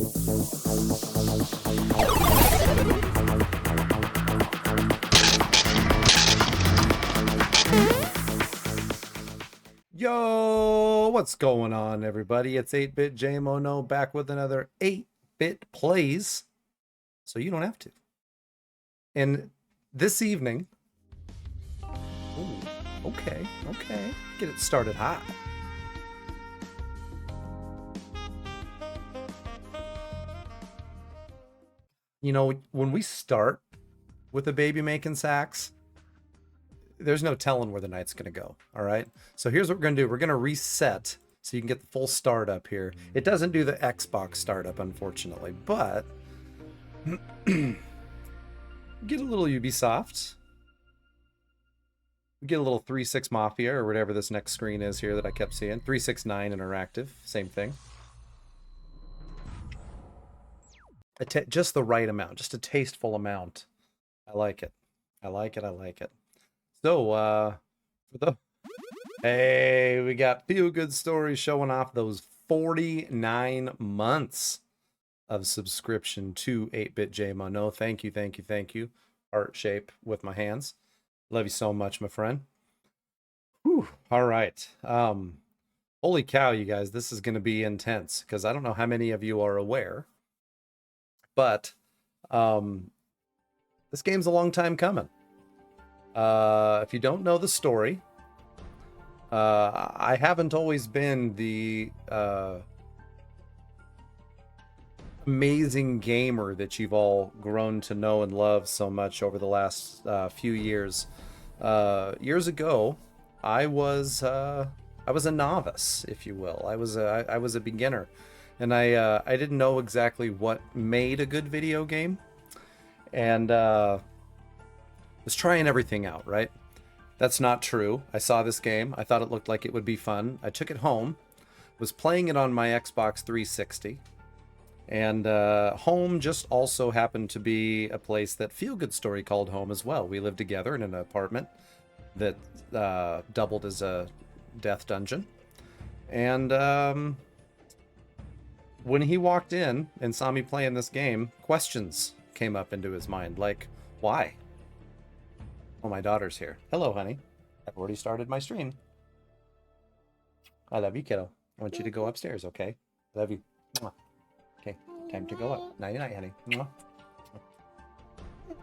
Yo, what's going on, everybody? It's 8-Bit JMoNo back with another 8-Bit Plays, so you don't have to. And this evening, ooh, okay, get it started hot. You know, when we start with a baby making sacks, there's no telling where the night's going to go. All right. So here's what we're going to do. We're going to reset so you can get the full startup here. It doesn't do the Xbox startup, unfortunately, but get a little Ubisoft. Get a little 3.6 Mafia or whatever this next screen is here that I kept seeing. 369 Interactive. Same thing. Just the right amount. Just a tasteful amount. I like it. I like it. So, hey, we got Feel Good Stories showing off those 49 months of subscription to 8-Bit JMoNo. Thank you. Heart shape with my hands. Love you so much, my friend. Whew. All right. Holy cow, you guys, this is going to be intense because I don't know how many of you are aware, but this game's a long time coming. If you don't know the story, I haven't always been the amazing gamer that you've all grown to know and love so much over the last few years. Years ago, I was a novice, if you will. I was a beginner, and I didn't know exactly what made a good video game, and was trying everything out, right? That's not true. I saw this game. I thought it looked like it would be fun. I took it home, was playing it on my Xbox 360, and home just also happened to be a place that Feel Good Story called home as well. We lived together in an apartment that doubled as a death dungeon. And when he walked in and saw me playing this game, questions came up into his mind, like, why? Oh, my daughter's here. Hello, honey. I've already started my stream. I love you, kiddo. I want you to go upstairs, okay? Love you. Mwah. Okay, time to go up. Night-night, honey. Mwah.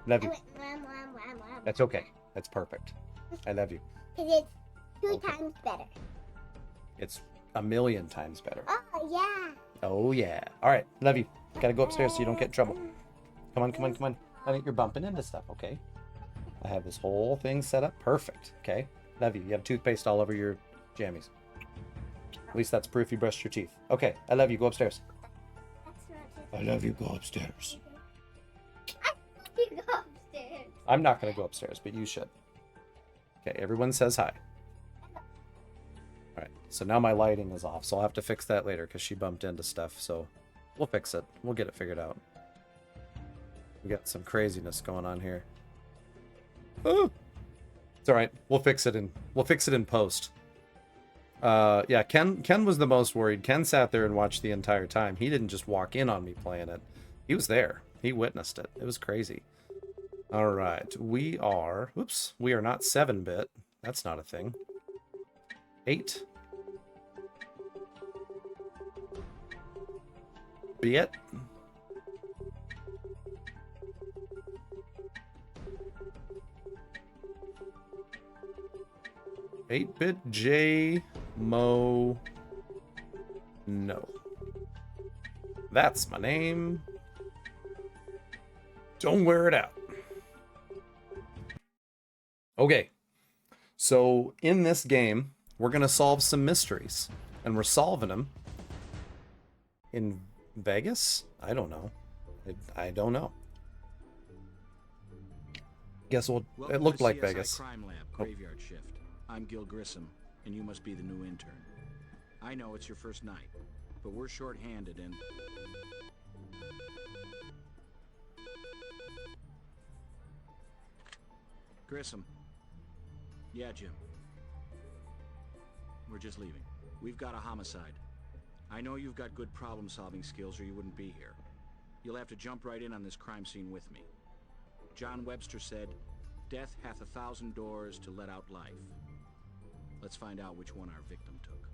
Love you. That's okay. That's perfect. I love you. Because it's 2 times better. It's a million times better. Oh, yeah. Oh, yeah. All right, love you. Gotta go upstairs so you don't get in trouble. Come on. Honey, you're bumping into stuff, okay? I have this whole thing set up. Perfect. Okay. Love you. You have toothpaste all over your jammies. At least that's proof you brushed your teeth. Okay. I love you. Go upstairs. I love you. Go upstairs. You go upstairs. I'm not going to go upstairs, but you should. Okay. Everyone says hi. All right. So now my lighting is off, so I'll have to fix that later because she bumped into stuff. So we'll fix it. We'll get it figured out. We got some craziness going on here. Oh. It's all right. We'll fix it in post. Yeah, Ken was the most worried. Ken sat there and watched the entire time. He didn't just walk in on me playing it. He was there. He witnessed it. It was crazy. All right. We are not 7-bit. That's not a thing. 8 bit. 8-bit JMoNo. That's my name. Don't wear it out. Okay. So in this game, we're going to solve some mysteries. And we're solving them in Vegas? I don't know. I don't know. Guess it looked like CSI Vegas. Crime Lab, graveyard shift. I'm Gil Grissom, and you must be the new intern. I know it's your first night, but we're short-handed and... Grissom. Yeah, Jim. We're just leaving. We've got a homicide. I know you've got good problem-solving skills or you wouldn't be here. You'll have to jump right in on this crime scene with me. John Webster said, "Death hath 1,000 doors to let out life." Let's find out which one our victim took.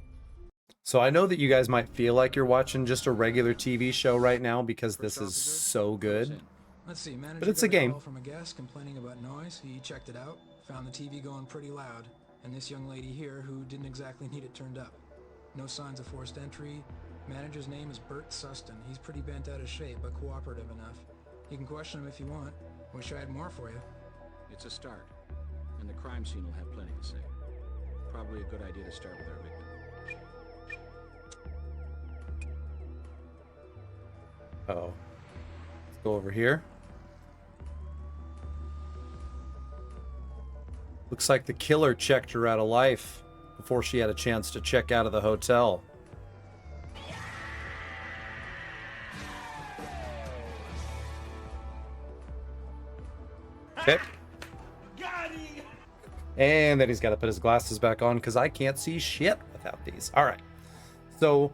So I know that you guys might feel like you're watching just a regular TV show right now because First this is officer, so let us good. in. Let's see, manager But it's got a game. call from a guest complaining about noise. He checked it out, found the TV going pretty loud, and this young lady here who didn't exactly need it turned up. No signs of forced entry. Manager's name is Bert Sustin. He's pretty bent out of shape, but cooperative enough. You can question him if you want. Wish I had more for you. It's a start, and the crime scene will have plenty to say. Probably a good idea to start with our victim. Uh-oh. Let's go over here. Looks like the killer checked her out of life before she had a chance to check out of the hotel. Okay. And then he's got to put his glasses back on because I can't see shit without these. All right. So,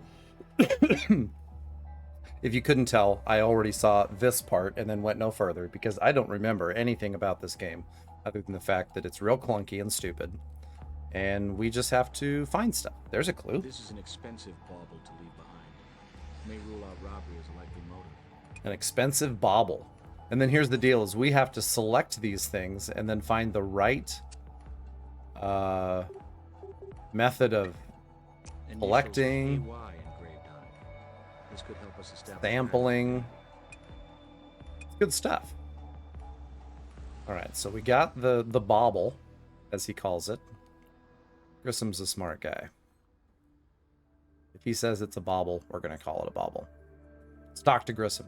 if you couldn't tell, I already saw this part and then went no further because I don't remember anything about this game other than the fact that it's real clunky and stupid. And we just have to find stuff. There's a clue. This is an expensive bauble to leave behind. May rule out robbery as a likely motive. An expensive bauble. And then here's the deal is we have to select these things and then find the right method of Initials collecting, AY engraved on it. This could help us establish sampling. It's good stuff. All right, so we got the bauble, as he calls it. Grissom's a smart guy. If he says it's a bauble, we're going to call it a bauble. Let's talk to Grissom.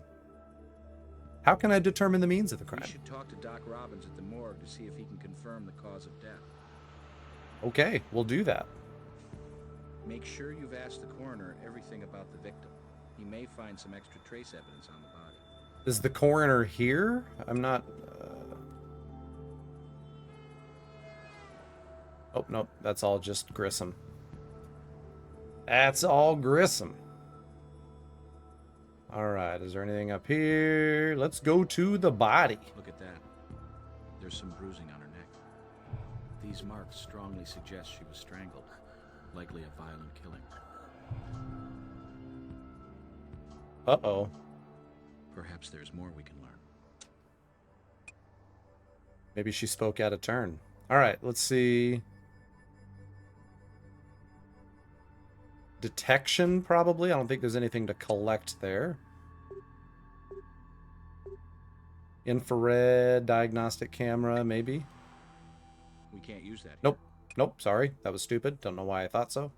How can I determine the means of the We crime? should talk to Doc Robbins at the morgue to see if he can confirm the cause of death. Okay, we'll do that. Make sure you've asked the coroner everything about the victim. He may find some extra trace evidence on the body. Is the coroner here? I'm not... Oh, nope. That's all just Grissom. That's all Grissom. All right. Is there anything up here? Let's go to the body. Look at that. There's some bruising on her neck. These marks strongly suggest she was strangled. Likely a violent killing. Uh-oh. Perhaps there's more we can learn. Maybe she spoke out of turn. All right. Let's see. Detection, probably. I don't think there's anything to collect there. Infrared diagnostic camera, maybe. We can't use that. Nope. Nope, sorry. That was stupid. Don't know why I thought so.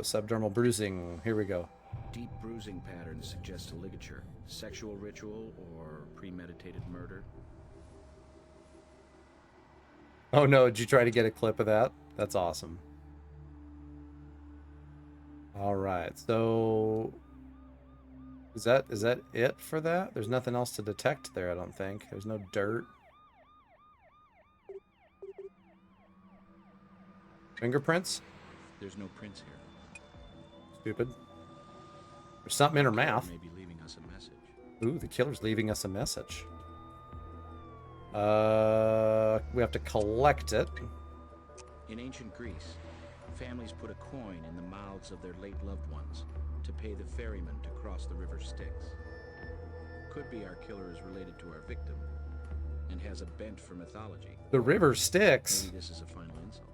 Subdermal bruising. Here we go. Deep bruising patterns suggest a ligature, sexual ritual, or premeditated murder. Oh no, did you try to get a clip of that? That's awesome. All right, so is that it for that? There's nothing else to detect there, I don't think. There's no dirt. Fingerprints? There's no prints here. Stupid. There's something in her mouth. Maybe leaving us a message. Ooh, the killer's leaving us a message. We have to collect it. In ancient Greece, families put a coin in the mouths of their late loved ones to pay the ferryman to cross the river Styx. Could be our killer is related to our victim and has a bent for mythology. The river Styx. Maybe this is a final insult.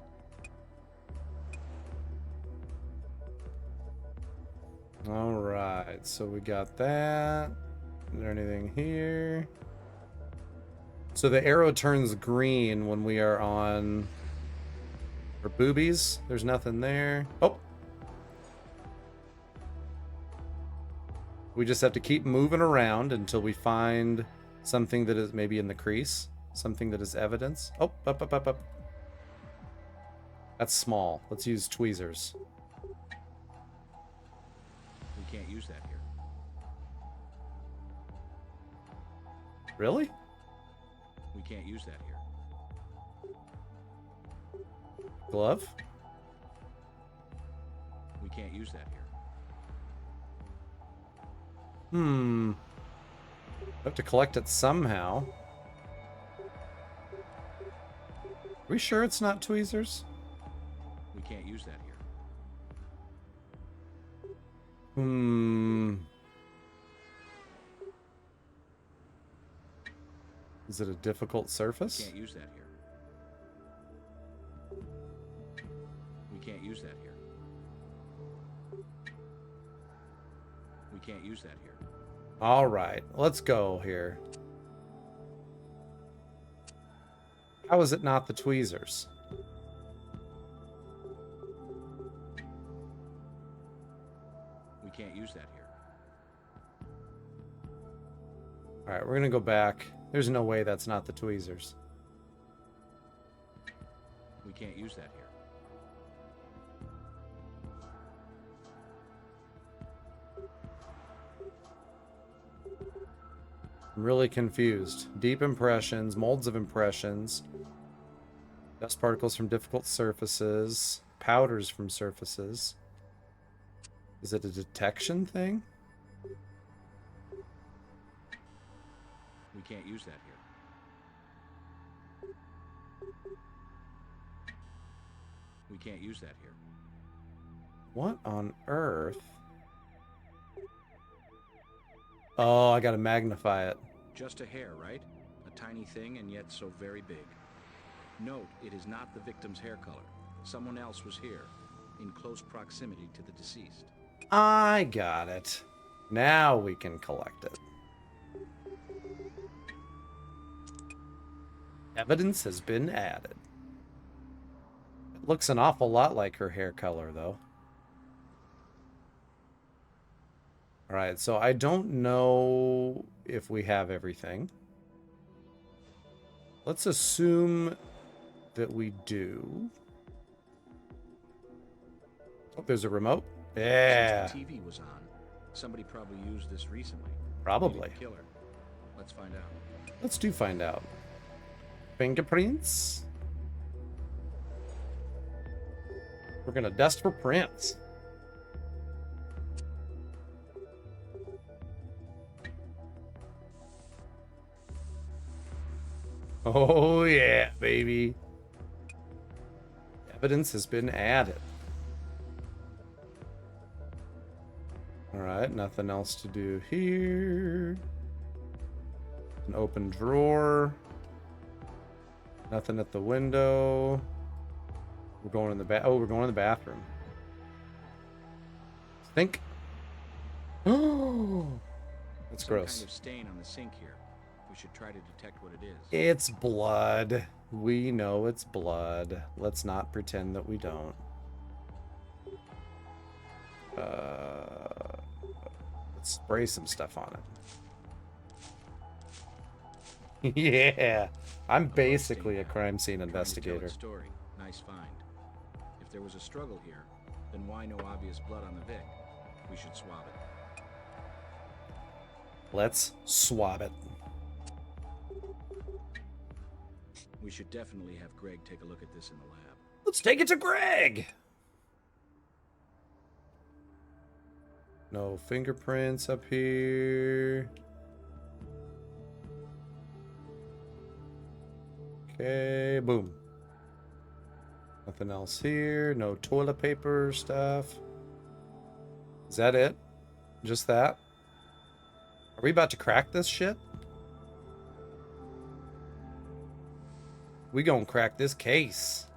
All right, so we got that. Is there anything here? So the arrow turns green when we are on her boobies. There's nothing there. Oh. We just have to keep moving around until we find something that is maybe in the crease. Something that is evidence. Oh, up, up, up, up. That's small. Let's use tweezers. We can't use that here. Really? We can't use that here. Glove? can't use that here. Have to collect it somehow. Are we sure it's not tweezers? We can't use that here. Is it a difficult surface? Can't use that here. We can't use that here. We can't use that here. All right, let's go here. How is it not the tweezers? We can't use that here. All right, we're gonna go back. There's no way that's not the tweezers. We can't use that here. I'm really confused. Deep impressions, molds of impressions, dust particles from difficult surfaces, powders from surfaces. Is it a detection thing? We can't use that here. We can't use that here. What on earth? Oh, I gotta magnify it. Just a hair, right? A tiny thing and yet so very big. Note, it is not the victim's hair color. Someone else was here, in close proximity to the deceased. I got it. Now we can collect it. Evidence has been added. It looks an awful lot like her hair color, though. Alright, so I don't know if we have everything. Let's assume that we do. Oh, there's a remote. Yeah. Since the TV was on, somebody probably used this recently. Probably. Maybe the killer. Let's find out. Let's find out. Fingerprints. We're gonna dust for prints. Oh yeah, baby. Evidence has been added. Alright, nothing else to do here. An open drawer. Nothing at the window. We're going in the we're going in the bathroom. Think. Oh, that's gross. Some kind of stain on the sink here. We should try to detect what it is. It's blood. We know it's blood. Let's not pretend that we don't. Let's spray some stuff on it. Yeah, I'm basically a crime scene investigator. Story. Nice find. If there was a struggle here, then why no obvious blood on the Vic? We should swab it. Let's swab it. We should definitely have Greg take a look at this in the lab. Let's take it to Greg. No fingerprints up here. Okay, boom. Nothing else here. No toilet paper stuff. Is that it? Just that? Are we about to crack this shit? We gonna crack this case.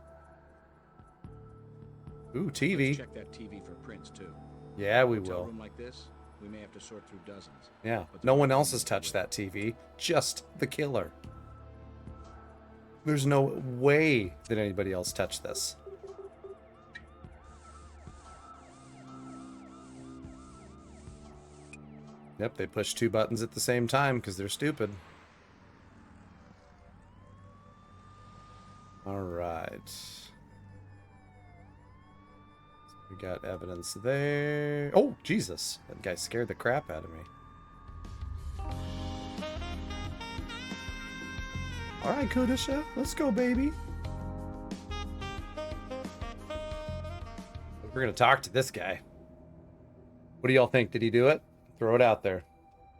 Ooh, TV. Let's check that TV for prints too. Yeah, we Hotel will. room like this, we may have to sort through dozens. Yeah, But no the one problem else has is touched the that TV. Just the killer. There's no way that anybody else touched this. Yep, they pushed two buttons at the same time because they're stupid. Alright. We got evidence there. Oh, Jesus. That guy scared the crap out of me. Alright, Kudisha. Let's go, baby. We're going to talk to this guy. What do y'all think? Did he do it? Throw it out there.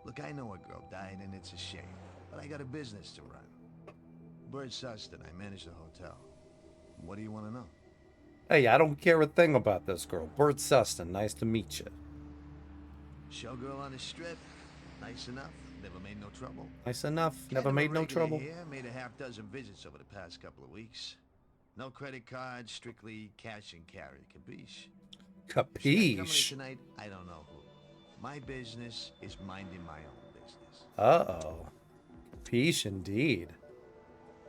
Look, I know a girl died and it's a shame, but I got a business to run. Bert Sustin, I manage the hotel. What do you want to know? Hey, I don't care a thing about this girl. Bert Sustin, nice to meet you. Showgirl on the strip, nice enough, never made no trouble. Nice enough, never Kind of a made no regular trouble. Here, made a half dozen visits over the past couple of weeks. No credit cards, strictly cash and carry, capiche? Coming Capiche. tonight, I don't know who. My business is minding my own business. Uh-oh. Capiche indeed.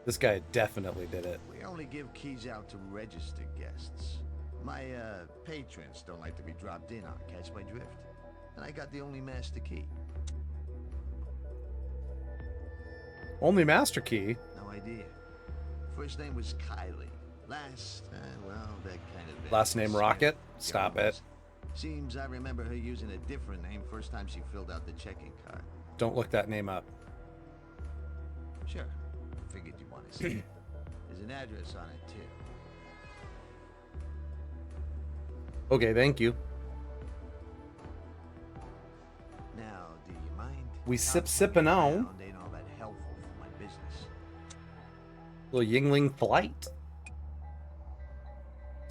This guy definitely did it. We only give keys out to registered guests. My patrons don't like to be dropped in on, catch my drift? And I got the only master key. Only master key? No idea. First name was Kylie. Last, well, that kind of... Last name Rocket? Yeah, Stop it it. was. Seems I remember her using a different name first time she filled out the check-in card. Don't look that name up. Sure. Figured you'd want to see it. There's an address on it, too. Okay, thank you. Now, do you mind? We Top sipping on. around ain't all that helpful for my business. Little Yingling Flight.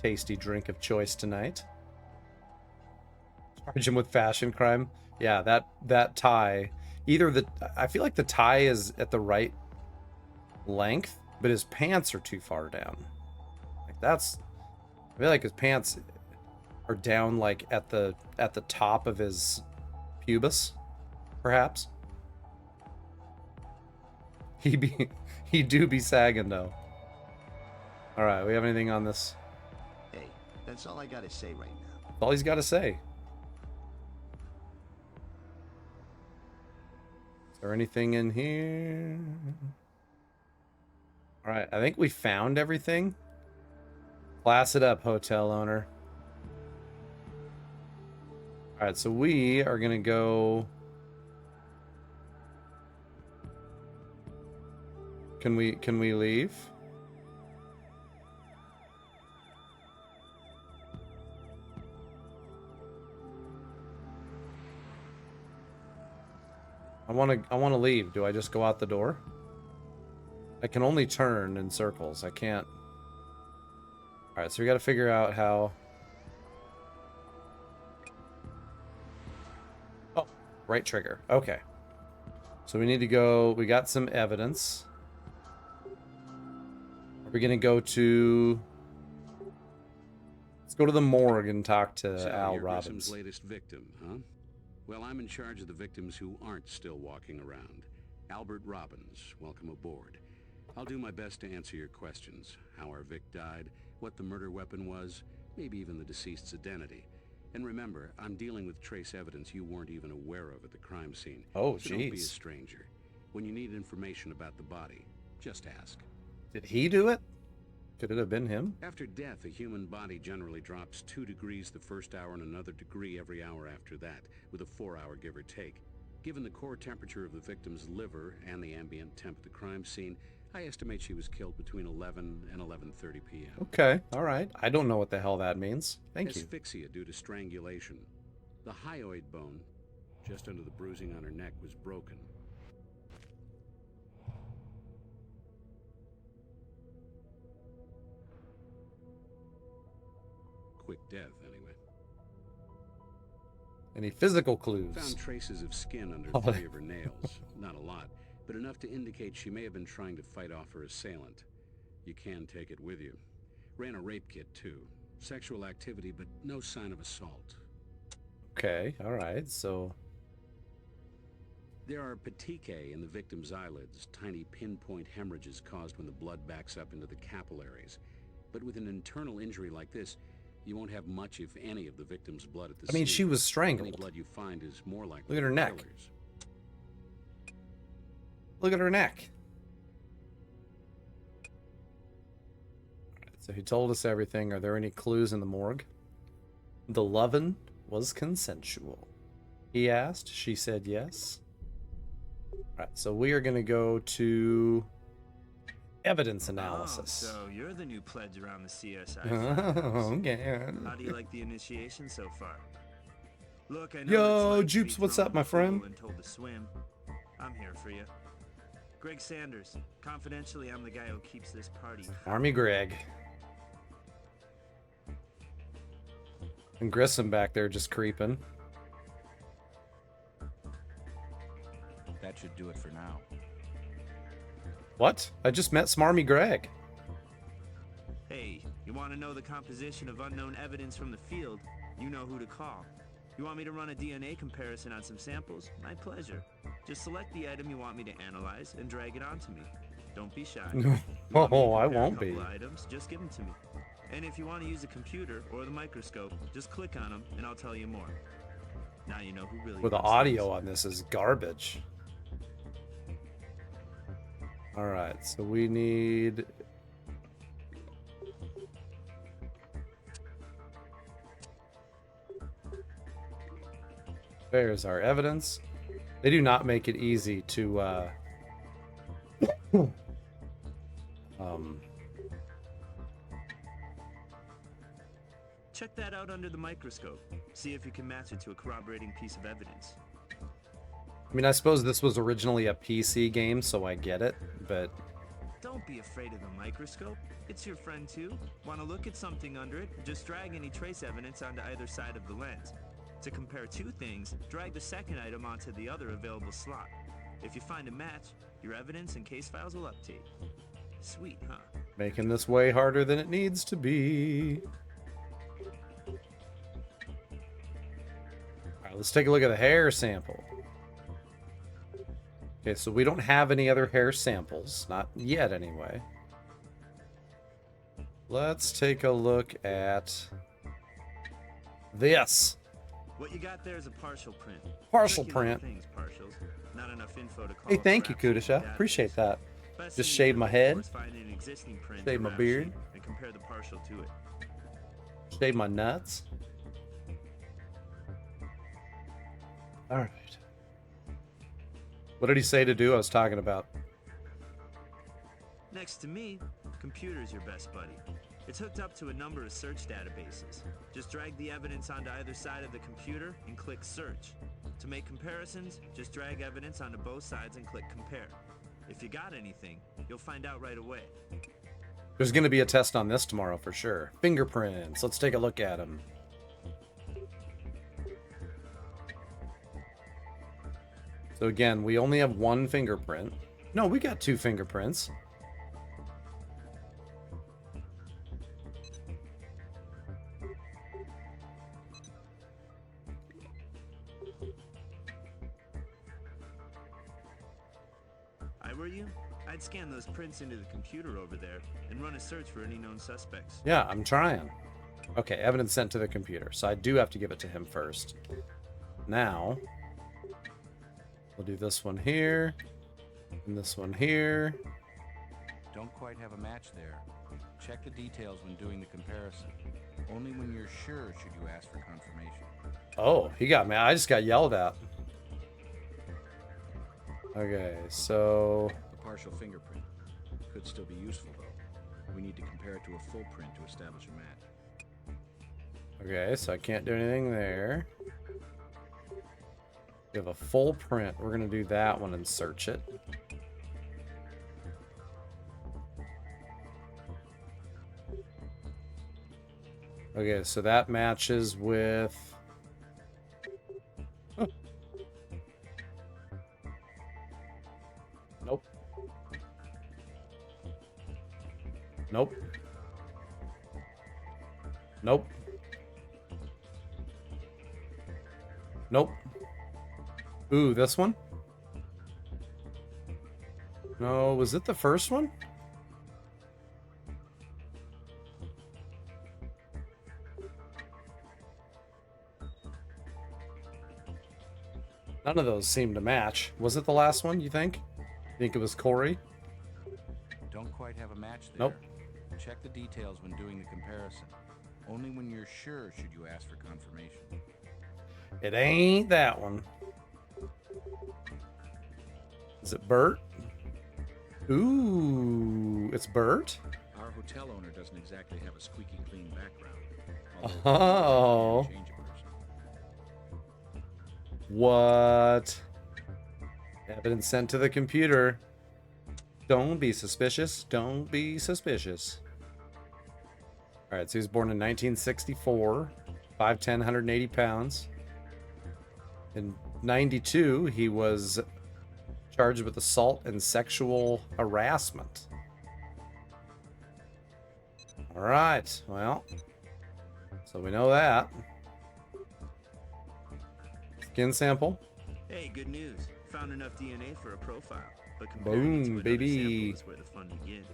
Tasty drink of choice tonight. Charge him with fashion crime. Yeah, that tie. I feel like the tie is at the right length, but his pants are too far down. I feel like his pants are down like at the top of his pubis, perhaps. He do be sagging though. All right, we have anything on this? Hey, that's all I gotta say right now. That's all he's got to say. Is there anything in here? All right, I think we found everything. Class it up, hotel owner. All right, so we are gonna go. Can we leave? I want to leave. Do I just go out the door? I can only turn in circles. I can't. All right, so we got to figure out how. Oh, right trigger. Okay. So we need to go. We got some evidence. Are we gonna go to? Let's go to the morgue and talk to So Al you're Robbins. Grissom's latest victim, huh? Well, I'm in charge of the victims who aren't still walking around. Albert Robbins, welcome aboard. I'll do my best to answer your questions. How our Vic died, what the murder weapon was, maybe even the deceased's identity. And remember, I'm dealing with trace evidence you weren't even aware of at the crime scene. Oh, so don't be a jeez. stranger. When you need information about the body, just ask. Did he do it? Could it have been him? After death, a human body generally drops 2 degrees the first hour and another degree every hour after that, with a 4-hour give or take. Given the core temperature of the victim's liver and the ambient temp at the crime scene, I estimate she was killed between 11 and 11:30 p.m. Okay, all right. I don't know what the hell that means. Thank you. Asphyxia due to strangulation. The hyoid bone, just under the bruising on her neck, was broken. Quick death, anyway. Any physical clues? Found traces of skin under Oh. 3 of her nails. Not a lot, but enough to indicate she may have been trying to fight off her assailant. You can take it with you. Ran a rape kit, too. Sexual activity, but no sign of assault. Okay, all right. So, There are petechiae in the victim's eyelids, tiny pinpoint hemorrhages caused when the blood backs up into the capillaries. But with an internal injury like this, you won't have much, if any, of the victim's blood at the I mean, scene. she was Any strangled. blood you find is more likely Look at her the neck. killer's. Look at her neck. So he told us everything. Are there any clues in the morgue? The lovin' was consensual. He asked. She said yes. All right, so we are going to go to evidence analysis. Oh, so you're the new pledge around the CSI. Oh, okay. How do you like the initiation so far? Look, I know Yo, it's like to be Jupes, what's thrown up, my in the friend? pool and told to swim. I'm here for you. Greg Sanders. Confidentially, I'm the guy who keeps this party. Army Greg. And Grissom back there just creeping. That should do it for now. What? I just met Smarmy Greg. Hey, you want to know the composition of unknown evidence from the field? You know who to call. You want me to run a DNA comparison on some samples? My pleasure. Just select the item you want me to analyze and drag it onto me. Don't be shy. You want me to Oh, I compare a won't be. couple items? Just give them to me. And if you want to use a computer or the microscope, just click on them and I'll tell you more. Now you know who really. Well, the runs audio things. on this is garbage. All right, so we need. There's our evidence. They do not make it easy to Check that out under the microscope. See if you can match it to a corroborating piece of evidence. I mean, I suppose this was originally a PC game, so I get it, but Don't be afraid of the microscope. It's your friend too. Want to look at something under it? Just drag any trace evidence onto either side of the lens. To compare two things, drag the second item onto the other available slot. If you find a match, your evidence and case files will update. Sweet, huh? making this way harder than it needs to be. All right, let's take a look at the hair sample. Okay, so we don't have any other hair samples. Not yet, anyway. Let's take a look at this. What you got there is a partial print. Partial Tricky little print. things, partials. Not enough info to call Hey, up thank you, perhaps from the Kudisha. Appreciate database. that. Best Just thing shave you my can look head. for is find an existing print Shave in my rap beard. sheet and compare the partial to it. Shave my nuts. All right. What did he say to do? I was talking about. Next to me, computer's your best buddy. It's hooked up to a number of search databases. Just drag the evidence onto either side of the computer and click search. To make comparisons, just drag evidence onto both sides and click compare. If you got anything, you'll find out right away. There's going to be a test on this tomorrow for sure. Fingerprints. Let's take a look at them. So again, we only have one fingerprint. No, we got two fingerprints. I were you, I'd scan those prints into the computer over there and run a search for any known suspects. Yeah, I'm trying. Okay, evidence sent to the computer. So I do have to give it to him first. Now, we'll do this one here, and this one here. Don't quite have a match there. Check the details when doing the comparison. Only when you're sure should you ask for confirmation. Oh, he got me. I just got yelled at. Okay, so The partial fingerprint could still be useful, though. We need to compare it to a full print to establish a match. okay, so I can't do anything there. We have a full print. We're gonna do that one and search it. Okay, so that matches with. Huh. Nope. Nope. Nope. Nope. Ooh, this one? No, was it the first one? None of those seem to match. Was it the last one, you think? Think it was Corey? Don't quite have a match there. Nope. Check the details when doing the comparison. Only when you're sure should you ask for confirmation. It ain't that one. Is it Bert? Ooh, it's Bert? Our hotel owner doesn't exactly have a squeaky clean background. Oh. Change a person. What? Evidence sent to the computer. Don't be suspicious. Don't be suspicious. All right, so he was born in 1964, 5'10", 180 pounds. In 92, he was charged with assault and sexual harassment. All right, well, so we know that. Skin sample. Hey, good news. Found enough DNA for a profile. But comparing it to Boom, another baby. sample is where the fun begins.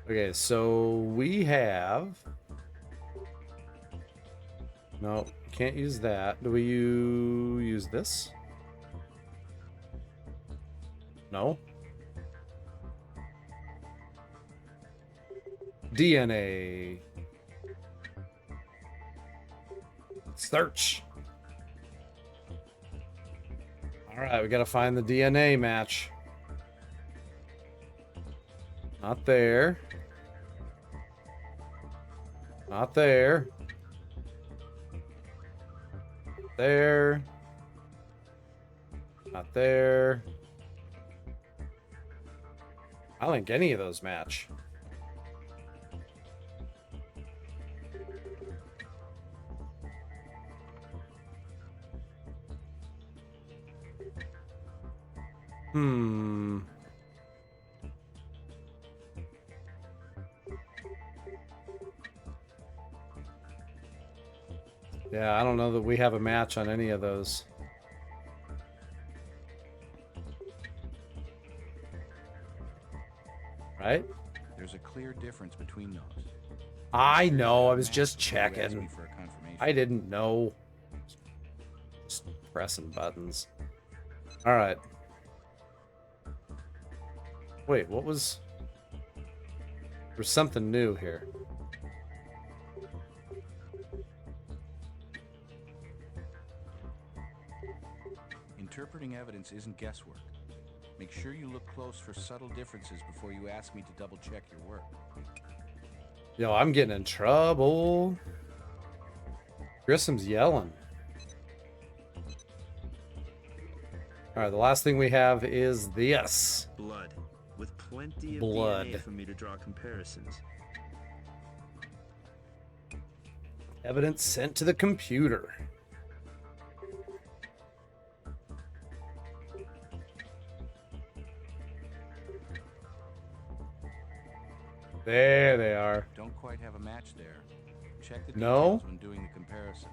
Okay, so we have... No, can't use that. Do we use this? No. DNA. Search. All right, we gotta find the DNA match. Not there. Not there. There. Not there. I don't think any of those match. Yeah, I don't know that we have a match on any of those. Right? There's a clear difference between those. I Sure know, you I have was a just match before you ask checking. me for a confirmation. I didn't know. Just pressing buttons. All right. Wait, what was... There's something new here. Interpreting evidence isn't guesswork. Make sure you look close for subtle differences before you ask me to double check your work. Yo, I'm getting in trouble. Grissom's yelling. All right, the last thing we have is this. Blood. With plenty of Blood. DNA for me to draw comparisons. Evidence sent to the computer. There they are. Don't quite have a match there. Check the No? details when doing the comparison.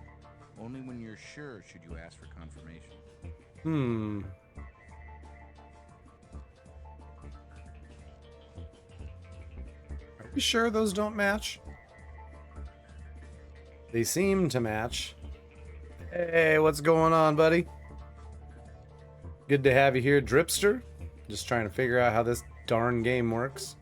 Only when you're sure should you ask for confirmation. Are we sure those don't match? They seem to match. Hey, what's going on, buddy? Good to have you here, Dripster. Just trying to figure out how this darn game works.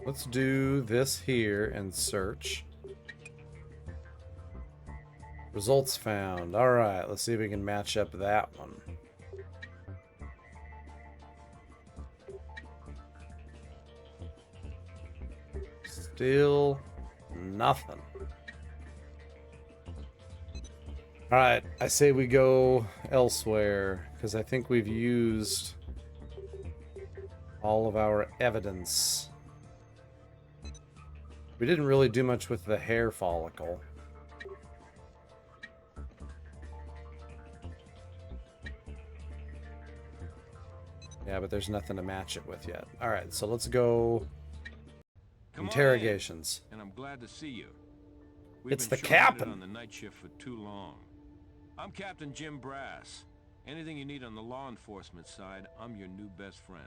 Let's do this here and search. Results found. All right, let's see if we can match up that one. Still nothing. All right, I say we go elsewhere because I think we've used all of our evidence. We didn't really do much with the hair follicle. Yeah, but there's nothing to match it with yet. All right, so let's go interrogations. And I'm glad to see you. It's been the short-handed captain. on the night shift for too long. I'm Captain Jim Brass. Anything you need on the law enforcement side, I'm your new best friend.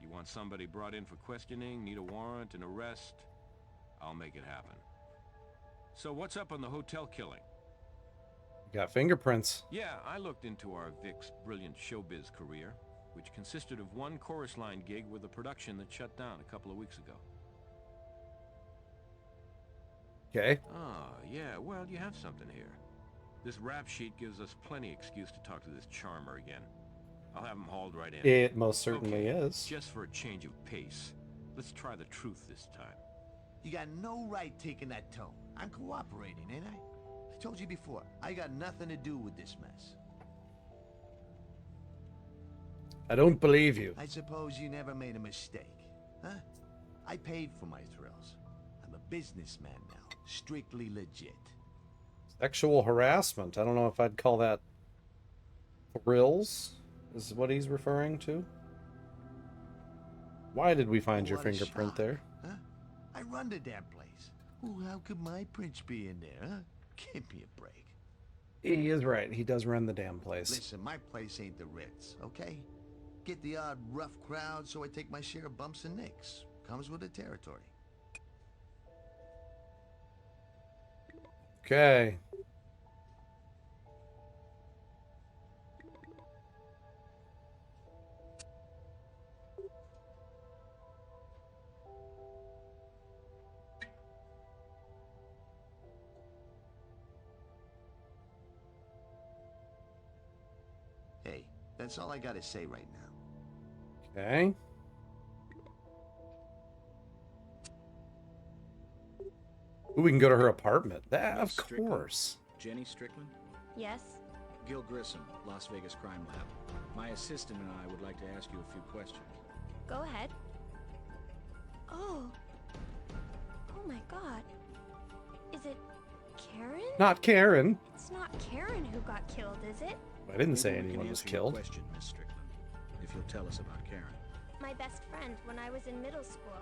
You want somebody brought in for questioning, need a warrant, an arrest? I'll make it happen. So what's up on the hotel killing? Got fingerprints. Yeah, I looked into our Vic's brilliant showbiz career. which consisted of one chorus line gig with a production that shut down a couple of weeks ago. Okay. Ah, yeah, well, you have something here. This rap sheet gives us plenty excuse to talk to this charmer again. I'll have him hauled right in. It most certainly Okay, is. just for a change of pace, let's try the truth this time. You got no right taking that tone. I'm cooperating, ain't I? I told you before, I got nothing to do with this mess. I don't believe you. I suppose you never made a mistake, huh? I paid for my thrills. I'm a businessman now, strictly legit. Sexual harassment. I don't know if I'd call that thrills, is what he's referring to. Why did we find Oh, your what a fingerprint shock, there? Huh? I run the damn place. Oh, how could my prints be in there, huh? Give me a break. He is right. He does run the damn place. Listen, my place ain't the Ritz, okay? Get the odd rough crowd, so I take my share of bumps and nicks. Comes with the territory. Okay. Hey, that's all I gotta say right now. Okay. Ooh, we can go to her apartment. That, Miss of Strickland? course. Jenny Strickland? Yes? Gil Grissom, Las Vegas Crime Lab. My assistant and I would like to ask you a few questions. Go ahead. Oh. Oh my god. Is it Karen? Not Karen. It's not Karen who got killed, is it? I didn't say Maybe we can anyone was answer your killed. question, Miss Strickland, if you'll tell us about Karen. My best friend when I was in middle school.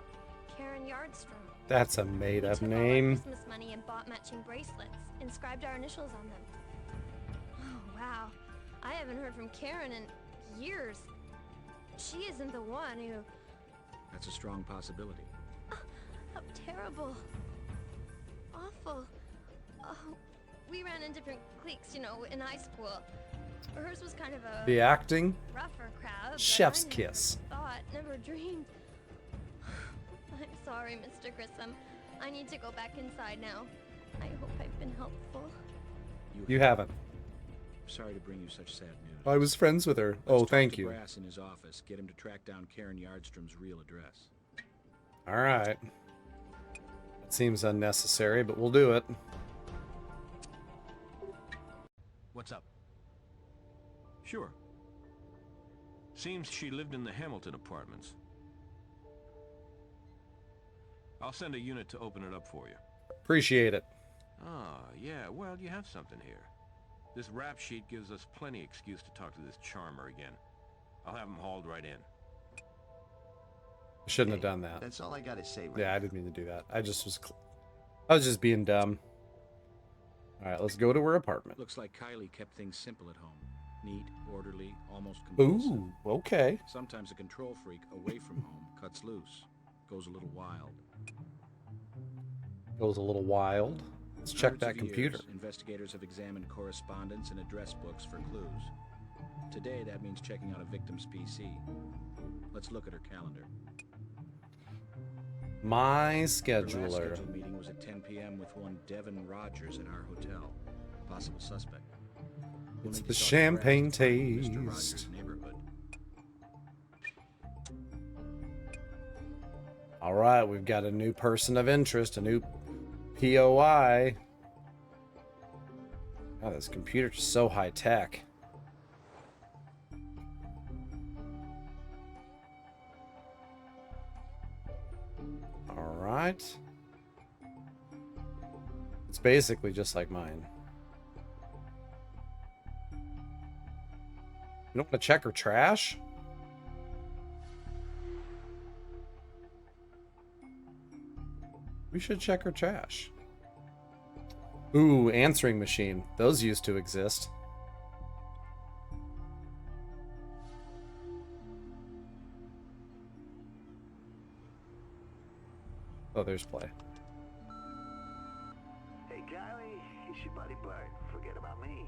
Karen Yardstrom. That's a We made-up took all our name. Christmas money and bought matching bracelets, inscribed our initials on them. Oh, wow. I haven't heard from Karen in years. She isn't the one who... That's a strong possibility. How terrible. Awful. Oh, we ran in different cliques, you know, in high school. Hers was kind of a The acting. rougher crowd. but Chef's I never kiss. Thought, never dreamed. I'm sorry, Mr. Grissom. I need to go back inside now. I hope I've been helpful. You haven't. Sorry to bring you such sad news. I was friends with her. Let's Oh, talk thank to you. Brass in his office. Get him to track down Karen Yardstrom's real address. All right. It seems unnecessary, but we'll do it. What's up? Sure. Seems she lived in the Hamilton apartments. I'll send a unit to open it up for you. Appreciate it. Ah, yeah, well, you have something here. This rap sheet gives us plenty excuse to talk to this charmer again. I'll have him hauled right in. I shouldn't have done that. That's all I gotta say right Yeah, I now. didn't mean to do that. I was just being dumb. All right, let's go to her apartment. Looks like Kylie kept things simple at home. Neat, orderly, almost compulsive. Ooh, okay. Sometimes a control freak away from home cuts loose. Goes a little wild. Goes a little wild. Let's check Hundreds that of computer. years, investigators have examined correspondence and address books for clues. Today, that means checking out a victim's PC. Let's look at her calendar. My Her last scheduler. scheduled meeting was at 10 p.m. with one Devin Rogers at our hotel. Possible suspect. We'll It's need the to talk to champagne Brass to find Mr. taste. Rogers' neighborhood. All right, we've got a new person of interest, a new POI. Oh, this computer's so high tech. All right. It's basically just like mine. You don't want to check her trash? We should check her trash. Ooh, answering machine. Those used to exist. Oh, there's play. Hey, Kylie, it's your buddy Bert. Forget about me.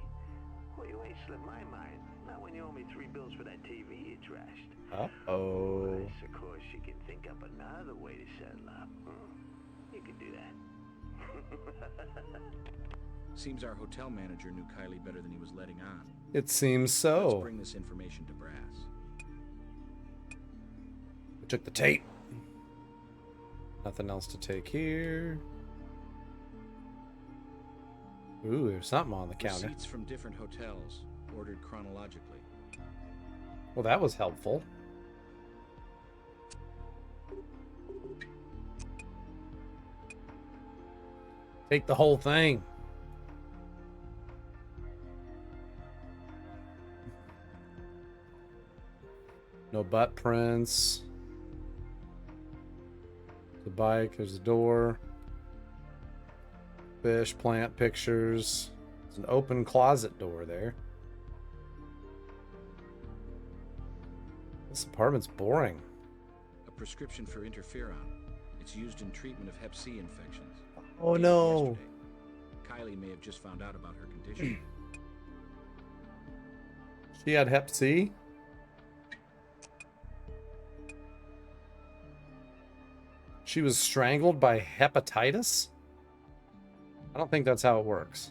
Well, you ain't slipped my mind. Not when you owe me 3 bills for that TV you trashed. Uh-oh. Unless, of course, you can think up another way to settle up. You can do that. Seems our hotel manager knew Kylie better than he was letting on. It seems Let's so. bring this information to Brass. We took the tape. Nothing else to take here. Ooh, there's something on the counter. Receipts from different hotels, ordered chronologically. Well, that was helpful. Take the whole thing. No butt prints. The bike, there's a door. Fish, plant pictures. There's an open closet door there. This apartment's boring. A prescription for interferon. It's used in treatment of Hep C infections. Oh Dated no. yesterday. Kylie may have just found out about her condition. She had Hep C? She was strangled by hepatitis? I don't think that's how it works.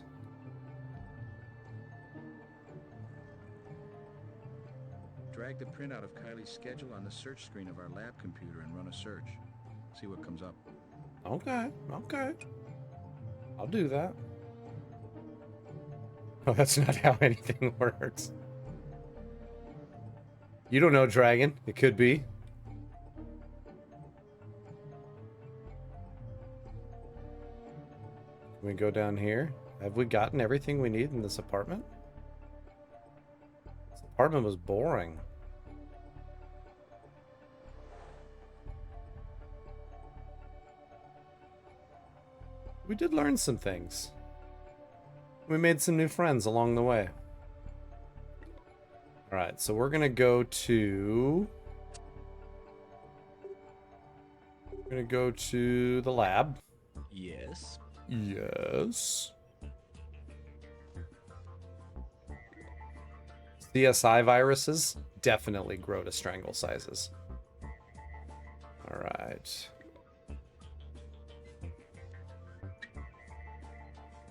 Drag the printout of Kylie's schedule on the search screen of our lab computer and run a search. See what comes up. Okay, okay. I'll do that. Oh, that's not how anything works. You don't know, Dragon. It could be. Can we go down here? Have we gotten everything we need in this apartment? This apartment was boring. We did learn some things. We made some new friends along the way. Alright, so we're gonna go to... We're gonna go to the lab. Yes. Yes. CSI viruses definitely grow to strangle sizes. Alright.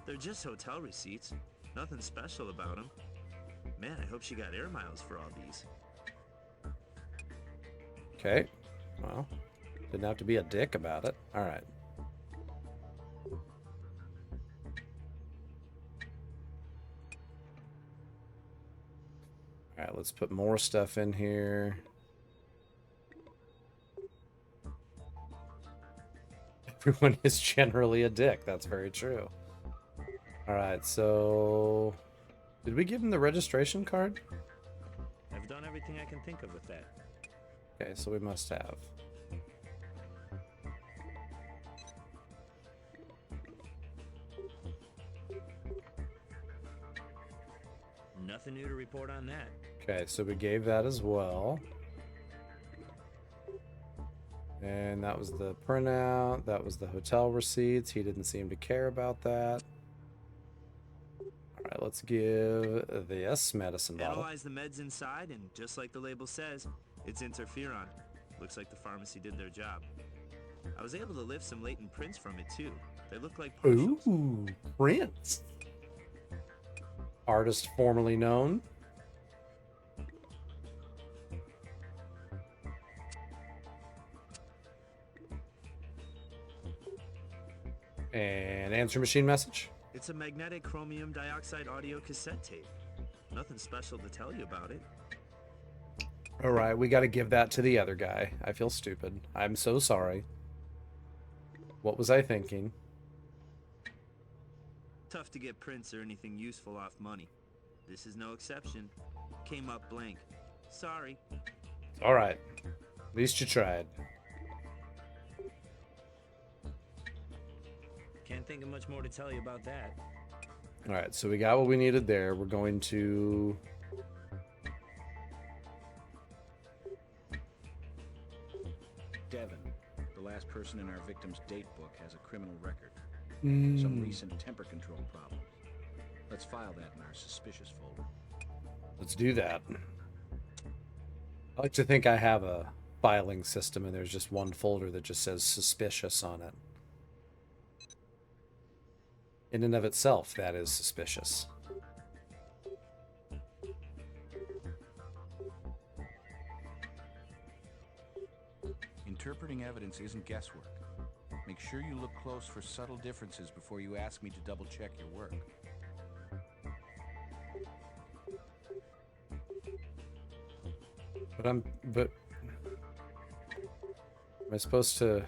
They're just hotel receipts. Nothing special about them. Man, I hope she got air miles for all these. Okay. Well, didn't have to be a dick about it. Alright. Alright, let's put more stuff in here. Everyone is generally a dick. That's very true. Alright, so... Did we give him the registration card? I've done everything I can think of with that. Okay, so we must have. Nothing new to report on that. Okay, so we gave that as well. And that was the printout. That was the hotel receipts. He didn't seem to care about that. Alright, let's give this medicine bottle. Analyze the meds inside, and just like the label says, it's interferon. Looks like the pharmacy did their job. I was able to lift some latent prints from it too. They look like partials. Ooh, Prince. Artist formerly known. And answer machine message. It's a magnetic chromium dioxide audio cassette tape. Nothing special to tell you about it. All right, we got to give that to the other guy. I feel stupid. I'm so sorry. What was I thinking? Tough to get prints or anything useful off money. This is no exception. Came up blank. Sorry. All right. At least you tried. Can't think of much more to tell you about that. All right, so we got what we needed there. We're going to... Devin, the last person in our victim's date book, has a criminal record. Hmm. Some recent temper control problems. Let's file that in our suspicious folder. Let's do that. I like to think I have a filing system and there's just one folder that just says suspicious on it. In and of itself, that is suspicious. Interpreting evidence isn't guesswork. Make sure you look close for subtle differences before you ask me to double-check your work. But am I supposed to...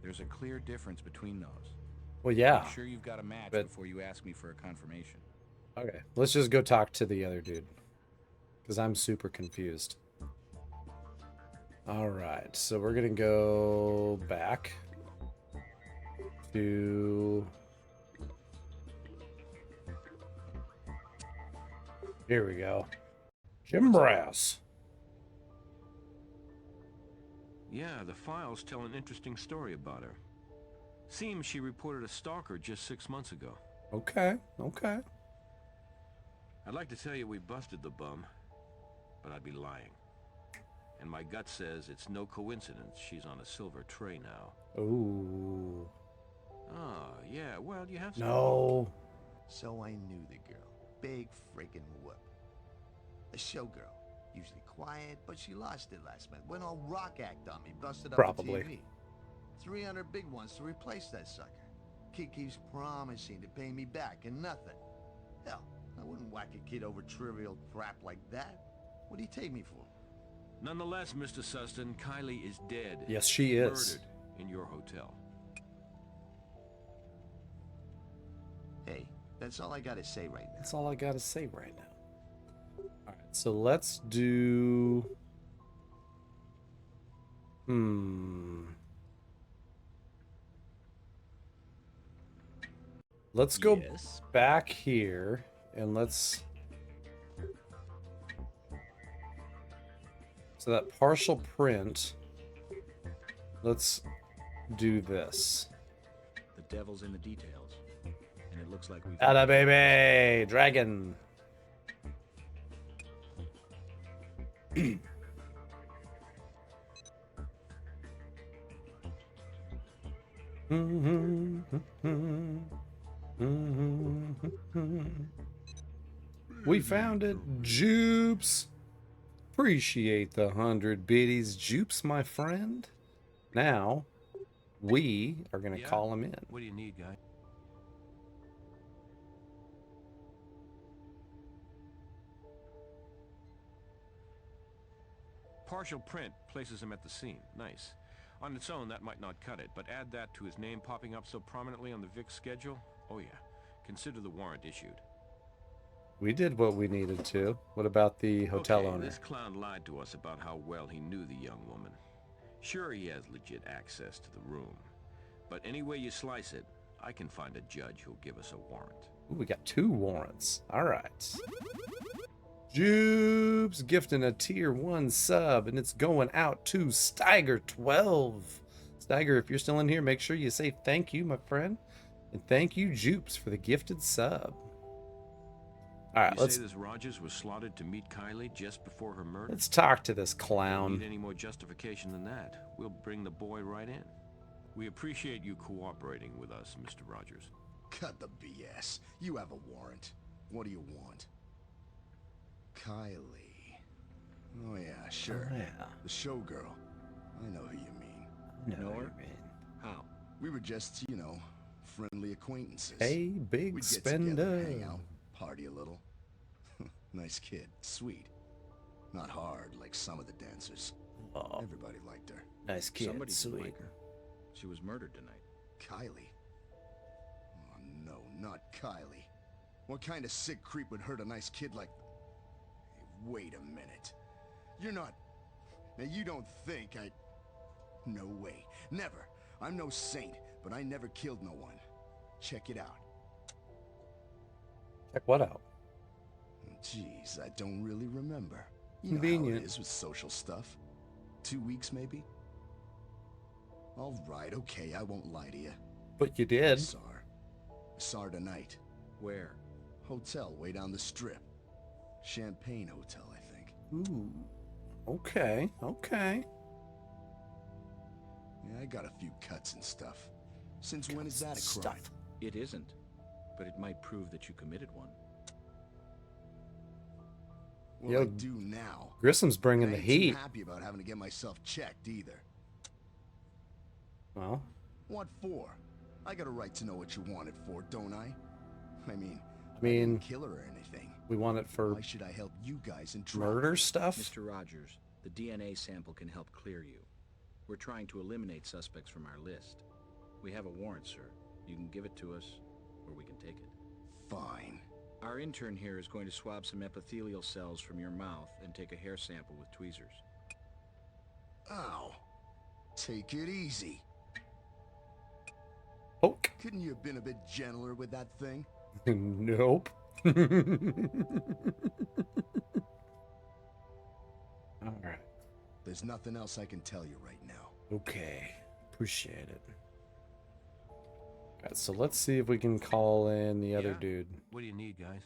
There's a clear difference between those. Well, yeah. Make sure you've got a match but... before you ask me for a confirmation. Okay, let's just go talk to the other dude. Because I'm super confused. Alright, so we're gonna go back to... Here we go. Jim Brass. Yeah, the files tell an interesting story about her. Seems she reported a stalker just 6 months ago. Okay, okay. I'd like to tell you we busted the bum, but I'd be lying. And my gut says it's no coincidence she's on a silver tray now. Ooh. Ah, yeah, well, you have some... No. So I knew the girl. Big freaking whoop. A showgirl. Usually quiet, but she lost it last month. Went all rock act on me, busted up Probably. the TV. 300 big ones to replace that sucker. Kid keeps promising to pay me back and nothing. Hell, I wouldn't whack a kid over trivial crap like that. What'd he take me for? Nonetheless, Mr. Sustin, Kylie is dead. Yes, she is. Murdered in your hotel. Hey, that's all I gotta say right now. That's all I gotta say right now. Alright, so let's do... Let's go back here and let's... So that partial print, let's do this. The devil's in the details, and it looks like we've... Atta baby! Dragon! We found it, Jupes! Appreciate the 100 biddies, Jupes, my friend. Now, we are going to call him in. What do you need, guy? Partial print places him at the scene. Nice. On its own, that might not cut it, but add that to his name popping up so prominently on the Vic schedule. Oh yeah. Consider the warrant issued. We did what we needed to. What about the hotel owner? This clown lied to us about how well he knew the young woman. Sure, he has legit access to the room. But any way you slice it, I can find a judge who'll give us a warrant. Ooh, we got 2 warrants. Alright. Jupes gifting a tier 1 sub, and it's going out to Steiger12. Steiger, if you're still in here, make sure you say thank you, my friend. And thank you, Jupes, for the gifted sub. Alright, let's... You say this Rogers was slotted to meet Kylie just before her murder? Let's talk to this Don't clown. need any more justification than that. We'll bring the boy right in. We appreciate you cooperating with us, Mr. Rogers. Cut the BS. You have a warrant. What do you want? Kylie. Oh yeah, sure. Oh, yeah. The showgirl. I know who you mean. Know her? How? We were just, you know, friendly acquaintances. Hey, big We'd get spender. together, hang out, party a little. Nice kid. Sweet. Not hard like some of the dancers. Oh, Everybody liked her. nice kid, Somebody didn't sweet. like her. She was murdered tonight. Kylie? Oh no, not Kylie. What kind of sick creep would hurt a nice kid like... Hey, wait a minute. You're not... Now you don't think I... No way. Never. I'm no saint, but I never killed no one. Check it out. Check what out? Jeez, I don't really remember. You know how Convenient. it is with social stuff. 2 weeks, maybe? All right, okay, I won't lie to you. But you did. I saw her tonight. Where? Hotel way down the strip. Champagne Hotel, I think. Ooh. Okay. Okay. Yeah, I got a few cuts and stuff. Since when is that a crime? It isn't, but it might prove that you committed one. Well, Yo, I do now. Grissom's bringing I the ain't heat. too happy about having to get myself checked either. Well, What for? I got a right to know what you want it for, don't I? I mean, I mean, didn't kill her or anything. we want it for Why should I help you guys in trouble? murder stuff. Mr. Rogers, the DNA sample can help clear you. We're trying to eliminate suspects from our list. We have a warrant, sir. You can give it to us, or we can take it. Fine. Our intern here is going to swab some epithelial cells from your mouth and take a hair sample with tweezers. Ow. Take it easy. Poke. Couldn't you have been a bit gentler with that thing? Nope. All right. There's nothing else I can tell you right now. Okay. Appreciate it. All right, so let's see if we can call in the other Yeah? dude. What do you need, guys?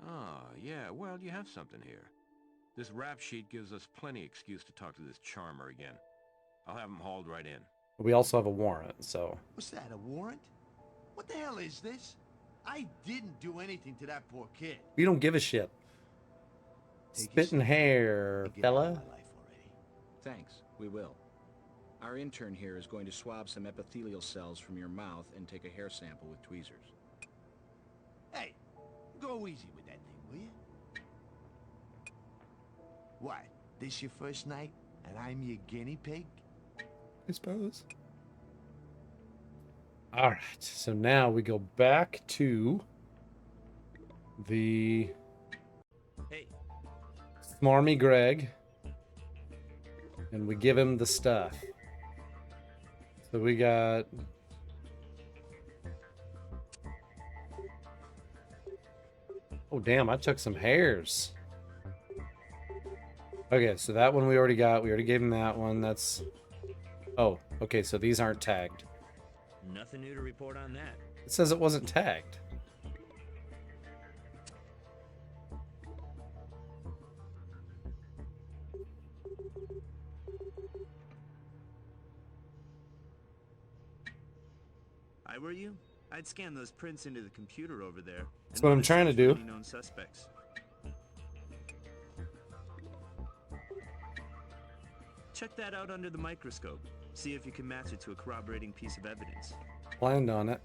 Ah, yeah, well, you have something here. This rap sheet gives us plenty excuse to talk to this charmer again. I'll have him hauled right in. We also have a warrant, so. What's that, a warrant? What the hell is this? I didn't do anything to that poor kid. We don't give a shit. Take Spitting your hair, and get out of fella. my life already. Thanks, we will. Our intern here is going to swab some epithelial cells from your mouth and take a hair sample with tweezers. Hey, go easy with that thing, will you? What, this your first night, and I'm your guinea pig? I suppose. All right, so now we go back to the Hey, Smarmy Greg, and we give him the stuff. So we got oh damn, I took some hairs. Okay, so that one we already got. We already gave him that one. That's oh, okay, so these aren't tagged. nothing new to report on that. It says it wasn't tagged. I were you, I'd scan those prints into the computer over there. That's what I'm trying to do. Known suspects. Check that out under the microscope. See if you can match it to a corroborating piece of evidence. Planned on it.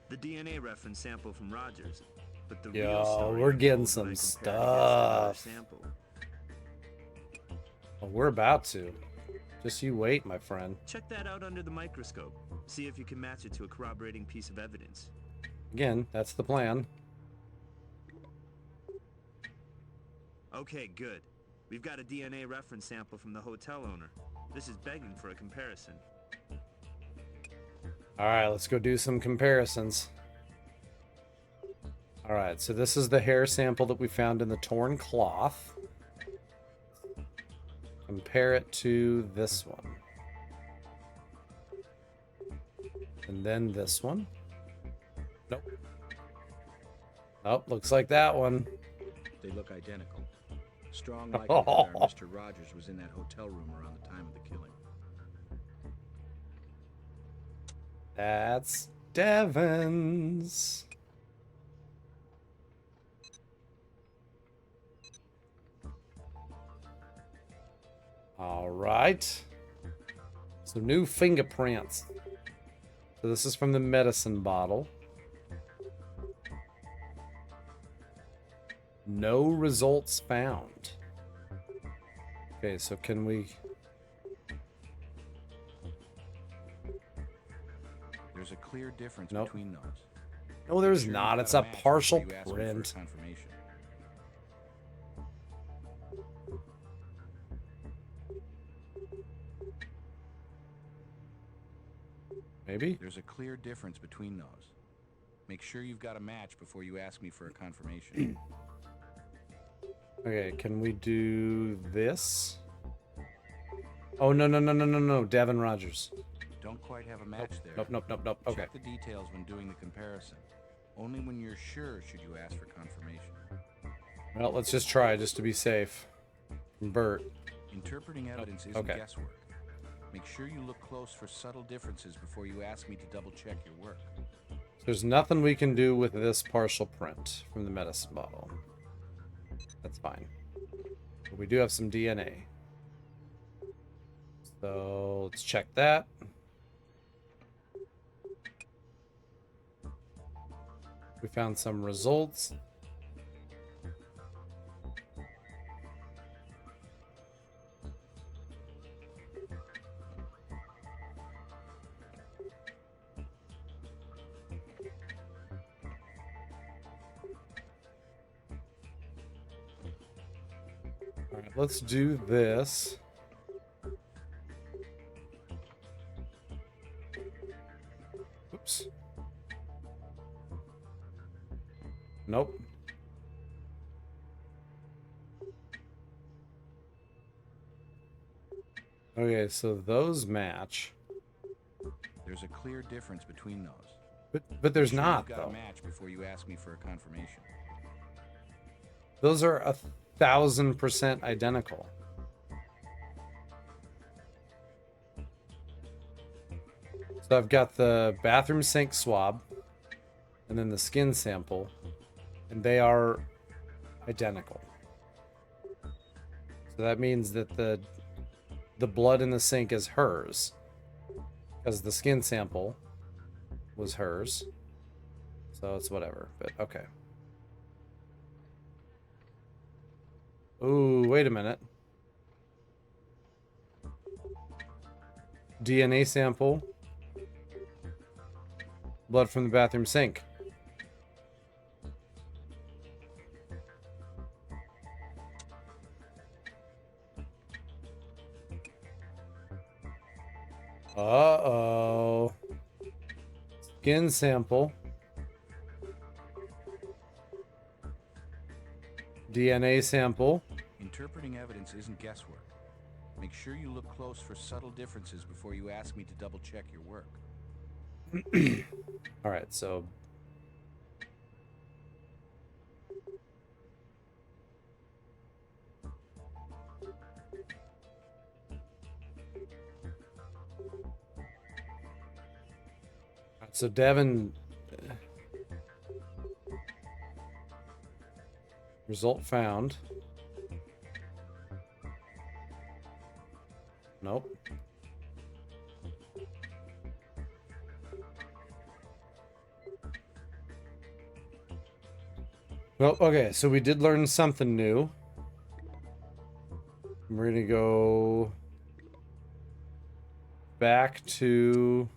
The DNA reference sample from Rogers, but the Yo, real story we're getting unfolds some when I compare it against another stuff. sample. Well, we're about to. Just you wait, my friend. Check that out under the microscope. See if you can match it to a corroborating piece of evidence. Again, that's the plan. Okay, good. We've got a DNA reference sample from the hotel owner. This is begging for a comparison. All right, let's go do some comparisons. All right, so this is the hair sample that we found in the torn cloth. Compare it to this one. And then this one. Nope. Oh, looks like that one. They look identical. Strong likelihood our Mr. Rogers was in that hotel room around the time of the killing. That's Devon's. All right. So new fingerprints. So this is from the medicine bottle. No results found. Okay, so can we... There's a clear difference Nope. between those. No, there's Make sure not. you've It's got a match before partial you ask me for print. confirmation. Maybe? There's a clear difference between those. Make sure you've got a match before you ask me for a confirmation. Okay, can we do this? Oh, no, no, no, no, no, no. Devin Rogers. Don't quite have a match there. Nope, nope, nope, nope. Okay. Check the details when doing the comparison. Only when you're sure should you ask for confirmation. Well, let's just try, just to be safe. Bert. Interpreting evidence isn't okay. guesswork. Make sure you look close for subtle differences before you ask me to double-check your work. There's nothing we can do with this partial print from the medicine bottle. That's fine. But we do have some DNA. So let's check that. We found some results. All right, let's do this. Oops. Nope. Okay, so those match. There's a clear difference between those. But there's Make sure not, you've got though. a match before you ask me for a confirmation. Those are 1,000% identical. So I've got the bathroom sink swab and then the skin sample, and they are identical. So that means that the blood in the sink is hers, because the skin sample was hers. So it's whatever, but okay. Ooh, wait a minute. DNA sample. Blood from the bathroom sink. Uh-oh. Skin sample. DNA sample. Interpreting evidence isn't guesswork. Make sure you look close for subtle differences before you ask me to double-check your work. All right, so Devin, result found. Nope. Well, okay, so we did learn something new. We're gonna go back to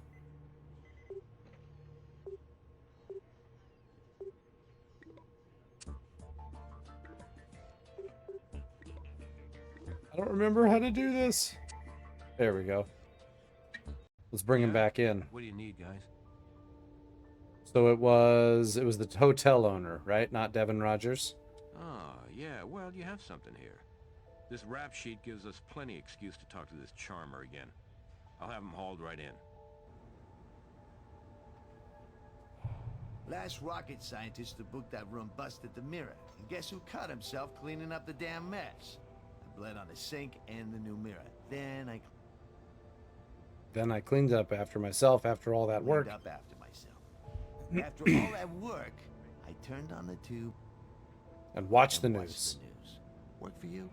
I don't remember how to do this. There we go. Let's bring him back in. What do you need, guys? So it was the hotel owner, right? Not Devin Rogers. Ah, yeah, well, you have something here. This rap sheet gives us plenty excuse to talk to this charmer again. I'll have him hauled right in. Last rocket scientist to book that room busted the mirror. And guess who cut himself cleaning up the damn mess? I bled on the sink and the new mirror. Then I cleaned up after myself after all that work. cleaned up after myself. After all that work, I turned on the tube And watch the and news. watched the news. Work for you?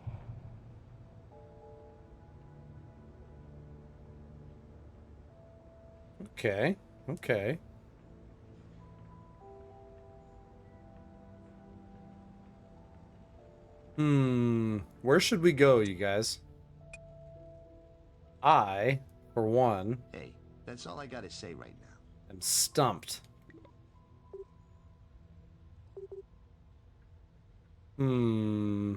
Okay. Okay. Where should we go, you guys? I, for one, Hey, that's all I gotta say right now. am stumped. Hmm.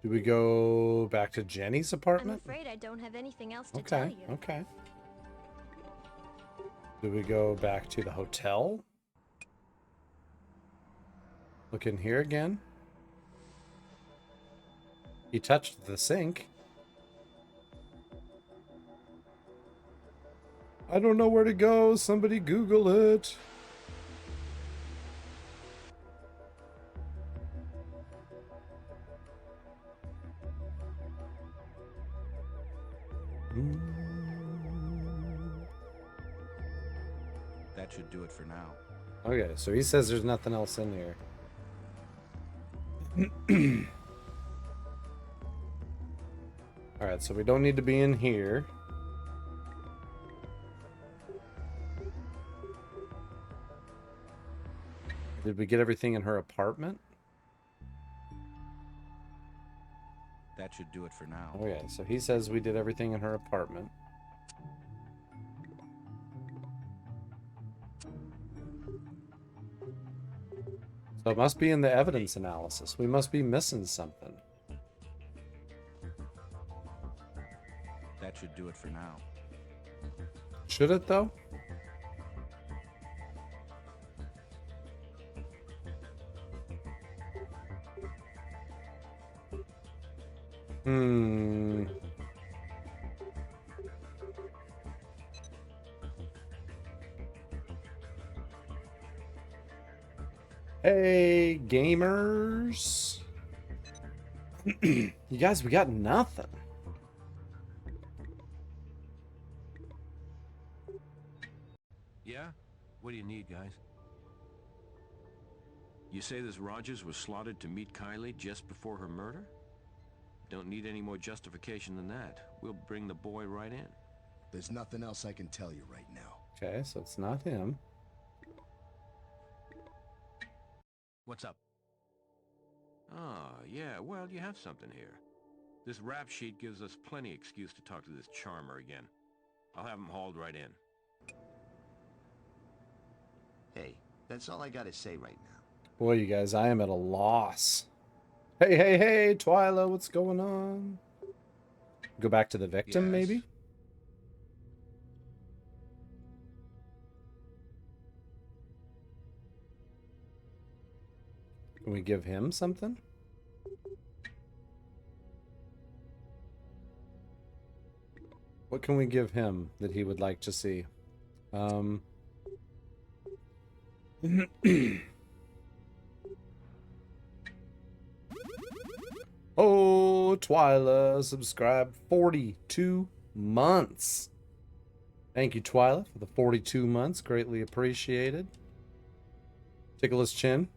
Do we go back to Jenny's I'm apartment? afraid I don't have anything else to tell Okay, you. okay. Do we go back to the hotel? Look in here again. He touched the sink. I don't know where to go. Somebody Google it. That should do it for now. Okay, so he says there's nothing else in here. Alright, so we don't need to be in here. Did we get everything in her apartment? That should do it for now. Okay, so he says we did everything in her apartment. So it must be in the evidence analysis. We must be missing something. That should do it for now. Should it, though? Hmm. Hey, gamers. You guys, we got nothing. Yeah? What do you need, guys? You say this Rogers was slaughtered to meet Kylie just before her murder? Don't need any more justification than that. We'll bring the boy right in. There's nothing else I can tell you right now. Okay, so it's not him. What's up? Ah, yeah, well, you have something here. This rap sheet gives us plenty excuse to talk to this charmer again. I'll have him hauled right in. Hey, that's all I gotta say right now. Boy, you guys, I am at a loss. Hey, hey, hey, Twyla, what's going on? Go back to the victim, Yes. maybe? Can we give him something? What can we give him that he would like to see? Oh, Twyla, subscribe 42 months. Thank you, Twyla, for the 42 months. Greatly appreciated. Tickle his chin.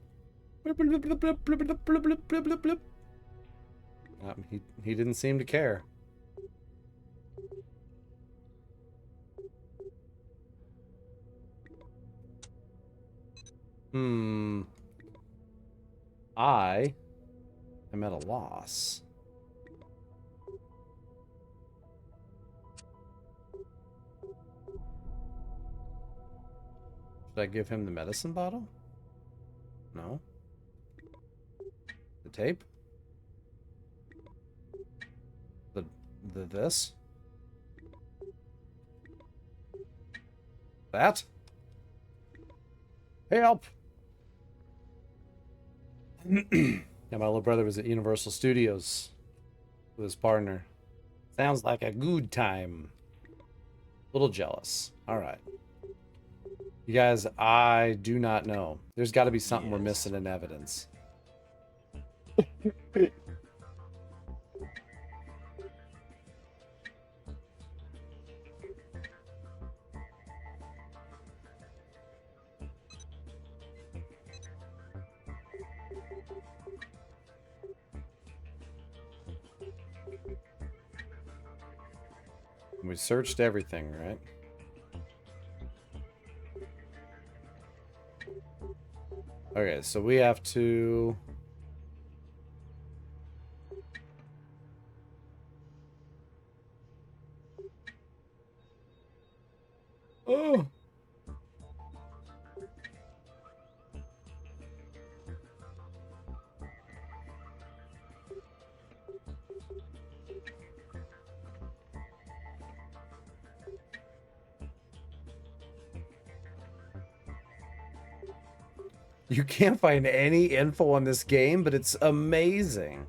He didn't seem to care. I am at a loss. Should I give him the medicine bottle? No. The tape? The this? That? Help! Yeah, my little brother was at Universal Studios with his partner. Sounds like a good time. Little jealous. All right. You guys, I do not know. There's got to be something we're missing in evidence. We searched everything, right? Okay, so we have to... Oh! You can't find any info on this game, but it's amazing.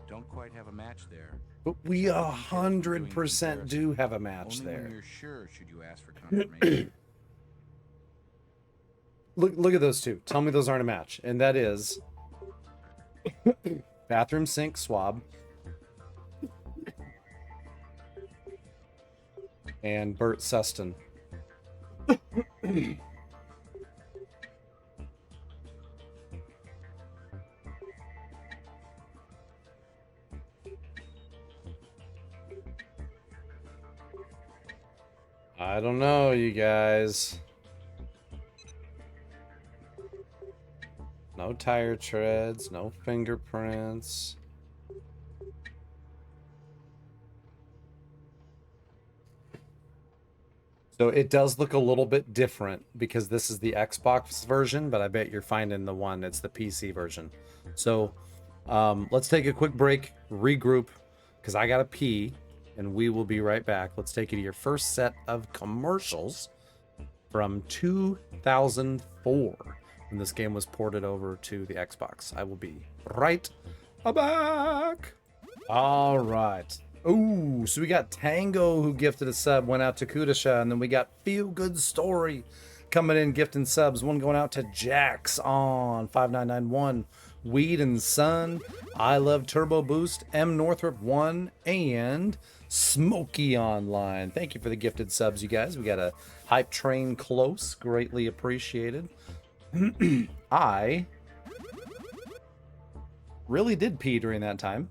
Don't quite have a match there. But we 100% do have a match Only there. when you're sure should you ask for confirmation. Look at those two. Tell me those aren't a match. And that is bathroom sink swab and Bert Sustin. I don't know, you guys. No tire treads, no fingerprints. So it does look a little bit different because this is the Xbox version, but I bet you're finding the one, it's the PC version. So let's take a quick break, regroup, because I gotta pee, and we will be right back. Let's take you to your first set of commercials from 2004 when this game was ported over to the Xbox. I will be right back. All right. Ooh, so we got Tango who gifted a sub, went out to Kudasha, and then we got Feel Good Story coming in gifting subs. One going out to Jax on 5991, Weed and Sun, I Love Turbo Boost, M Northrop 1, and Smoky Online. Thank you for the gifted subs, you guys. We got a hype train close, greatly appreciated. I really did pee during that time.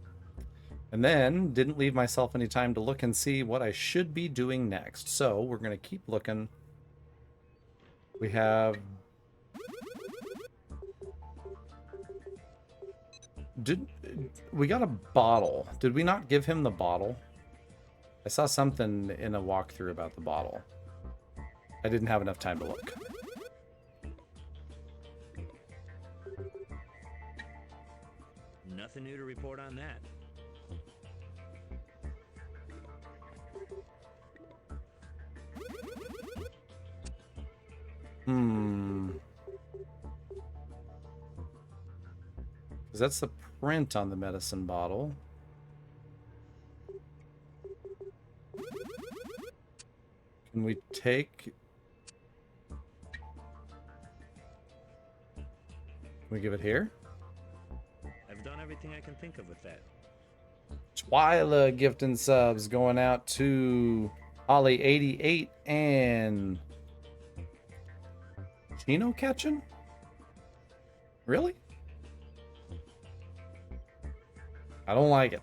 And then didn't leave myself any time to look and see what I should be doing next. So we're going to keep looking. We have... We got a bottle. Did we not give him the bottle? I saw something in a walkthrough about the bottle. I didn't have enough time to look. Nothing new to report on that. Because that's the print on the medicine bottle. Can we take... Can we give it here? I've done everything I can think of with that. Twyla gifting subs going out to Ollie88 and Chino catching? Really? I don't like it.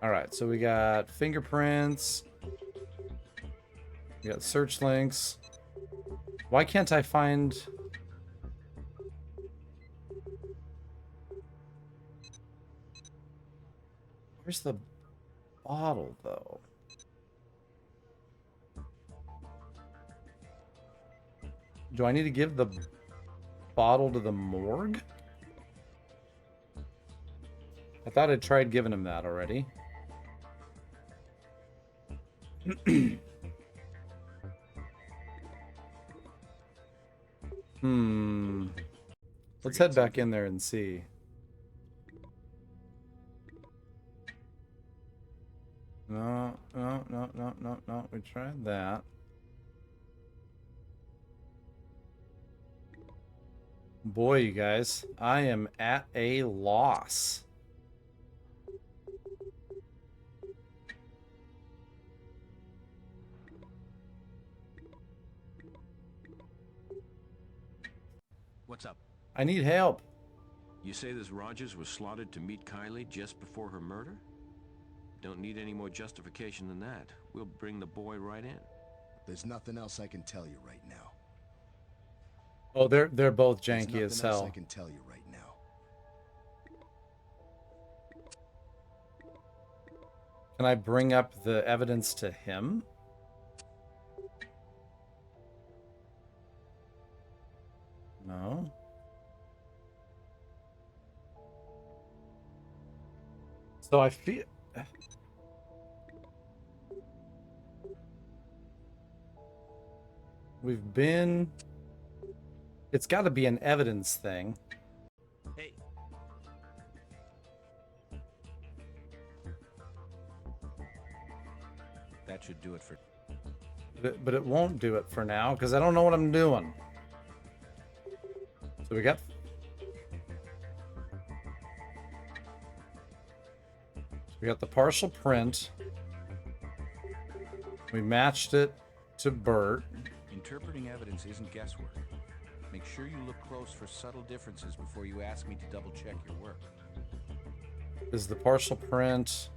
All right, so we got fingerprints. We got search links. Why can't I find... Where's the bottle, though? Do I need to give the bottle to the morgue? I thought I tried giving him that already. Let's head back in there and see. No. We tried that. Boy, you guys, I am at a loss. What's up? I need help. You say this Rogers was slaughtered to meet Kylie just before her murder? Don't need any more justification than that. We'll bring the boy right in. There's nothing else I can tell you right now. Oh, they're both There's janky as nothing else hell. I can tell you right now. Can I bring up the evidence to him? No. So I feel... we've been... It's got to be an evidence thing. Hey. That should do it for... But it won't do it for now, because I don't know what I'm doing. So we got... We got the partial print. We matched it to Bert. Interpreting evidence isn't guesswork. Make sure you look close for subtle differences before you ask me to double-check your work. Is the partial print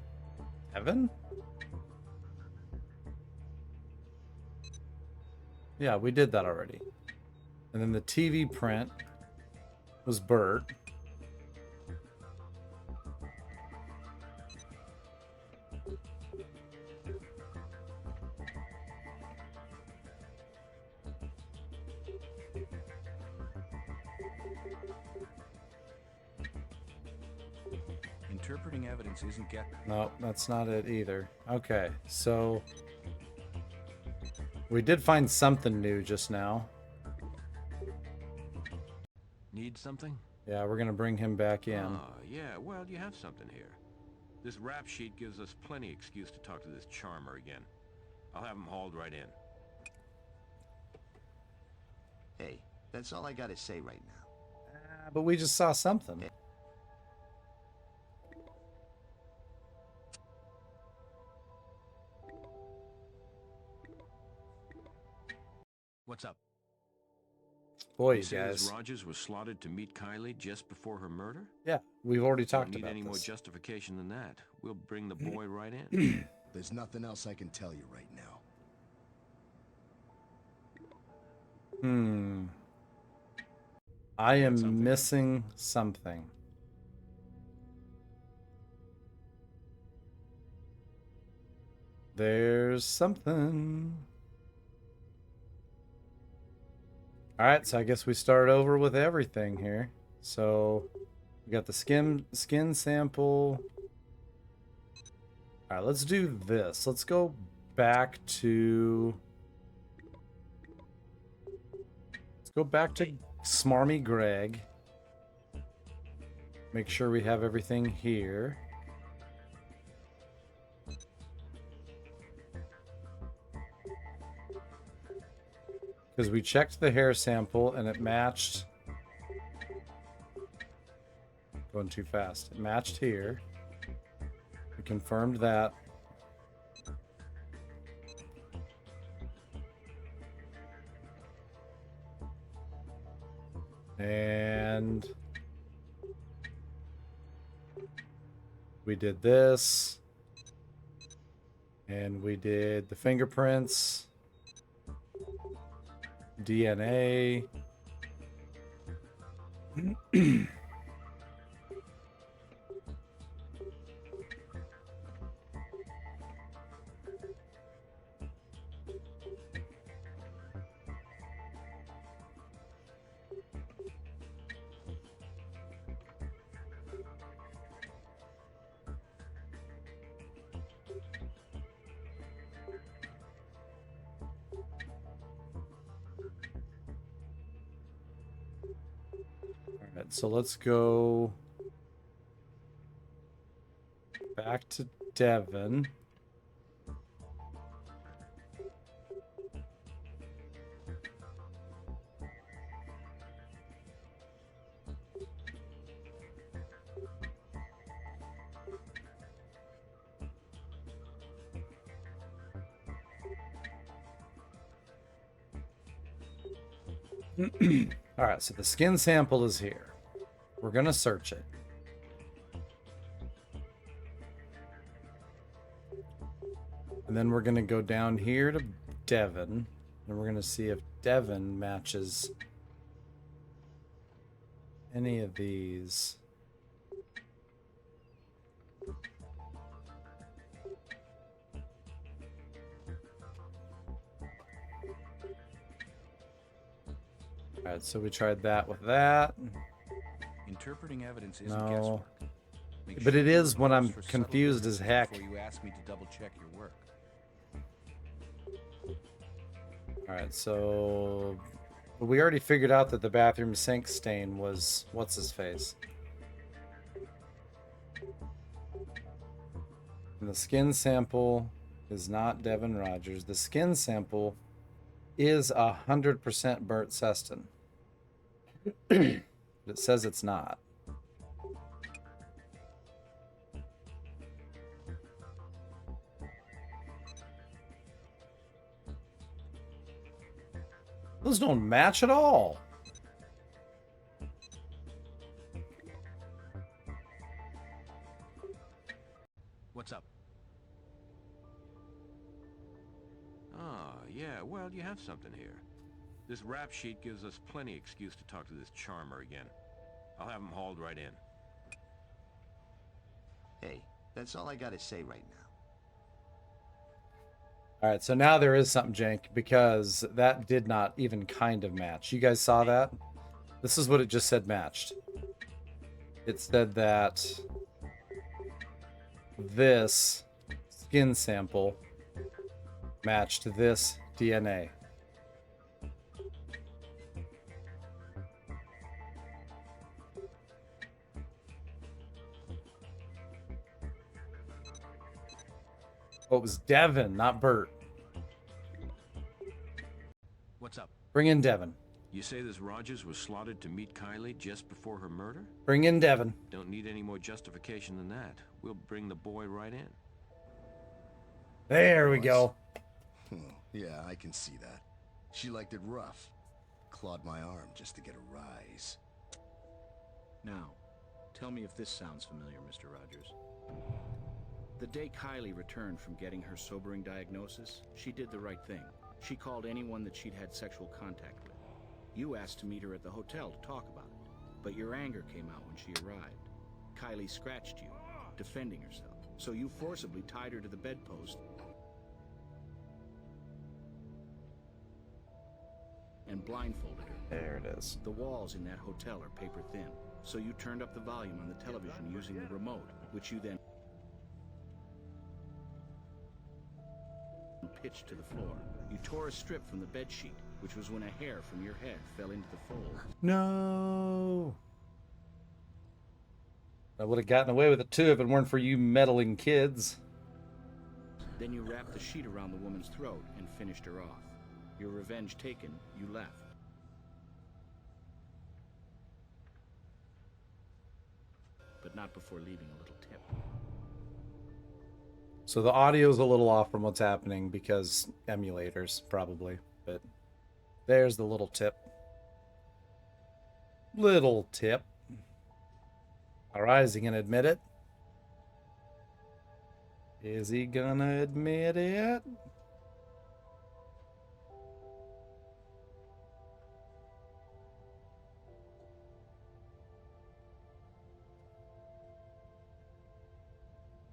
Evan? Yeah, we did that already. And then the TV print was Bert. Interpreting evidence isn't No, that's not it either. Okay, so we did find something new just now. Need something? Yeah, we're gonna bring him back in. Yeah, well, you have something here. This rap sheet gives us plenty excuse to talk to this charmer again. I'll have him hauled right in. Hey, that's all I gotta say right now. But we just saw something. What's up? Boy, You you say guys. this Rogers was slotted to meet Kylie just before her murder? Yeah, we've already talked Don't need about any more this. justification than that. We'll bring the boy right in. There's nothing else I can tell you right now. I am something? missing something. There's something. Alright, so I guess we start over with everything here. So we got the skin sample. Alright, let's do this. Let's go back to... Let's go back to Smarmy Greg. Make sure we have everything here. Because we checked the hair sample and it matched. Going too fast. It matched here. We confirmed that. And we did this. And we did the fingerprints. DNA. Alright, so let's go back to Devon. Alright, so the skin sample is here. We're gonna search it. And then we're gonna go down here to Devon. And we're gonna see if Devon matches any of these. Alright, so we tried that with that. Interpreting evidence isn't No. guesswork. Make But sure it you is look when close I'm for subtle confused as differences heck. Before you ask me to double check your work. All right, so we already figured out that the bathroom sink stain was what's his face. And the skin sample is not Devin Rogers. The skin sample is 100% Bert Seston. But it says it's not. Those don't match at all. What's up? Ah, yeah, well, you have something here. This rap sheet gives us plenty excuse to talk to this charmer again. I'll have him hauled right in. Hey, that's all I gotta say right now. All right, so now there is something jank because that did not even kind of match. You guys saw that? This is what it just said matched. It said that this skin sample matched this DNA. Oh, it was Devin, not Bert. What's up? Bring in Devin. You say this Rogers was slotted to meet Kylie just before her murder? Bring in Devin. Don't need any more justification than that. We'll bring the boy right in. There we go. Yeah, I can see that. She liked it rough. Clawed my arm just to get a rise. Now, tell me if this sounds familiar, Mr. Rogers. The day Kylie returned from getting her sobering diagnosis, she did the right thing. She called anyone that she'd had sexual contact with. You asked to meet her at the hotel to talk about it, but your anger came out when she arrived. Kylie scratched you, defending herself, so you forcibly tied her to the bedpost and blindfolded her. There it is. The walls in that hotel are paper thin, so you turned up the volume on the television using the remote, which you then pitched to the floor. You tore a strip from the bed sheet, which was when a hair from your head fell into the fold. No. I would have gotten away with it too if it weren't for you meddling kids. Then you wrapped the sheet around the woman's throat and finished her off. Your revenge taken, you left. But not before leaving a little tip. So the audio's a little off from what's happening because emulators, probably. But there's the little tip. Little tip. Alright, is he gonna admit it? Is he gonna admit it?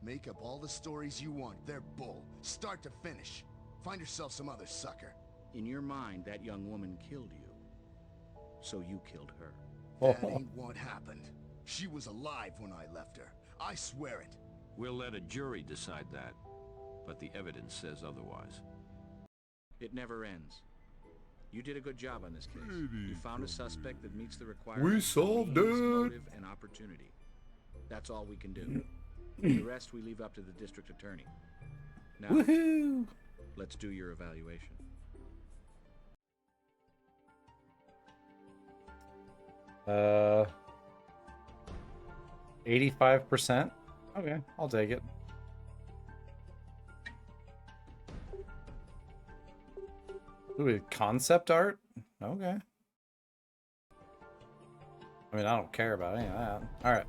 Make up all the stories you want. They're bull. Start to finish. Find yourself some other sucker. In your mind, that young woman killed you. So you killed her. That ain't what happened. She was alive when I left her. I swear it. We'll let a jury decide that, but the evidence says otherwise. It never ends. You did a good job on this case. You found a suspect that meets the requirements. We solved it. Motive and opportunity. That's all we can do. The rest we leave up to the district attorney. Now, Woohoo! Let's do your evaluation. 85%? Okay, I'll take it. Ooh, concept art? Okay. I mean, I don't care about any of that. Alright.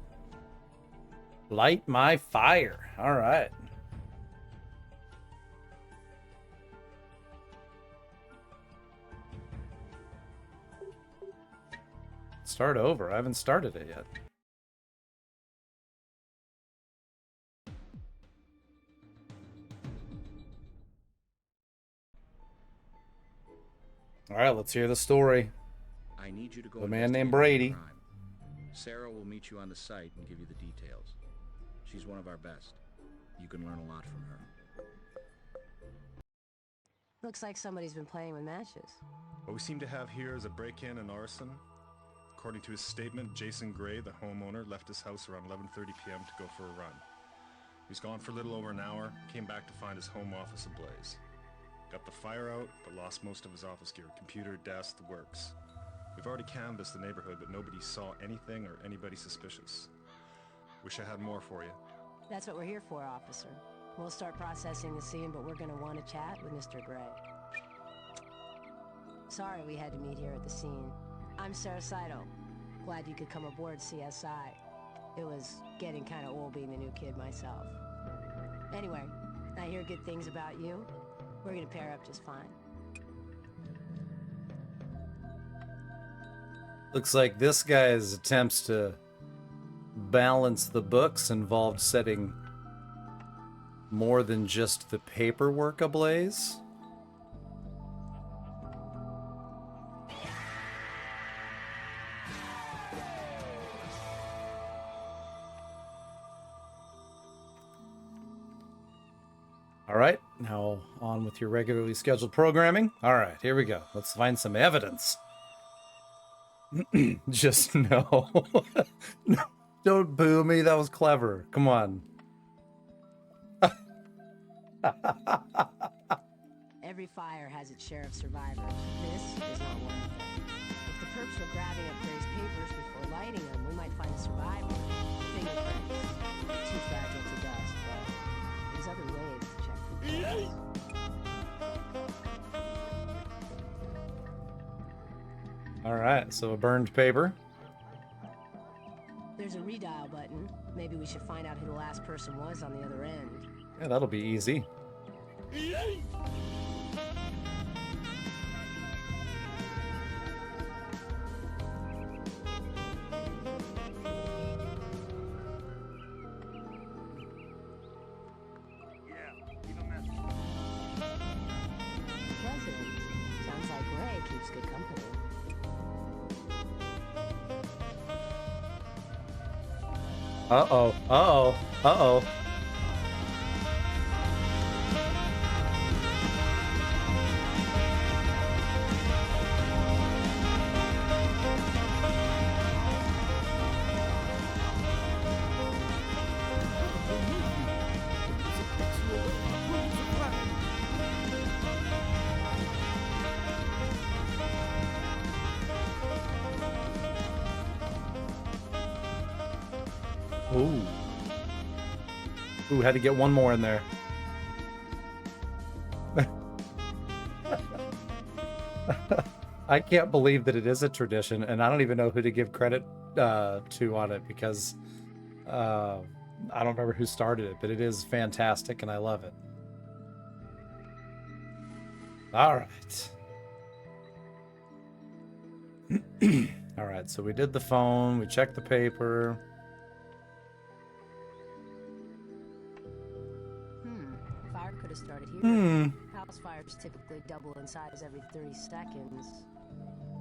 Light my fire. Alright. Start over. I haven't started it yet. Alright, let's hear the story. I need you to go The man named investigate Brady. the crime. Sarah will meet you on the site and give you the details. She's one of our best. You can learn a lot from her. Looks like somebody's been playing with matches. What we seem to have here is a break-in and arson. According to his statement, Jason Gray, the homeowner, left his house around 11:30 p.m. to go for a run. He was gone for a little over an hour, came back to find his home office ablaze. Got the fire out, but lost most of his office gear, computer, desk, the works. We've already canvassed the neighborhood, but nobody saw anything or anybody suspicious. Wish I had more for you. That's what we're here for, officer. We'll start processing the scene, but we're gonna want to chat with Mr. Gray. Sorry we had to meet here at the scene. I'm Sarah Saito. Glad you could come aboard CSI. It was getting kind of old being the new kid myself. Anyway, I hear good things about you. We're gonna pair up just fine. Looks like this guy's attempts to balance the books involved setting more than just the paperwork ablaze. All right, now on with your regularly scheduled programming. All right, here we go. Let's find some evidence. Just no. No. Don't boo me. That was clever. Come on. Every fire has its share of survivors. This is not one of them. If the perps were grabbing up Gray's papers before lighting them, we might find a survivor. Fingerprints. Too fragile to dust, but there's other ways to check for traces. All right, so a burned paper. There's a redial button. Maybe we should find out who the last person was on the other end. Yeah, that'll be easy. President. Sounds like Gray keeps good company. Uh-oh. Uh-oh. Uh-oh. Ooh. Ooh, had to get one more in there. I can't believe that it is a tradition, and I don't even know who to give credit to on it because I don't remember who started it, but it is fantastic and I love it. All right. All right, so we did the phone, we checked the paper. Fire could have started here. House fires typically double in size every 30 seconds.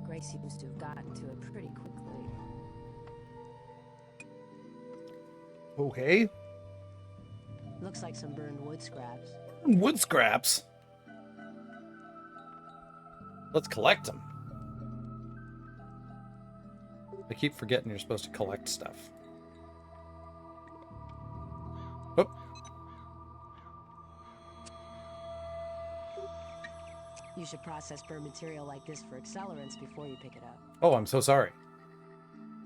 Gray seems to have gotten to it pretty quickly. Okay. Looks like some burned wood scraps. Wood scraps. Let's collect them. I keep forgetting you're supposed to collect stuff. Oop. You should process burned material like this for accelerants before you pick it up. Oh, I'm so sorry.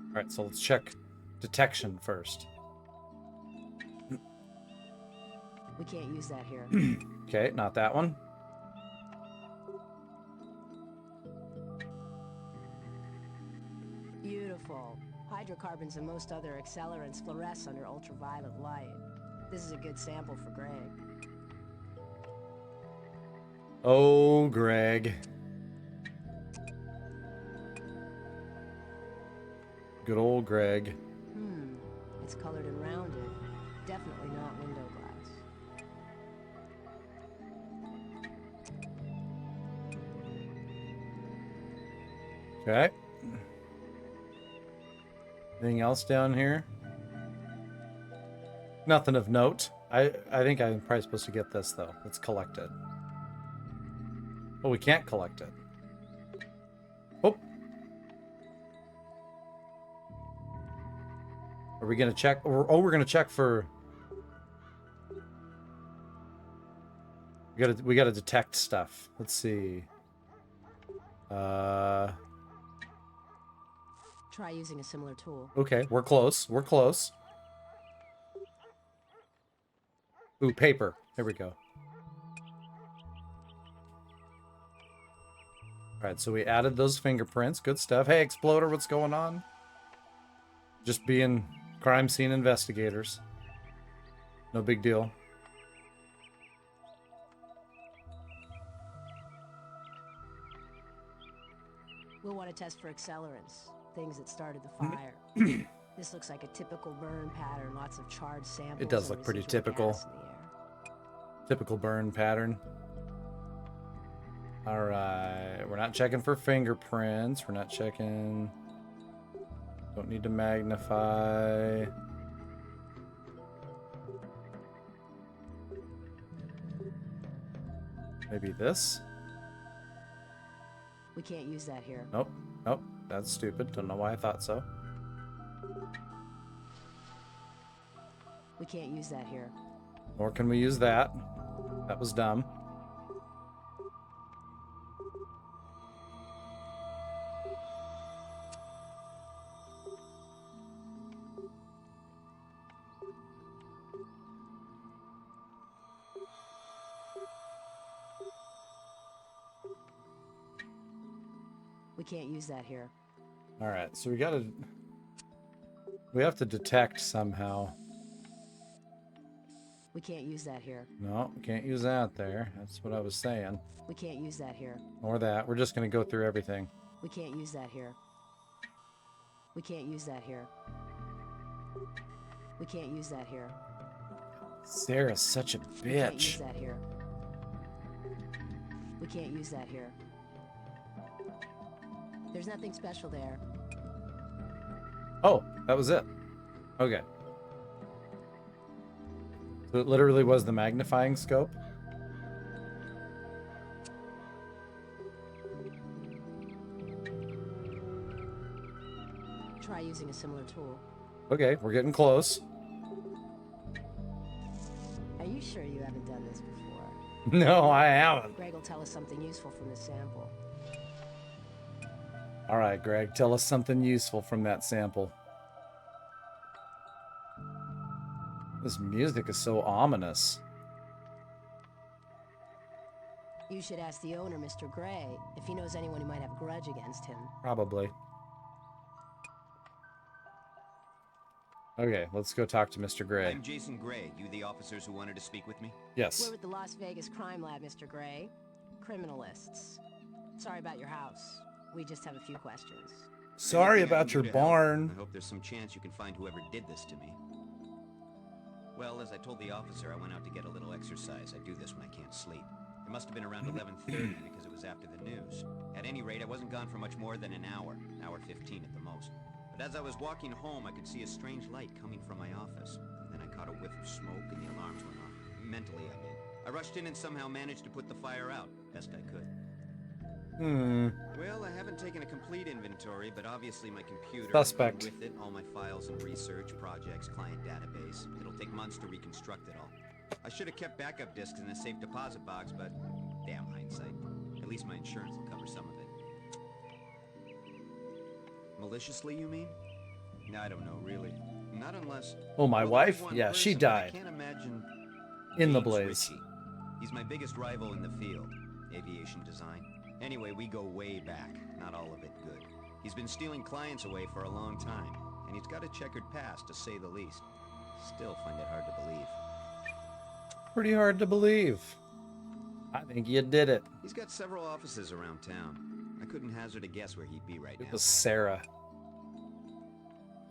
All right, so let's check detection first. We can't use that here. Okay, not that one. Beautiful. Hydrocarbons and most other accelerants fluoresce under ultraviolet light. This is a good sample for Greg. Oh, Greg. Good old Greg. It's colored and rounded. Definitely not window glass. Okay. Anything else down here? Nothing of note. I think I'm probably supposed to get this, though. Let's collect it. Oh, we can't collect it. Oh. Are we gonna check? Oh, we're gonna check for. We gotta detect stuff. Let's see. Try using a similar tool. Okay, we're close. We're close. Ooh, paper. There we go. All right, so we added those fingerprints. Good stuff. Hey, Exploder, what's going on? Just being crime scene investigators. No big deal. We'll want to test for accelerants, things that started the fire. This looks like a typical burn pattern, lots of charred samples. It does and look pretty residual typical. gas in the air. Typical burn pattern. All right, we're not checking for fingerprints. We're not checking. Don't need to magnify. Maybe this? We can't use that here. Nope. Nope. That's stupid. Don't know why I thought so. We can't use that here. Nor can we use that. That was dumb. We can't use that here. All right, so we have to detect somehow. We can't use that here. No, can't use that there. That's what I was saying. We can't use that here. Or that. We're just going to go through everything. We can't use that here. We can't use that here. We can't use that here. Sarah's such a We can't use bitch. that here. We can't use that here. There's nothing special there. Oh, that was it. Okay. So it literally was the magnifying scope? Try using a similar tool. Okay, we're getting close. Are you sure you haven't done this before? No, I haven't. Greg will tell us something useful from the sample. All right, Greg, tell us something useful from that sample. This music is so ominous. You should ask the owner, Mr. Gray, if he knows anyone who might have a grudge against him. Probably. Okay, let's go talk to Mr. Gray. I'm Jason Gray. You the officers who wanted to speak with me? Yes. We're with the Las Vegas Crime Lab, Mr. Gray. Criminalists. Sorry about your house. We just have a few questions. Sorry Anything I about can your do to help? barn. I hope there's some chance you can find whoever did this to me. Well, as I told the officer, I went out to get a little exercise. I do this when I can't sleep. It must have been around 11:30 because it was after the news. At any rate, I wasn't gone for much more than an hour 15 at the most. But as I was walking home, I could see a strange light coming from my office. And then I caught a whiff of smoke and the alarms went off. Mentally, I mean. I rushed in and somehow managed to put the fire out. Best I could. Well, I haven't taken a complete inventory, but obviously my computer, Suspect. and with it, all my files and research, projects, client database. It'll take months to reconstruct it all. I should have kept backup disks in a safe deposit box, but damn hindsight. At least my insurance will cover some of it. Maliciously, you mean? I don't know, really. Not unless... Oh, my Well, there's wife? one Yeah, she person, but I died. can't imagine In the James blaze. Ritchie. He's my biggest rival in the field. Aviation design. Anyway, we go way back. Not all of it good. He's been stealing clients away for a long time, and he's got a checkered past, to say the least. Still find it hard to believe. Pretty hard to believe. I think you did it. He's got several offices around town. I couldn't hazard a guess where he'd be right now. It was Sarah.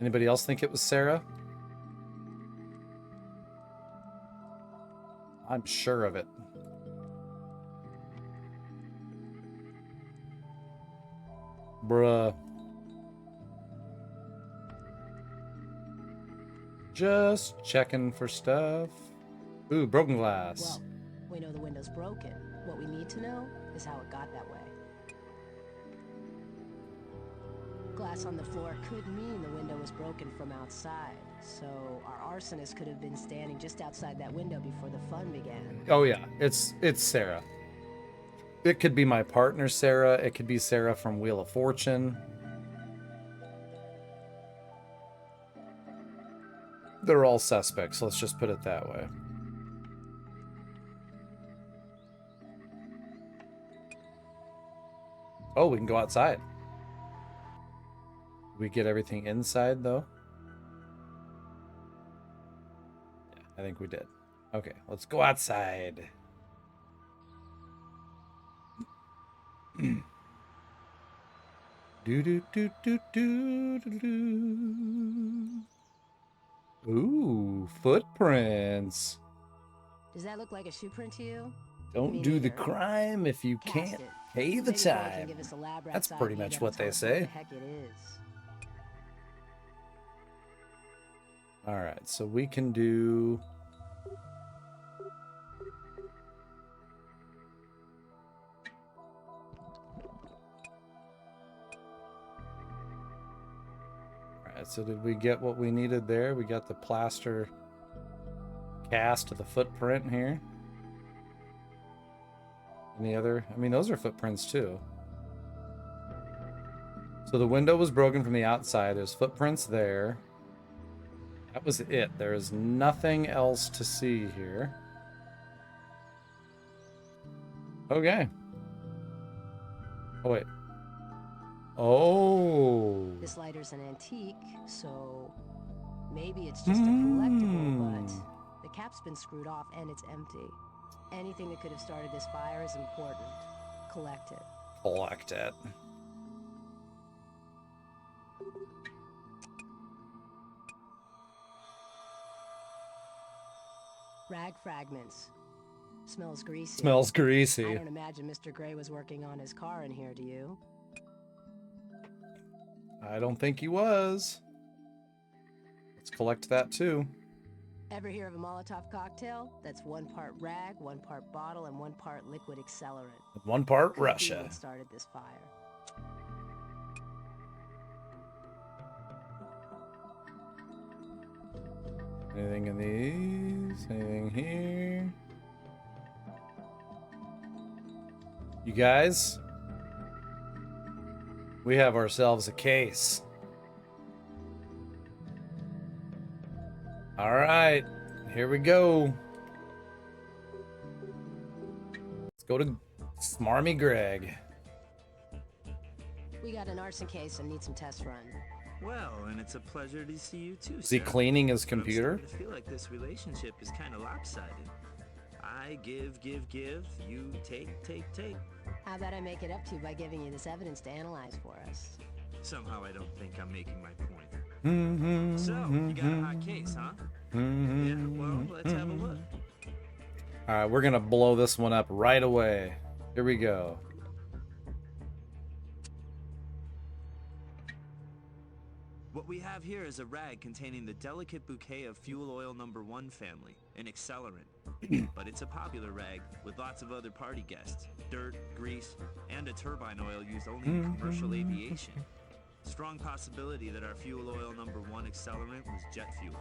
Anybody else think it was Sarah? I'm sure of it. Bruh. Just checking for stuff. Ooh, broken glass. Well, we know the window's broken. What we need to know is is how it got that way. Glass on the floor could mean the window was broken from outside, so our arsonist could have been standing just outside that window before the fun began. Oh yeah, it's Sarah. It could be my partner Sarah. It could be Sarah from Wheel of Fortune. They're all suspects. Let's just put it that way. Oh, we can go outside. We get everything inside, though? Yeah, I think we did. Okay, let's go outside. Do do do do do do do. Ooh, footprints. Does that look like a shoe print to you? Don't Me do the neither. crime if you Cast can't it. pay the Maybe Boy can time. give us a lab rat That's side pretty peek much at what it, they tell us say. the heck it is. All right, so we can do... All right, so did we get what we needed there? We got the plaster cast of the footprint here. Any other? I mean, those are footprints too. So the window was broken from the outside. There's footprints there. That was it. There is nothing else to see here. Okay. Oh, wait. Oh. This lighter's an antique, so maybe it's just a collectible, but the cap's been screwed off and it's empty. Anything that could have started this fire is important. Collect it. Collect it. Rag fragments. Smells greasy. Smells greasy. I don't imagine Mr. Gray was working on his car in here, do you? I don't think he was. Let's collect that too. Ever hear of a Molotov cocktail? That's 1 part rag, 1 part bottle, and 1 part liquid accelerant. 1 part Could be Russia. what started this fire. Anything in these? Anything here? You guys? We have ourselves a case. All right, here we go. Let's go to Smarmy Greg. We got an arson case and need some tests run. Well, and it's a pleasure to see you too, Is he sir. cleaning his But I'm computer? starting to feel like this relationship is kind of lopsided. I give, you take. How about I make it up to you by giving you this evidence to analyze for us? Somehow I don't think I'm making my point. So, you got a hot case, huh? Yeah, well, let's have a look. All right, we're gonna blow this one up right away. Here we go. What we have here is a rag containing the delicate bouquet of fuel oil number 1 family, an accelerant. But it's a popular rag with lots of other party guests, dirt, grease, and a turbine oil used only in commercial aviation. Strong possibility that our fuel oil number 1 accelerant was jet fuel.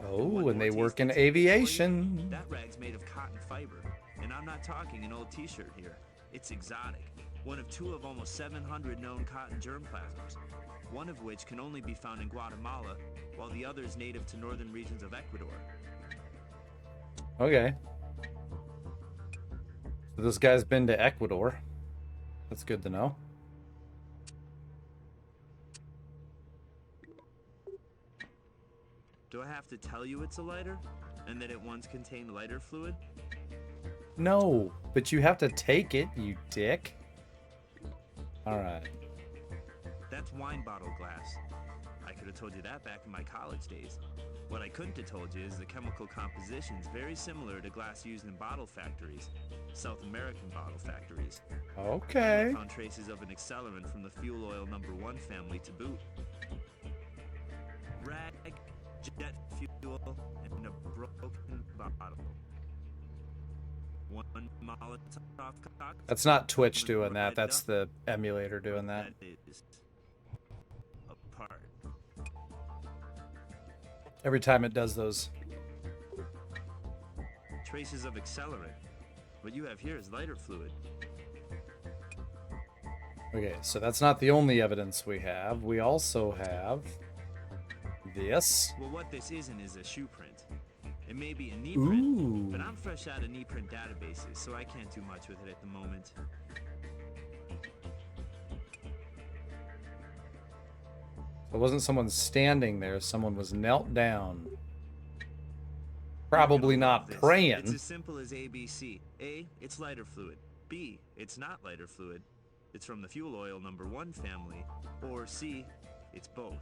Oh, and they work in aviation. That rag's made of cotton fiber, and I'm not talking an old t-shirt here. It's exotic, one of 2 of almost 700 known cotton germplasms, one of which can only be found in Guatemala, while the other is native to northern regions of Ecuador. Okay. So this guy's been to Ecuador. That's good to know. Do I have to tell you it's a lighter? And that it once contained lighter fluid? No, but you have to take it, you dick. All right. That's wine bottle glass. I could have told you that back in my college days. What I couldn't have told you is the chemical composition's very similar to glass used in bottle factories, South American bottle factories. Okay. And I found traces of an accelerant from the fuel oil number 1 family to boot. Rag, jet fuel, and a broken bottle. One Molotov cocktail. That's not Twitch doing that. That's the emulator doing that. Is apart. Every time it does those. Traces of accelerant. What you have here is lighter fluid. Okay, so that's not the only evidence we have. We also have this. Well, what this isn't is a shoe print. It may be a knee print, Ooh. but I'm fresh out of knee print databases, so I can't do much with it at the moment. It wasn't someone standing there. Someone was knelt down. Probably not It's praying. as simple as ABC. A, it's lighter fluid. B, it's not lighter fluid. It's from the fuel oil number 1 family. Or C, it's both.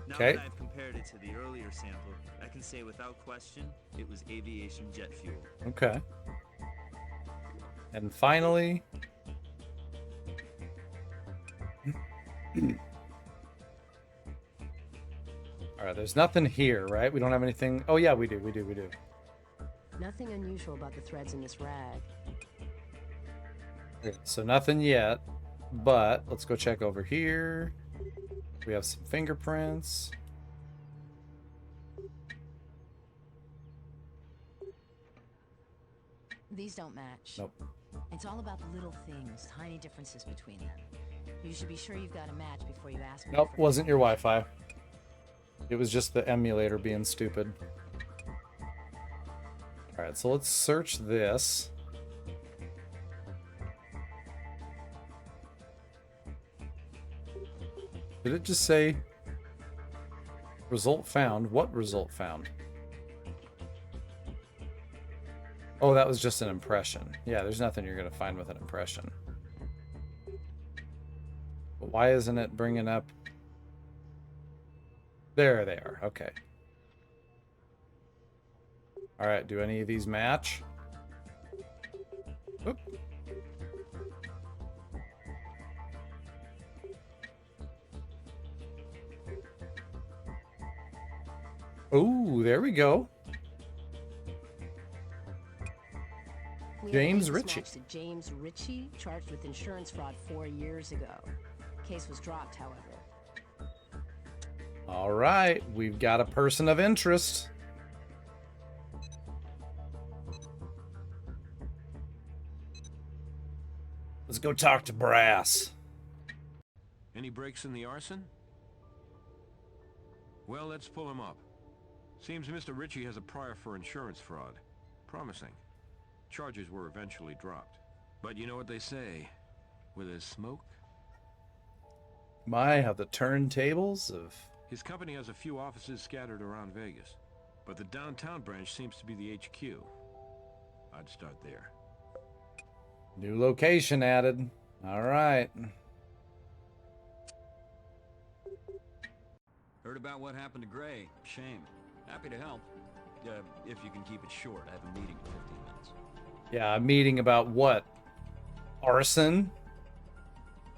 Now Okay. that I've compared it to the earlier sample, I can say without question, it was aviation jet fuel. Okay. And finally... Alright, there's nothing here, right? We don't have anything... Oh yeah, we do. Nothing unusual about the threads in this rag. Okay, so nothing yet, but let's go check over here. We have some fingerprints. These don't match. Nope. It's all about the little things, tiny differences between them. You should be sure you've got a match before you ask me. Nope, for wasn't your Wi-Fi. It was just the emulator being stupid. Alright, so let's search this. Did it just say result found? What result found? Oh, that was just an impression. Yeah, there's nothing you're going to find with an impression. But why isn't it bringing up... There they are. Okay. Alright, do any of these match? Oop. Ooh, there we go. We James had a Ritchie. match to James Ritchie, charged with insurance fraud 4 years ago. Case was dropped, however. All right, we've got a person of interest. Let's go talk to Brass. Any breaks in the arson? Well, let's pull him up. Seems Mr. Ritchie has a prior for insurance fraud. Promising. Charges were eventually dropped. But you know what they say. Where there's smoke... My, how the turntables of... His company has a few offices scattered around Vegas. But the downtown branch seems to be the HQ. I'd start there. New location added. All right. Heard about what happened to Gray. Shame. Happy to help. If you can keep it short. I have a meeting in 15 minutes. Yeah, a meeting about what? Arson?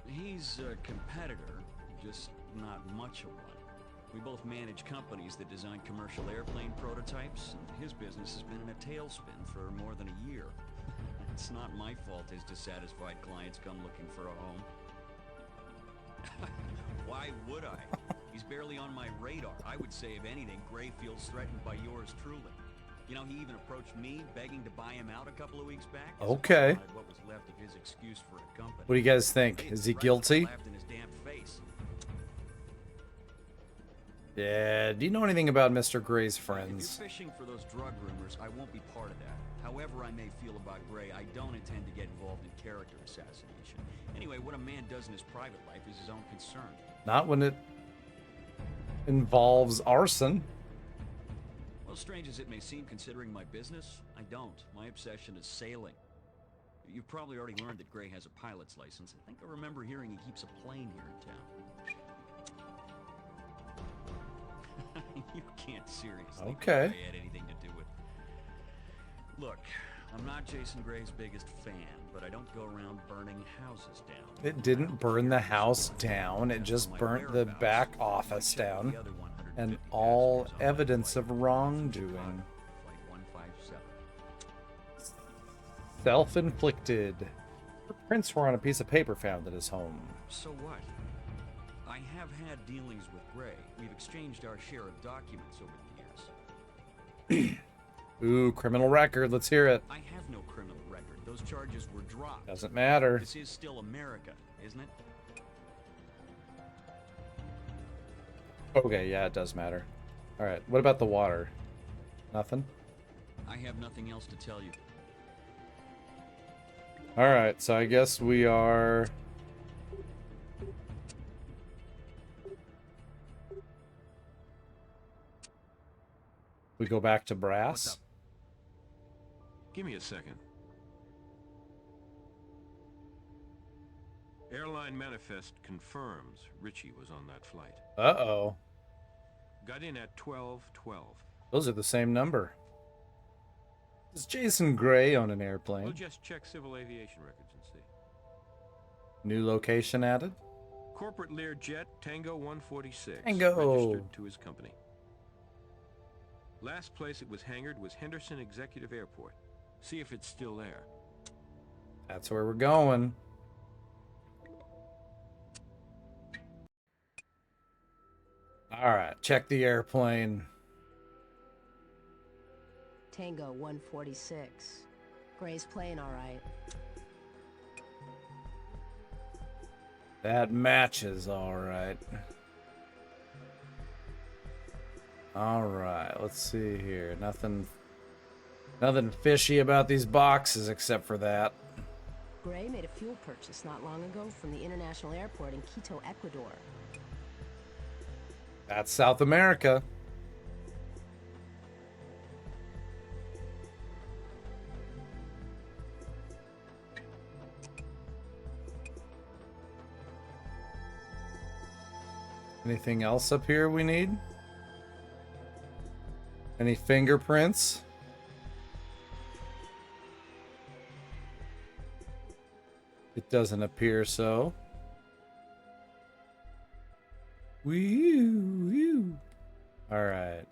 He's a competitor, just not much of one. We both manage companies that design commercial airplane prototypes, and his business has been in a tailspin for more than a year. It's not my fault his dissatisfied clients come looking for a home. Why would I? He's barely on my radar. I would say, if anything, Gray feels threatened by yours truly. You know, he even approached me, begging to buy him out a couple of weeks back. Okay. What was left of his excuse for a company. What do you guys think? Is he guilty? Laughed in his damn face. Yeah, do you know anything about Mr. Gray's If friends? you're fishing for those drug rumors, I won't be part of that. However I may feel about Gray, I don't intend to get involved in character assassination. Anyway, what a man does in his private life is his own concern. Not when it involves arson. Well, strange as it may seem considering my business, I don't. My obsession is sailing. You've probably already learned that Gray has a pilot's license. I think I remember hearing he keeps a plane here in town. You can't seriously think Okay. Gray had anything to do with... Look, I'm not Jason Gray's biggest fan, but I don't go around burning houses down. It didn't burn the house down. It just burnt the back office down. And all evidence of wrongdoing. Flight 157. Self-inflicted. Prints were on a piece of paper found at his home. So what? I have had dealings with Gray. We've exchanged our share of documents over the years. Ooh, criminal record. Let's hear it. I have no criminal record. Those charges were dropped. Doesn't matter. This is still America, isn't it? Okay, yeah, it does matter. Alright, what about the water? Nothing? I have nothing else to tell you. Alright, so I guess we are... We go back to brass? Give me a second. Airline manifest confirms Richie was on that flight. Uh-oh. Got in at 12:12. Those are the same number. Is Jason Gray on an airplane? We'll just check civil aviation records and see. New location added? Corporate Learjet Tango 146. Tango. Registered to his company. Last place it was hangared was Henderson Executive Airport. See if it's still there. That's where we're going. Alright, check the airplane. Tango 146. Gray's plane, all right. That matches alright. Alright, let's see here. Nothing fishy about these boxes except for that. Gray made a fuel purchase not long ago from the international airport in Quito, Ecuador. That's South America. Anything else up here we need? Any fingerprints? It doesn't appear so. Woo. All right.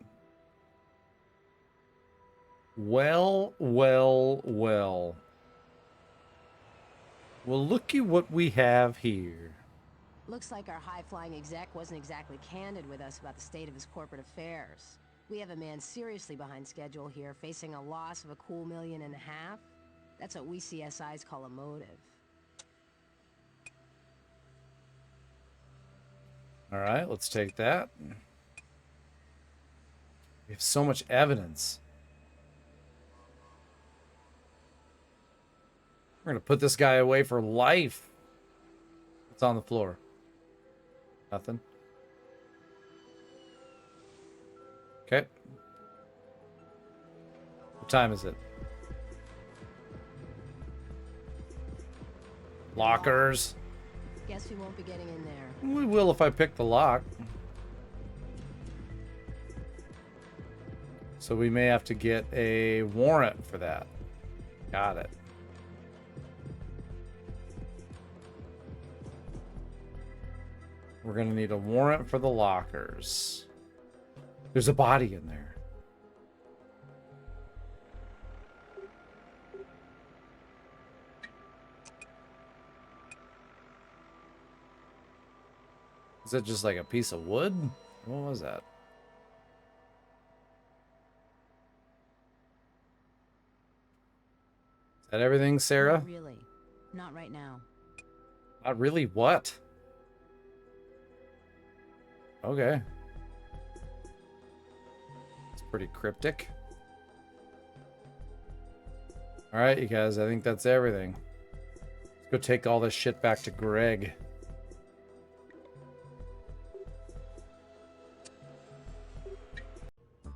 Well. Well, looky what we have here. Looks like our high-flying exec wasn't exactly candid with us about the state of his corporate affairs. We have a man seriously behind schedule here, facing a loss of a cool $1.5 million. That's what we CSIs call a motive. All right, let's take that. We have so much evidence. We're gonna put this guy away for life. What's on the floor? Nothing. Okay. What time is it? Lockers. Guess we won't be getting in there. We will if I pick the lock. So we may have to get a warrant for that. Got it. We're gonna need a warrant for the lockers. There's a body in there. Is that just like a piece of wood? What was that? Is that everything, Sarah? Not really. Not right now. Not really what? Okay. It's pretty cryptic. Alright, you guys, I think that's everything. Let's go take all this shit back to Greg.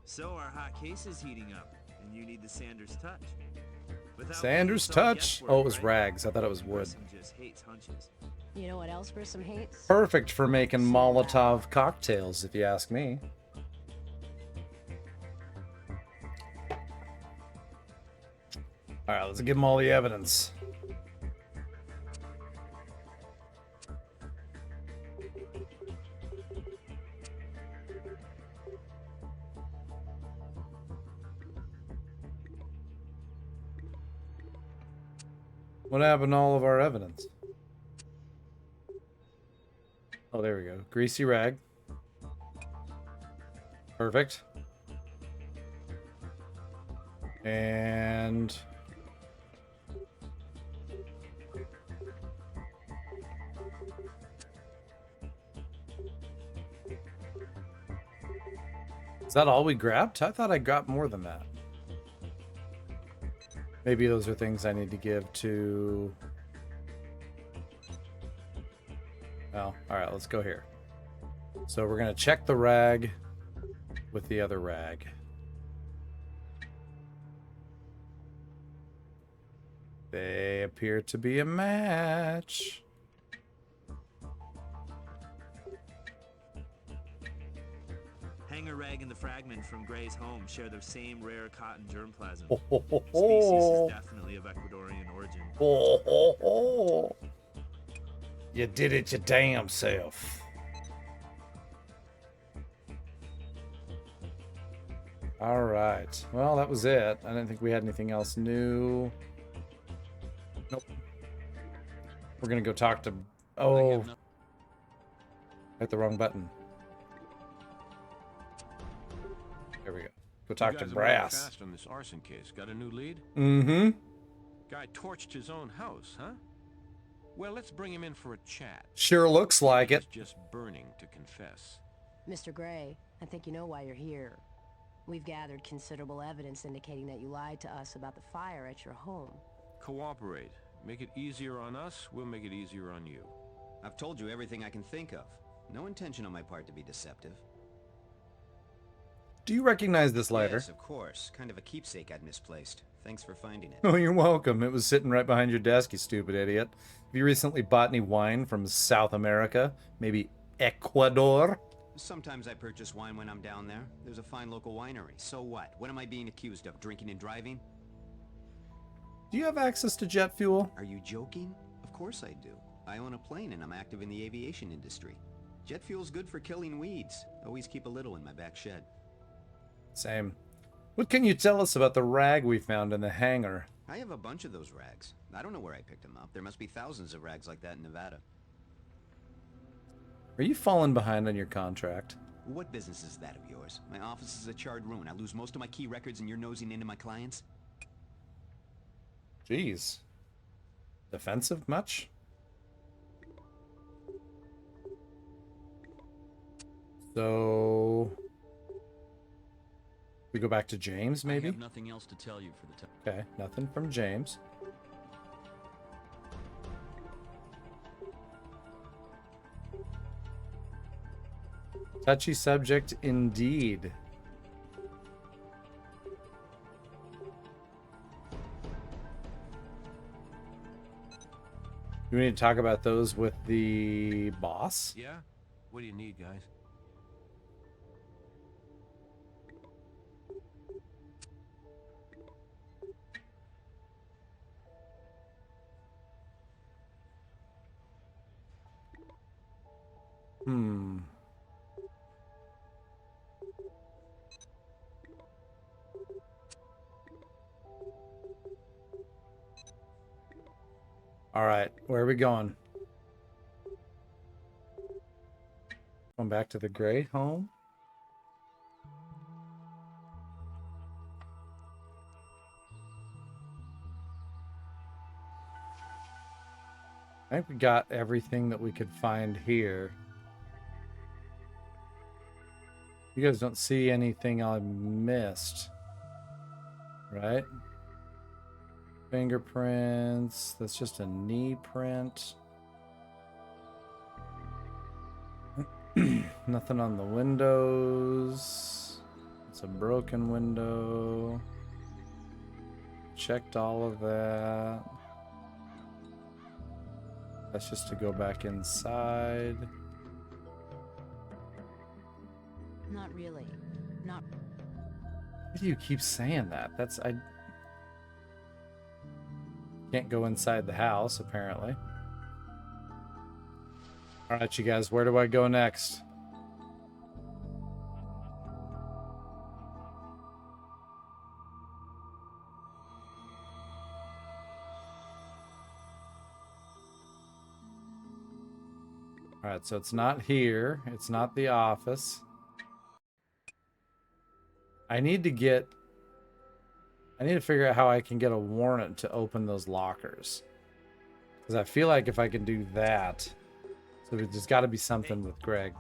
So our hot case is heating up, and you need the Sanders touch. Without Sanders it's all touch? guesswork, Oh, it was right? rags. I thought it was wood. Grissom just hates hunches. You know what else Grissom hates? Perfect for making Molotov cocktails, if you ask me. Alright, let's give him all the evidence. What happened to all of our evidence? Oh, there we go. Greasy rag. Perfect. And... is that all we grabbed? I thought I grabbed more than that. Maybe those are things I need to give to... oh, alright, let's go here. So we're going to check the rag with the other rag. They appear to be a match. Hanger rag and the fragment from Gray's home share the same rare cotton germplasm. Oh, oh, oh, Species oh. is definitely of Ecuadorian origin. Oh, oh, oh. You did it your damn self. All right. Well, that was it. I didn't think we had anything else new. Nope. We're going to go talk to... oh. Hit the wrong button. There we go. Go talk to You guys are moving Brass. fast on this arson case. Got a new lead? Mm-hmm. Guy torched his own house, huh? Well, let's bring him in for a chat. Sure looks like it. He's just burning to confess. Mr. Gray, I think you know why you're here. We've gathered considerable evidence indicating that you lied to us about the fire at your home. Cooperate. Make it easier on us, we'll make it easier on you. I've told you everything I can think of. No intention on my part to be deceptive. Do you recognize this lighter? Yes, of course. Kind of a keepsake I'd misplaced. Thanks for finding it. Oh, you're welcome. It was sitting right behind your desk, you stupid idiot. Have you recently bought any wine from South America? Maybe Ecuador? Sometimes I purchase wine when I'm down there. There's a fine local winery. So what? What am I being accused of? Drinking and driving? Do you have access to jet fuel? Are you joking? Of course I do. I own a plane and I'm active in the aviation industry. Jet fuel's good for killing weeds. Always keep a little in my back shed. Same. What can you tell us about the rag we found in the hangar? I have a bunch of those rags. I don't know where I picked them up. There must be thousands of rags like that in Nevada. Are you falling behind on your contract? What business is that of yours? My office is a charred ruin. I lose most of my key records and you're nosing into my clients? Jeez. Defensive much? So... we go back to James, maybe? I have nothing else to tell you for the time. Okay, nothing from James. Touchy subject indeed. Do we need to talk about those with the boss? Yeah? What do you need, guys? All right, where are we going? Going back to the Gray home? I think we got everything that we could find here. You guys don't see anything I missed, right? Fingerprints. That's just a knee print. Nothing on the windows. It's a broken window. Checked all of that. That's just to go back inside. Not really. Not... why do you keep saying that? I can't go inside the house, apparently. Alright, you guys, where do I go next? Alright, so it's not here. It's not the office. I need to figure out how I can get a warrant to open those lockers. Because I feel like if I can do that... So there's got to be something with Greg.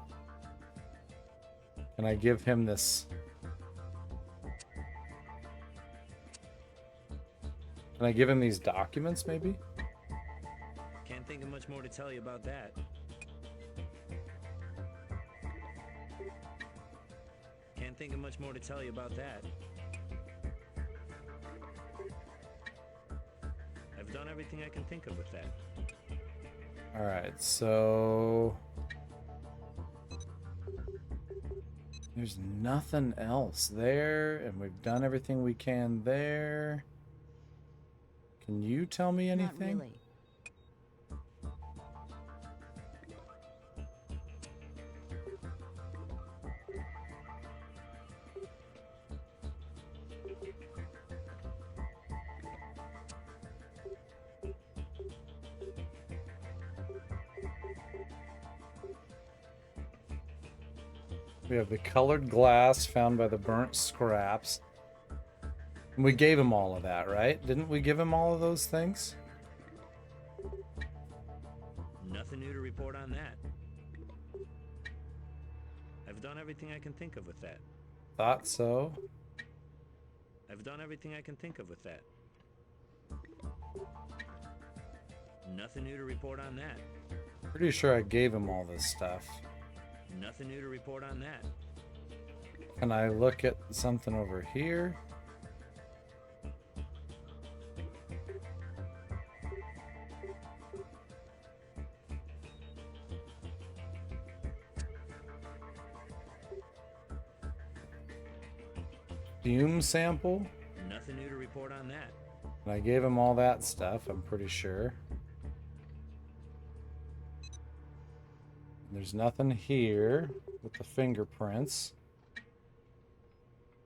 Can I give him this... Can I give him these documents, maybe? Can't think of much more to tell you about that. Can't think of much more to tell you about that. I've done everything I can think of with that. Alright, so... There's nothing else there, and we've done everything we can there. Can you tell me anything? Not really. We have the colored glass found by the burnt scraps. And we gave him all of that, right? Didn't we give him all of those things? Nothing new to report on that. I've done everything I can think of with that. Thought so. I've done everything I can think of with that. Nothing new to report on that. Pretty sure I gave him all this stuff. Nothing new to report on that. Can I look at something over here? Fume sample? Nothing new to report on that. And I gave him all that stuff, I'm pretty sure. There's nothing here with the fingerprints.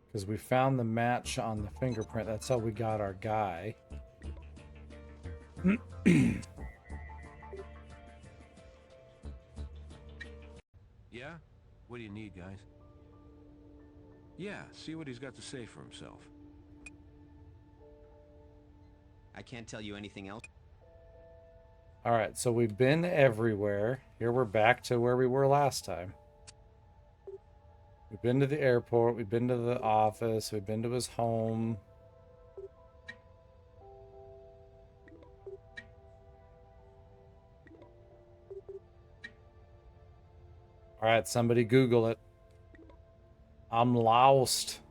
Because we found the match on the fingerprint. That's how we got our guy. Yeah? What do you need, guys? Yeah, see what he's got to say for himself. I can't tell you anything else. Alright, so we've been everywhere. Here we're back to where we were last time. We've been to the airport, we've been to the office, we've been to his home. Alright, somebody Google it. I'm lost.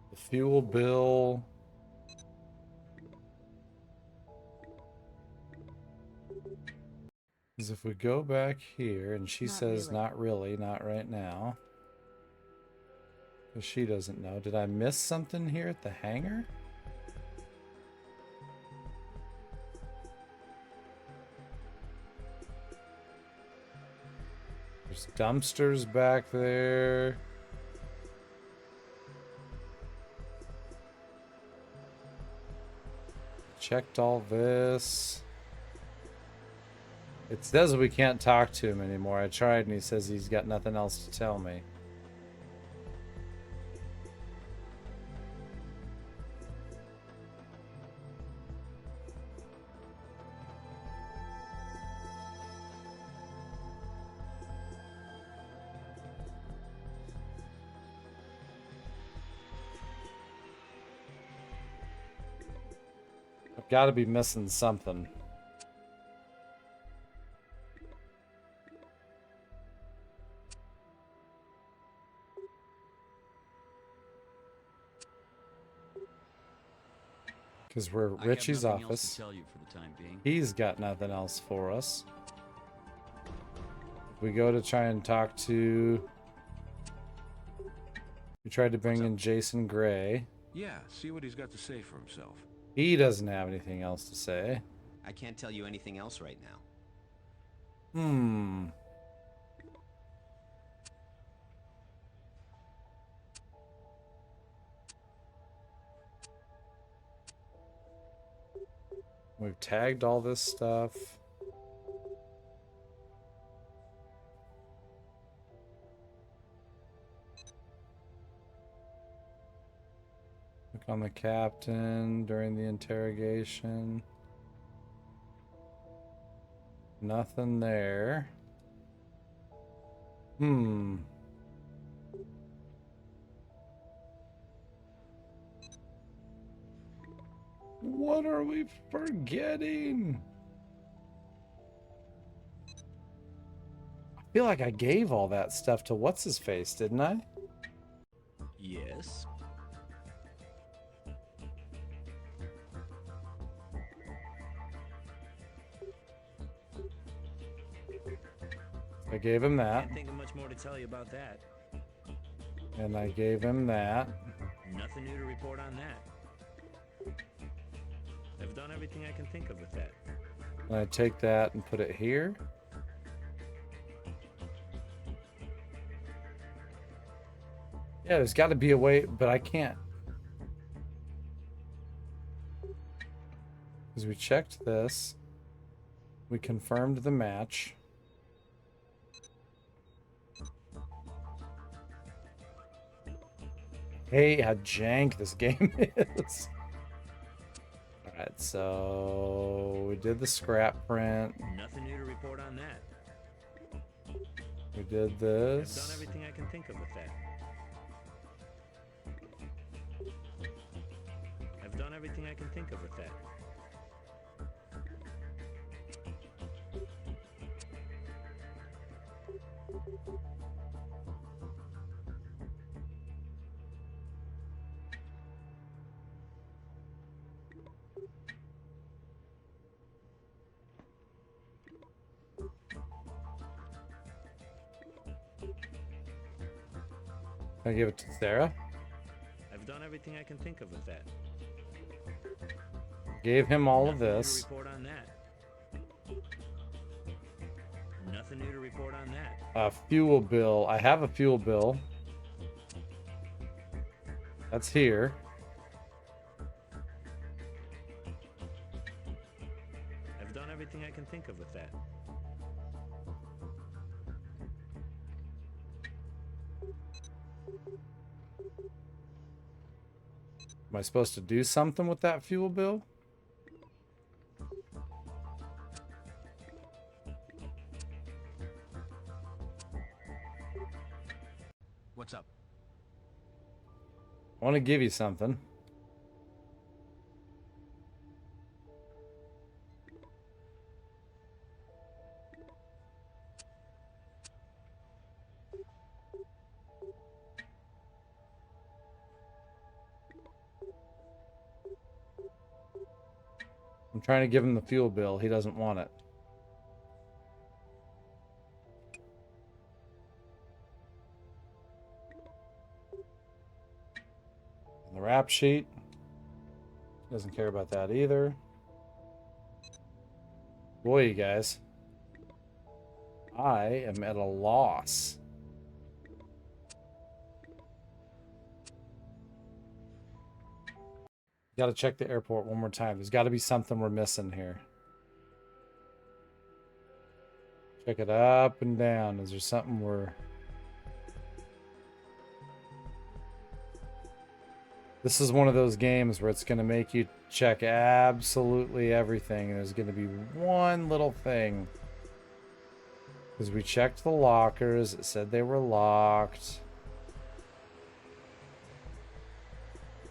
The fuel bill. Because if we go back here, and she says, really. not really, not right now. Because she doesn't know. Did I miss something here at the hangar? There's dumpsters back there. Checked all this. It says we can't talk to him anymore. I tried and he says he's got nothing else to tell me. I've got to be missing something. Because we're at Richie's office. To tell you for the time being. He's got nothing else for us. If we go to try and talk to... We tried to bring in Jason Gray. Yeah, see what he's got to say for himself. He doesn't have anything else to say. I can't tell you anything else right now. We've tagged all this stuff. Check on the captain during the interrogation. Nothing there. What are we forgetting? I feel like I gave all that stuff to what's-his-face, didn't I? Yes. I gave him that. Can't think of much more to tell you about that. And I gave him that. Nothing new to report on that. I've done everything I can think of with that. And I take that and put it here. Yeah, there's got to be a way, but I can't. Because we checked this. We confirmed the match. Hey, how jank this game is. Alright, so we did the scrap print. Nothing new to report on that. We did I've this. done everything I can think of with that. I've done everything I can think of with that. Can I give it to Sarah? I've done everything I can think of with that. Gave him all of Nothing new to this. report on that. Nothing new to report on that. Fuel bill. I have a fuel bill. That's here. I've done everything I can think of with that. Am I supposed to do something with that fuel bill? What's up? I want to give you something. I'm trying to give him the fuel bill. He doesn't want it. And the rap sheet. Doesn't care about that either. Boy, you guys. I am at a loss. Got to check the airport one more time. There's got to be something we're missing here. Check it up and down. Is there something we're... This is one of those games where it's going to make you check absolutely everything. And there's going to be one little thing. Because we checked the lockers. It said they were locked.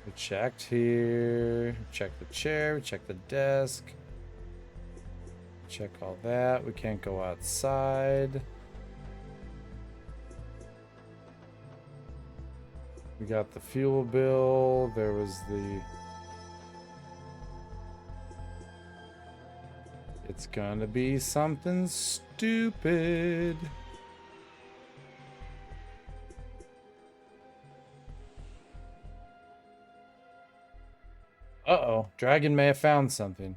We checked here. We checked the chair. We checked the desk. Check all that. We can't go outside. We got the fuel bill. There was the... It's gonna be something stupid. Uh-oh. Dragon may have found something.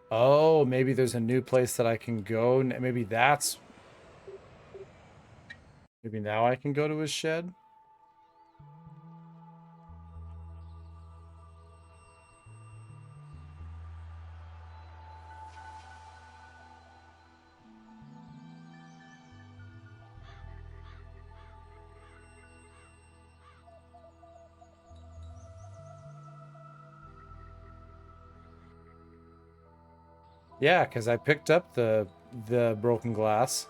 Oh, maybe there's a new place that I can go. Maybe that's... Maybe now I can go to his shed? Yeah, because I picked up the broken glass.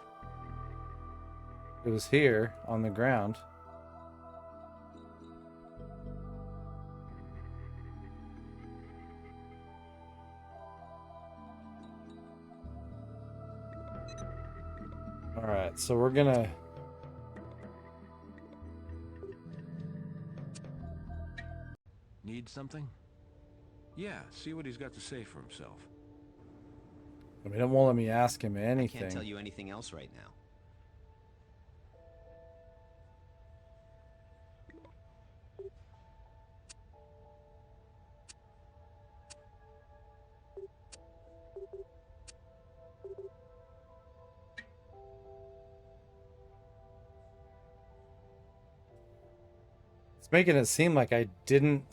It was here on the ground. All right, so we're gonna. Need something? Yeah, see what he's got to say for himself. I mean, it won't let me ask him I anything. can't tell you anything else right now. It's making it seem like I didn't.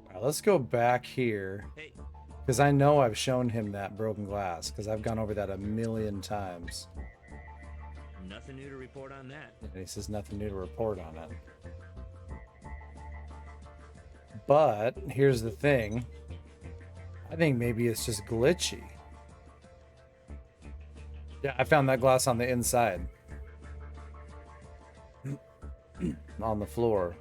All right, let's go back here. Because I know I've shown him that broken glass, because I've gone over that a million times. Nothing new to report on that. And he says nothing new to report on it. But here's the thing. I think maybe it's just glitchy. Yeah, I found that glass on the inside. On the floor.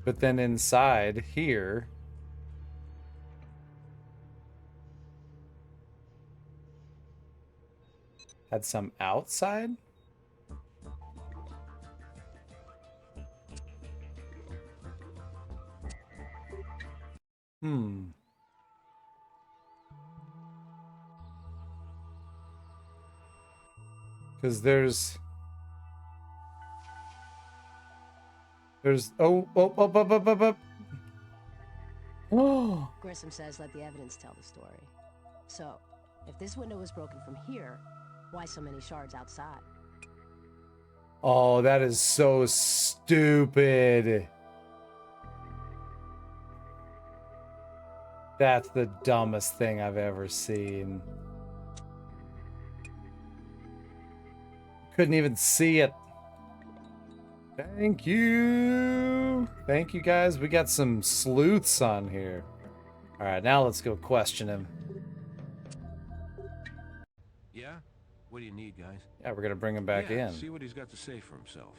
But then inside here, had some outside? Because there's oh. Grissom says let the evidence tell the story. So, if this window was broken from here, why so many shards outside? Oh, that is so stupid. That's the dumbest thing I've ever seen. Couldn't even see it. Thank you. Thank you, guys. We got some sleuths on here. All right, now let's go question him. Yeah? What do you need, guys? Yeah, we're going to bring him back in. See what he's got to say for himself.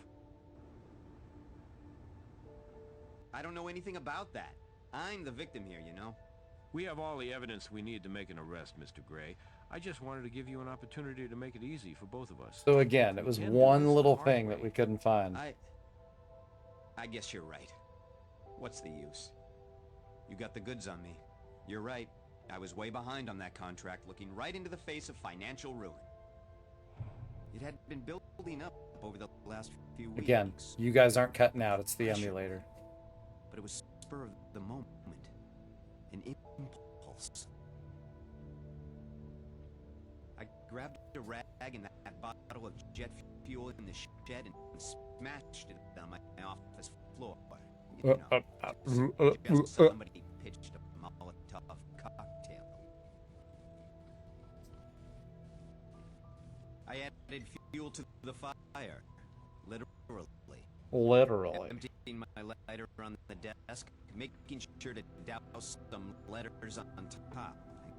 I don't know anything about that. I'm the victim here, you know. We have all the evidence we need to make an arrest, Mr. Gray. I just wanted to give you an opportunity to make it easy for both of us. So again, it was one little thing that we couldn't find. I guess you're right. What's the use? You got the goods on me. You're right. I was way behind on that contract, looking right into the face of financial ruin. It had been building up over the last few weeks. Again, you guys aren't cutting out. It's the emulator. But it was spur of the moment. An impulse. I grabbed a rag and that bottle of jet fuel in the shed and smashed it on my office floor. You know, just somebody pitched a Molotov cocktail. I added fuel to the fire, literally. Literally. Emptying my lighter on the desk, making sure to douse some letters on top,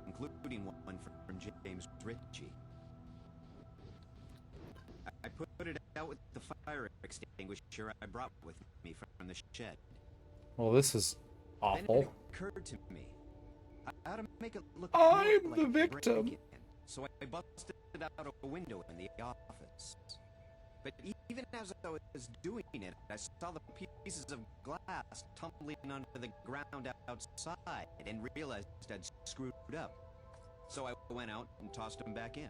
including one from James Ritchie. I put it out with the fire extinguisher I brought with me from the shed. Well, this is awful. Then it occurred to me, I ought to make it look I'm more the like victim. break-in. So I busted out a window in the office. But even as I was doing it, I saw the pieces of glass tumbling onto the ground outside and realized I'd screwed up. So I went out and tossed them back in.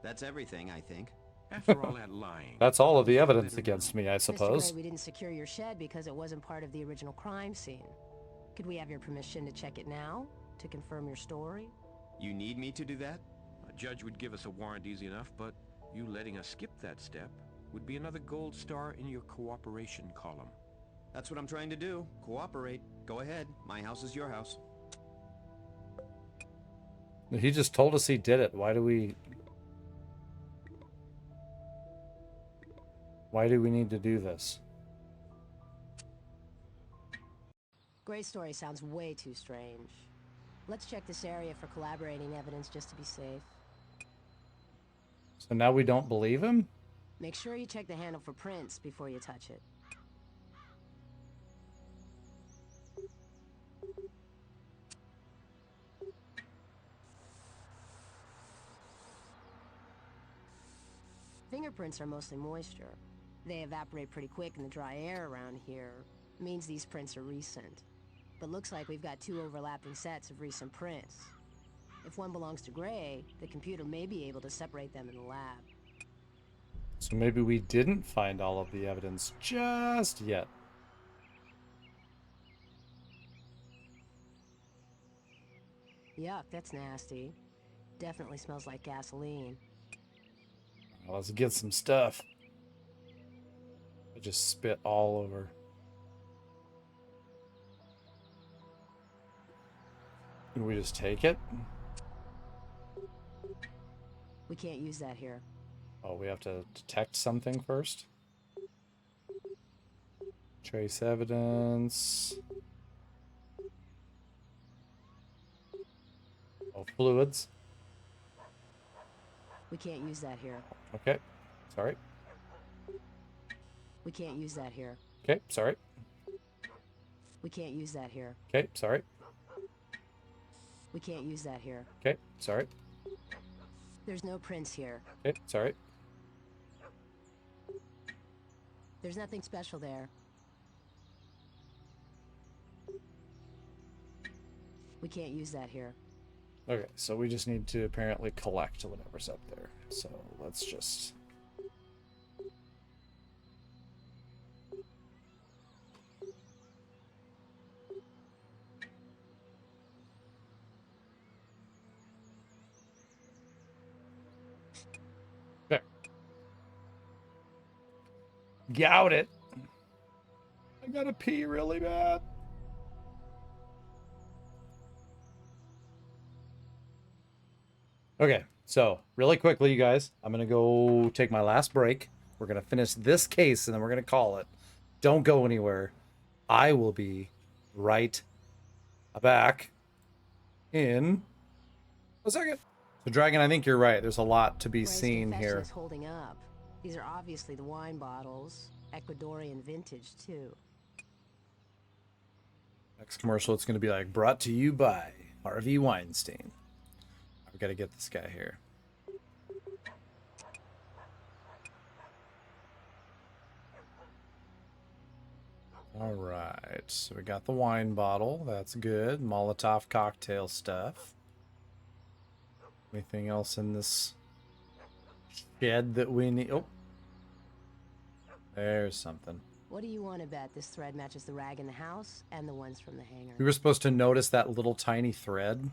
That's everything, I think. After all that lying. That's all of the evidence against me, I Mr. suppose. Gray, we didn't secure your shed because it wasn't part of the original crime scene. Could we have your permission to check it now? To confirm your story? You need me to do that? A judge would give us a warrant easy enough, but you letting us skip that step would be another gold star in your cooperation column. That's what I'm trying to do. Cooperate. Go ahead. My house is your house. He just told us he did it. Why do we... Why do we need to do this? Gray's story sounds way too strange. Let's check this area for collaborating evidence just to be safe. So now we don't believe him? Make sure you check the handle for prints before you touch it. Fingerprints are mostly moisture. They evaporate pretty quick in the dry air around here. Means these prints are recent. But looks like we've got 2 overlapping sets of recent prints. If one belongs to Gray, the computer may be able to separate them in the lab. So maybe we didn't find all of the evidence just yet. Yuck, that's nasty. Definitely smells like gasoline. Well, let's get some stuff. I just spit all over. Can we just take it? We can't use that here. Oh, we have to detect something first? Trace evidence. Oh, fluids. We can't use that here. Okay, sorry. We can't use that here. Okay, sorry. We can't use that here. Okay, sorry. We can't use that here. Okay, sorry. There's no prints here. Okay, sorry. There's nothing special there. We can't use that here. Okay, so we just need to apparently collect whatever's up there. So let's just... There. Gout it. I gotta pee really bad. Okay, so really quickly, you guys, I'm gonna go take my last break. We're gonna finish this case and then we're gonna call it. Don't go anywhere. I will be right back in a second. So, Dragon, I think you're right. There's a lot to be Gray's seen confession here. is holding up. These are obviously the wine bottles. Ecuadorian vintage, too. Next commercial, it's gonna be like, brought to you by Harvey Weinstein. I've got to get this guy here. All right, so we got the wine bottle. That's good. Molotov cocktail stuff. Anything else in this shed that we need? Oh, there's something. What do you want to bet this thread matches the rag in the house and the ones from the hangar? We were supposed to notice that little tiny thread.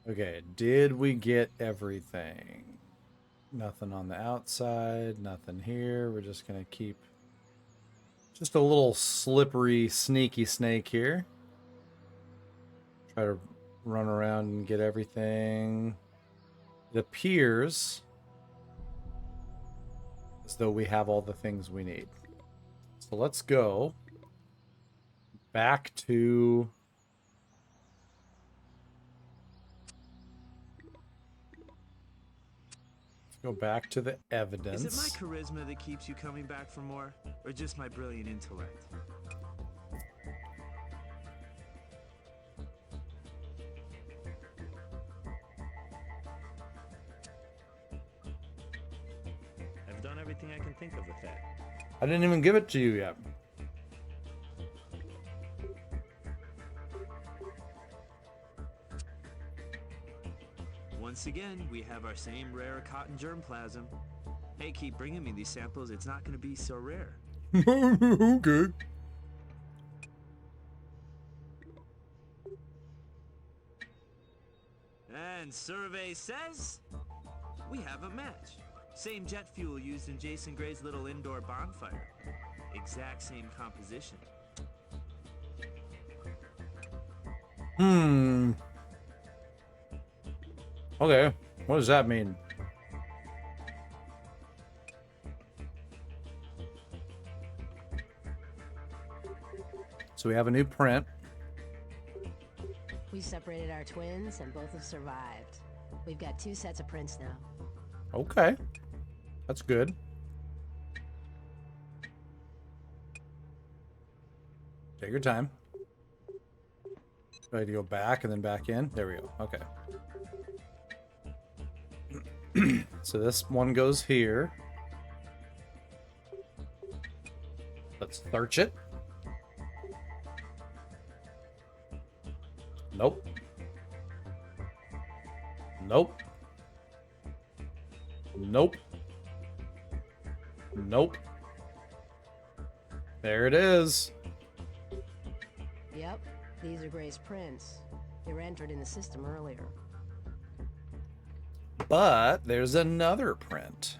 Okay, did we get everything? Nothing on the outside, nothing here. We're just gonna keep just a little slippery, sneaky snake here. Try to run around and get everything. It appears as though we have all the things we need. So let's go back to... Go back to the evidence. Is it my charisma that keeps you coming back for more, or just my brilliant intellect? I've done everything I can think of with that. I didn't even give it to you yet. Once again, we have our same rare cotton germplasm. Hey, keep bringing me these samples. It's not going to be so rare. Okay. And survey says we have a match. Same jet fuel used in Jason Gray's little indoor bonfire. Exact same composition. Hmm. Okay. What does that mean? So we have a new print. We separated our twins, and both have survived. We've got 2 sets of prints now. Okay. That's good. Take your time. Ready to go back and then back in? There we go. Okay. So this one goes here. Let's search it. Nope. Nope. Nope. Nope. There it is. Yep, these are Gray's prints. They were entered in the system earlier. But there's another print.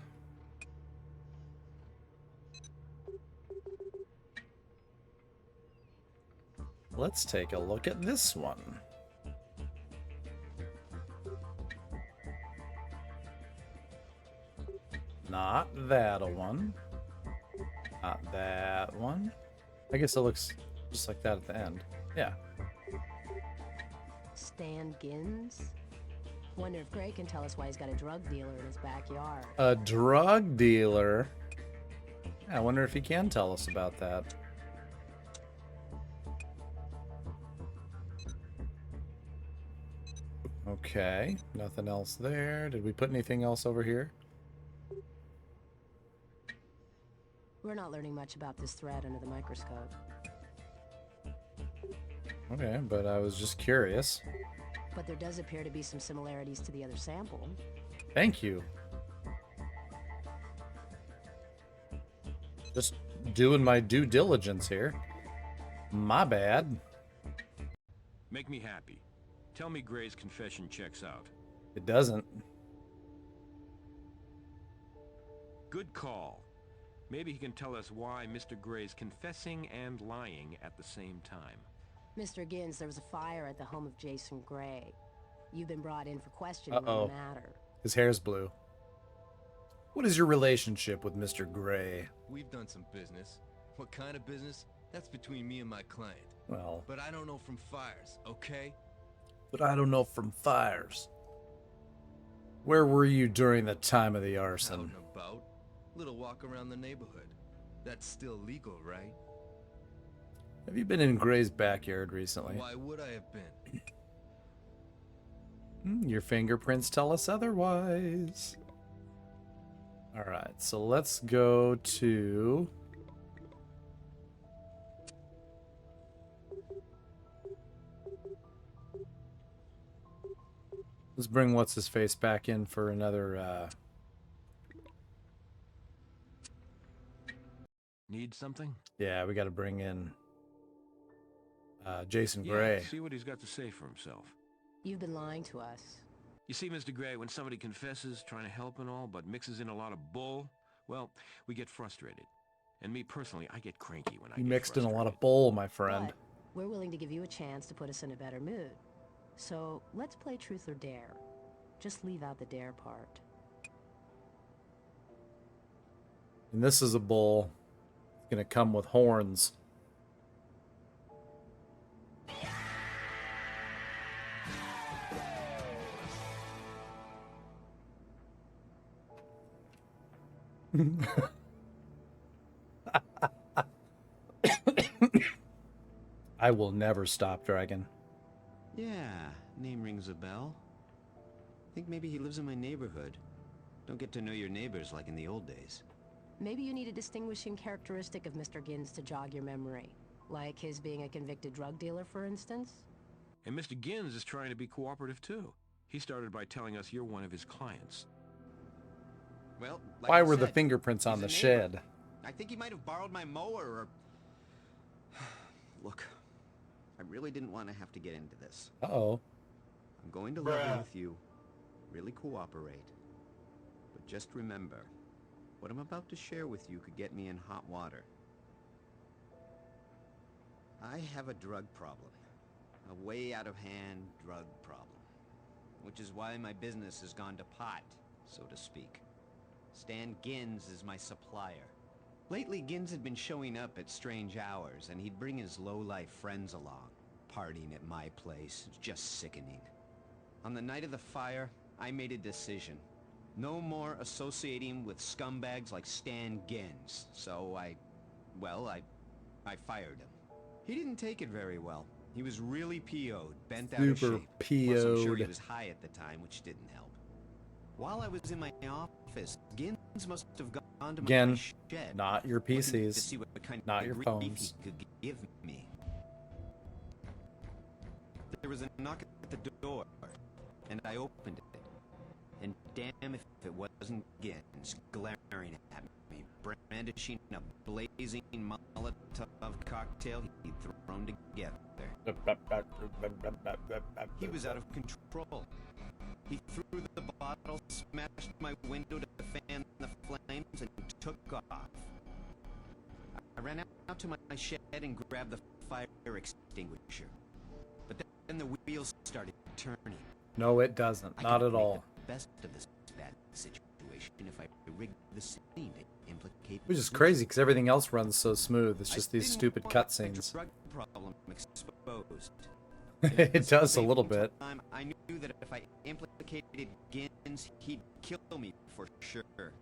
Let's take a look at this one. Not that one. Not that one. I guess it looks just like that at the end. Yeah. Stan Gins? Wonder if Gray can tell us why he's got a drug dealer in his backyard. A drug dealer? Yeah, I wonder if he can tell us about that. Okay, nothing else there. Did we put anything else over here? We're not learning much about this thread under the microscope. Okay, but I was just curious. But there does appear to be some similarities to the other sample. Thank you. Just doing my due diligence here. My bad. Make me happy. Tell me Gray's confession checks out. It doesn't. Good call. Maybe he can tell us why Mr. Gray's confessing and lying at the same time. Mr. Gins, there was a fire at the home of Jason Gray. You've been brought in for questioning on the matter. His hair's blue. What is your relationship with Mr. Gray? We've done some business. What kind of business? That's between me and my client. Well... But I don't know from fires, okay? But I don't know from fires. Where were you during the time of the arson? Out and about. Little walk around the neighborhood. That's still legal, right? Have you been in Gray's backyard recently? Why would I have been? Your fingerprints tell us otherwise. Alright, so let's go to... Let's bring What's-His-Face back in for another, Need something? Yeah, we gotta bring in... Jason Gray. See what he's got to say for himself. You've been lying to us. You see, Mr. Gray, when somebody confesses, trying to help and all, but mixes in a lot of bull, well, we get frustrated. And me personally, I get cranky when I You get mixed frustrated. in a lot of bull, my friend. But we're willing to give you a chance to put us in a better mood. So let's play truth or dare. Just leave out the dare part. And this is a bull. It's gonna come with horns. I will never stop, Dragon. Yeah, name rings a bell. Think maybe he lives in my neighborhood. Don't get to know your neighbors like in the old days. Maybe you need a distinguishing characteristic of Mr. Gins to jog your memory. Like his being a convicted drug dealer, for instance? And Mr. Gins is trying to be cooperative, too. He started by telling us you're one of his clients. Well, like Why I were the said, fingerprints on he's the a neighbor. shed? I think he might have borrowed my mower or... Look, I really didn't want to have to get into this. Uh-oh. I'm going to level with you. Really cooperate. But just remember, what I'm about to share with you could get me in hot water. I have a drug problem. a way out of hand drug problem. Which is why my business has gone to pot, so to speak. Stan Gins is my supplier. Lately, Gins had been showing up at strange hours, and he'd bring his low-life friends along. Partying at my place. It's just sickening. On the night of the fire, I made a decision. No more associating with scumbags like Stan Gins. So I fired him. He didn't take it very well. He was really PO'd, bent out of Super shape. Plus, I'm sure he PO'd. was high at the time, which didn't help. While I was in my office, Gins must have gone to my Again, shed, not your looking to PCs, see what kind not of your grief phones. he could give me. There was a knock at the door, and I opened it. And damn if it wasn't Gins glaring at me, brandishing a blazing Molotov cocktail he'd thrown together. He was out of control. He threw the bottle, smashed my window to fan the flames, and took off. I ran out to my shed and grabbed the fire extinguisher. But then the wheels started turning. No, it doesn't. Not at all. The best of this bad situation if I rigged the scene to implicate. Which is crazy because everything else runs so smooth. It's just these didn't stupid want cutscenes. the drug problem exposed. It does a little bit. I knew that if I implicated Gins, he'd kill me for sure.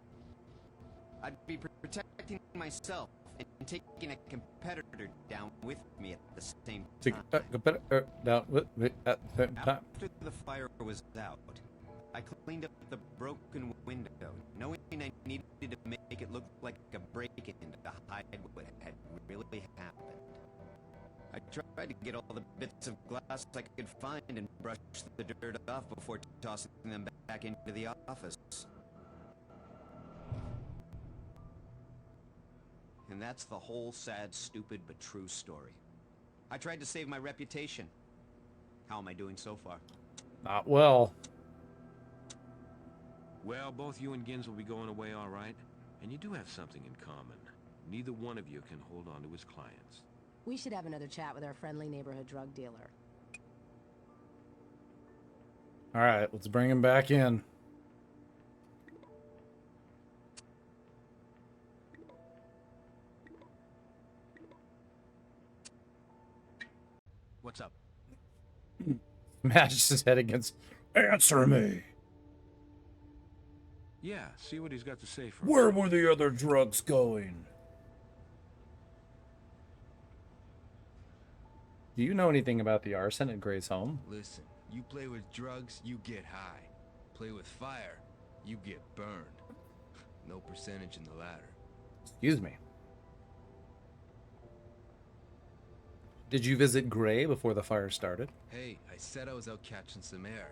I'd be protecting myself and taking a competitor down with me at the same time. Down with me at the same time. After the fire was out, I cleaned up the broken window, knowing I needed to make it look like a break-in to hide what had really happened. I tried to get all the bits of glass I could find and brush the dirt off before tossing them back into the office. And that's the whole sad, stupid, but true story. I tried to save my reputation. How am I doing so far? Not well. Well, both you and Gins will be going away all right. And you do have something in common. Neither one of you can hold on to his clients. We should have another chat with our friendly neighborhood drug dealer. All right, let's bring him back in. What's up? Smashes his head against. Answer me. Yeah, see what he's got to say for Where were the other drugs going? Do you know anything about the arson at Gray's home? Listen, you play with drugs, you get high. Play with fire, you get burned. No percentage in the latter. Excuse me. Did you visit Gray before the fire started? Hey, I said I was out catching some air.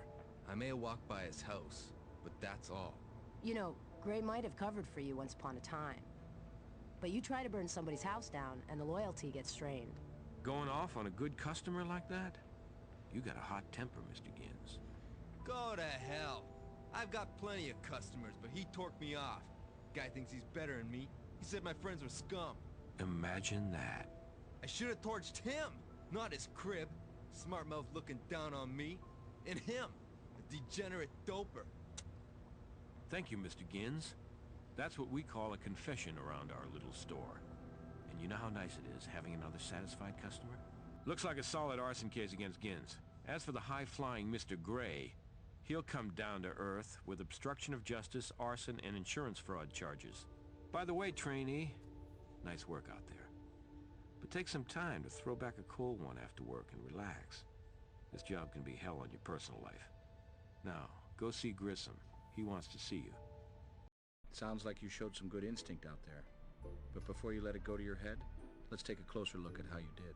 I may have walked by his house, but that's all. You know, Gray might have covered for you once upon a time. But you try to burn somebody's house down, and the loyalty gets strained. Going off on a good customer like that? You got a hot temper, Mr. Gins. Go to hell. I've got plenty of customers, but he torqued me off. Guy thinks he's better than me. He said my friends were scum. Imagine that. I should have torched him, not his crib. Smart mouth looking down on me. And him, a degenerate doper. Thank you, Mr. Gins. That's what we call a confession around our little store. And you know how nice it is having another satisfied customer? Looks like a solid arson case against Gins. As for the high-flying Mr. Gray, he'll come down to earth with obstruction of justice, arson, and insurance fraud charges. By the way, trainee, nice work out there. But take some time to throw back a cold one after work and relax. This job can be hell on your personal life. Now, go see Grissom. He wants to see you. Sounds like you showed some good instinct out there. But before you let it go to your head, let's take a closer look at how you did.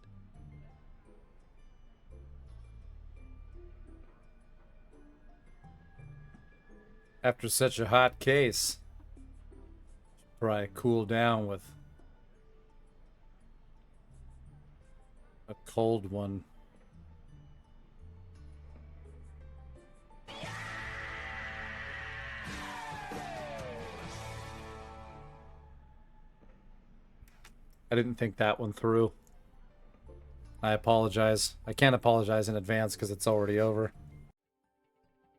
After such a hot case, probably cool down with a cold one. I didn't think that one through. I apologize. I can't apologize in advance because it's already over.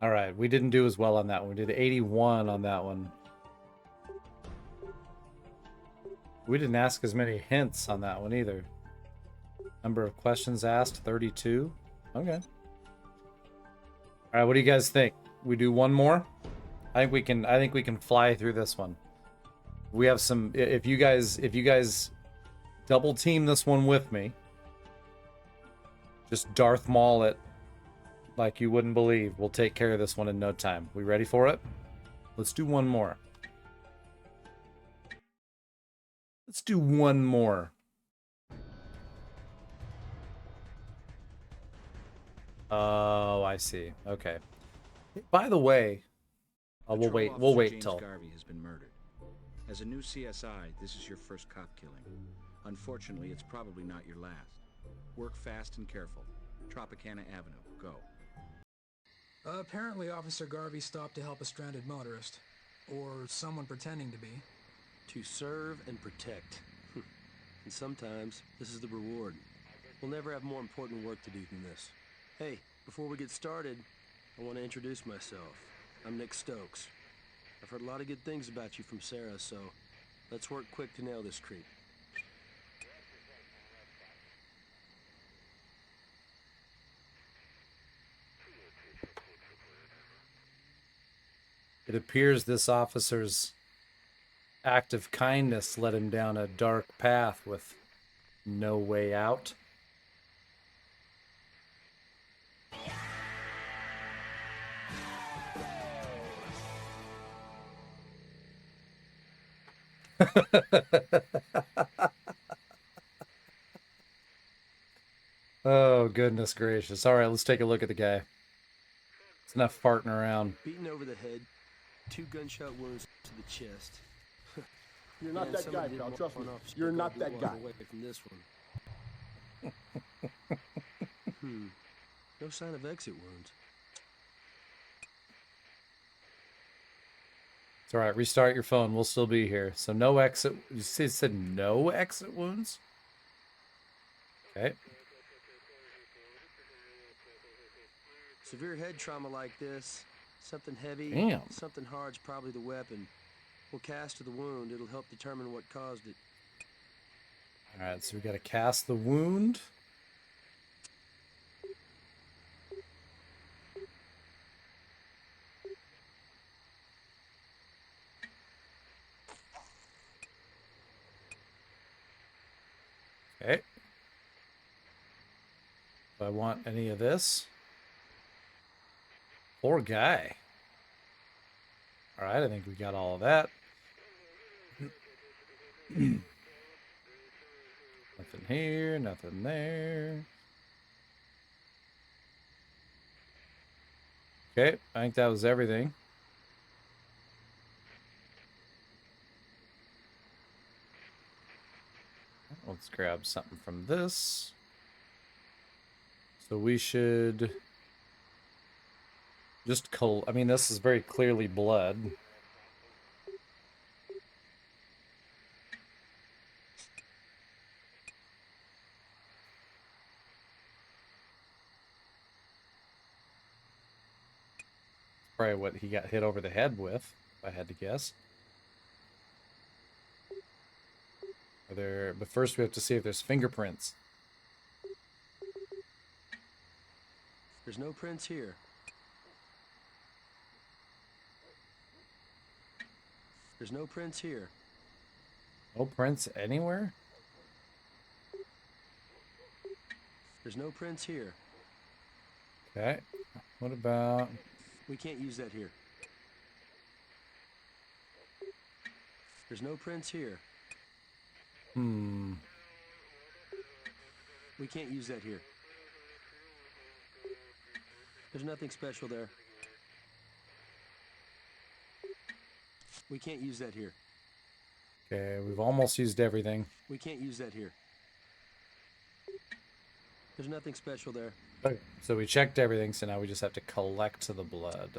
All right, we didn't do as well on that one. We did 81 on that one. We didn't ask as many hints on that one either. Number of questions asked, 32. Okay. All right, what do you guys think? We do one more? I think we can fly through this one. We have some if you guys double team this one with me. Just Darth Maul it like you wouldn't believe. We'll take care of this one in no time. We ready for it? Let's do one more. Let's do one more. Oh, I see. Okay. By the way, we'll wait James till. Garvey has been murdered. As a new CSI, this is your first cop killing. Unfortunately, it's probably not your last. Work fast and careful. Tropicana Avenue, go. Apparently Officer Garvey stopped to help a stranded motorist. Or someone pretending to be. To serve and protect. And sometimes, this is the reward. We'll never have more important work to do than this. Hey, before we get started, I want to introduce myself. I'm Nick Stokes. I've heard a lot of good things about you from Sarah, so let's work quick to nail this creep. It appears this officer's act of kindness led him down a dark path with no way out. Oh, goodness gracious. All right, let's take a look at the guy. It's enough farting around. Beaten over the head, 2 gunshot wounds to the chest. You're not that guy, pal. Trust me. You're not that guy. Away from this one. No sign of exit wounds. It's all right. Restart your phone. We'll still be here. So no exit. You said no exit wounds? Okay. Severe head trauma like this, something heavy, Damn. something hard's probably the weapon. We'll cast to the wound. It'll help determine what caused it. All right, so we got to cast the wound. Okay. Do I want any of this? Poor guy. All right, I think we got all of that. Nothing here, nothing there. Okay, I think that was everything. Let's grab something from this. So we should just I mean, this is very clearly blood. Probably what he got hit over the head with, if I had to guess. But first we have to see if there's fingerprints. There's no prints here. There's no prints here. No prints anywhere? There's no prints here. Okay. What about... We can't use that here. There's no prints here. We can't use that here. There's nothing special there. We can't use that here. Okay, we've almost used everything. We can't use that here. There's nothing special there. Okay, so we checked everything, so now we just have to collect the blood.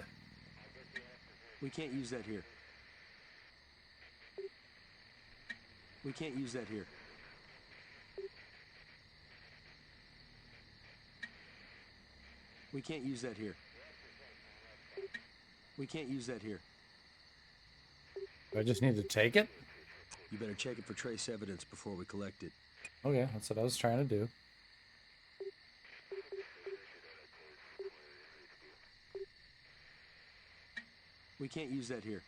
We can't use that here. We can't use that here. We can't use that here. We can't use that here. Do I just need to take it? You better check it for trace evidence before we collect it. Okay, that's what I was trying to do. We can't use that here.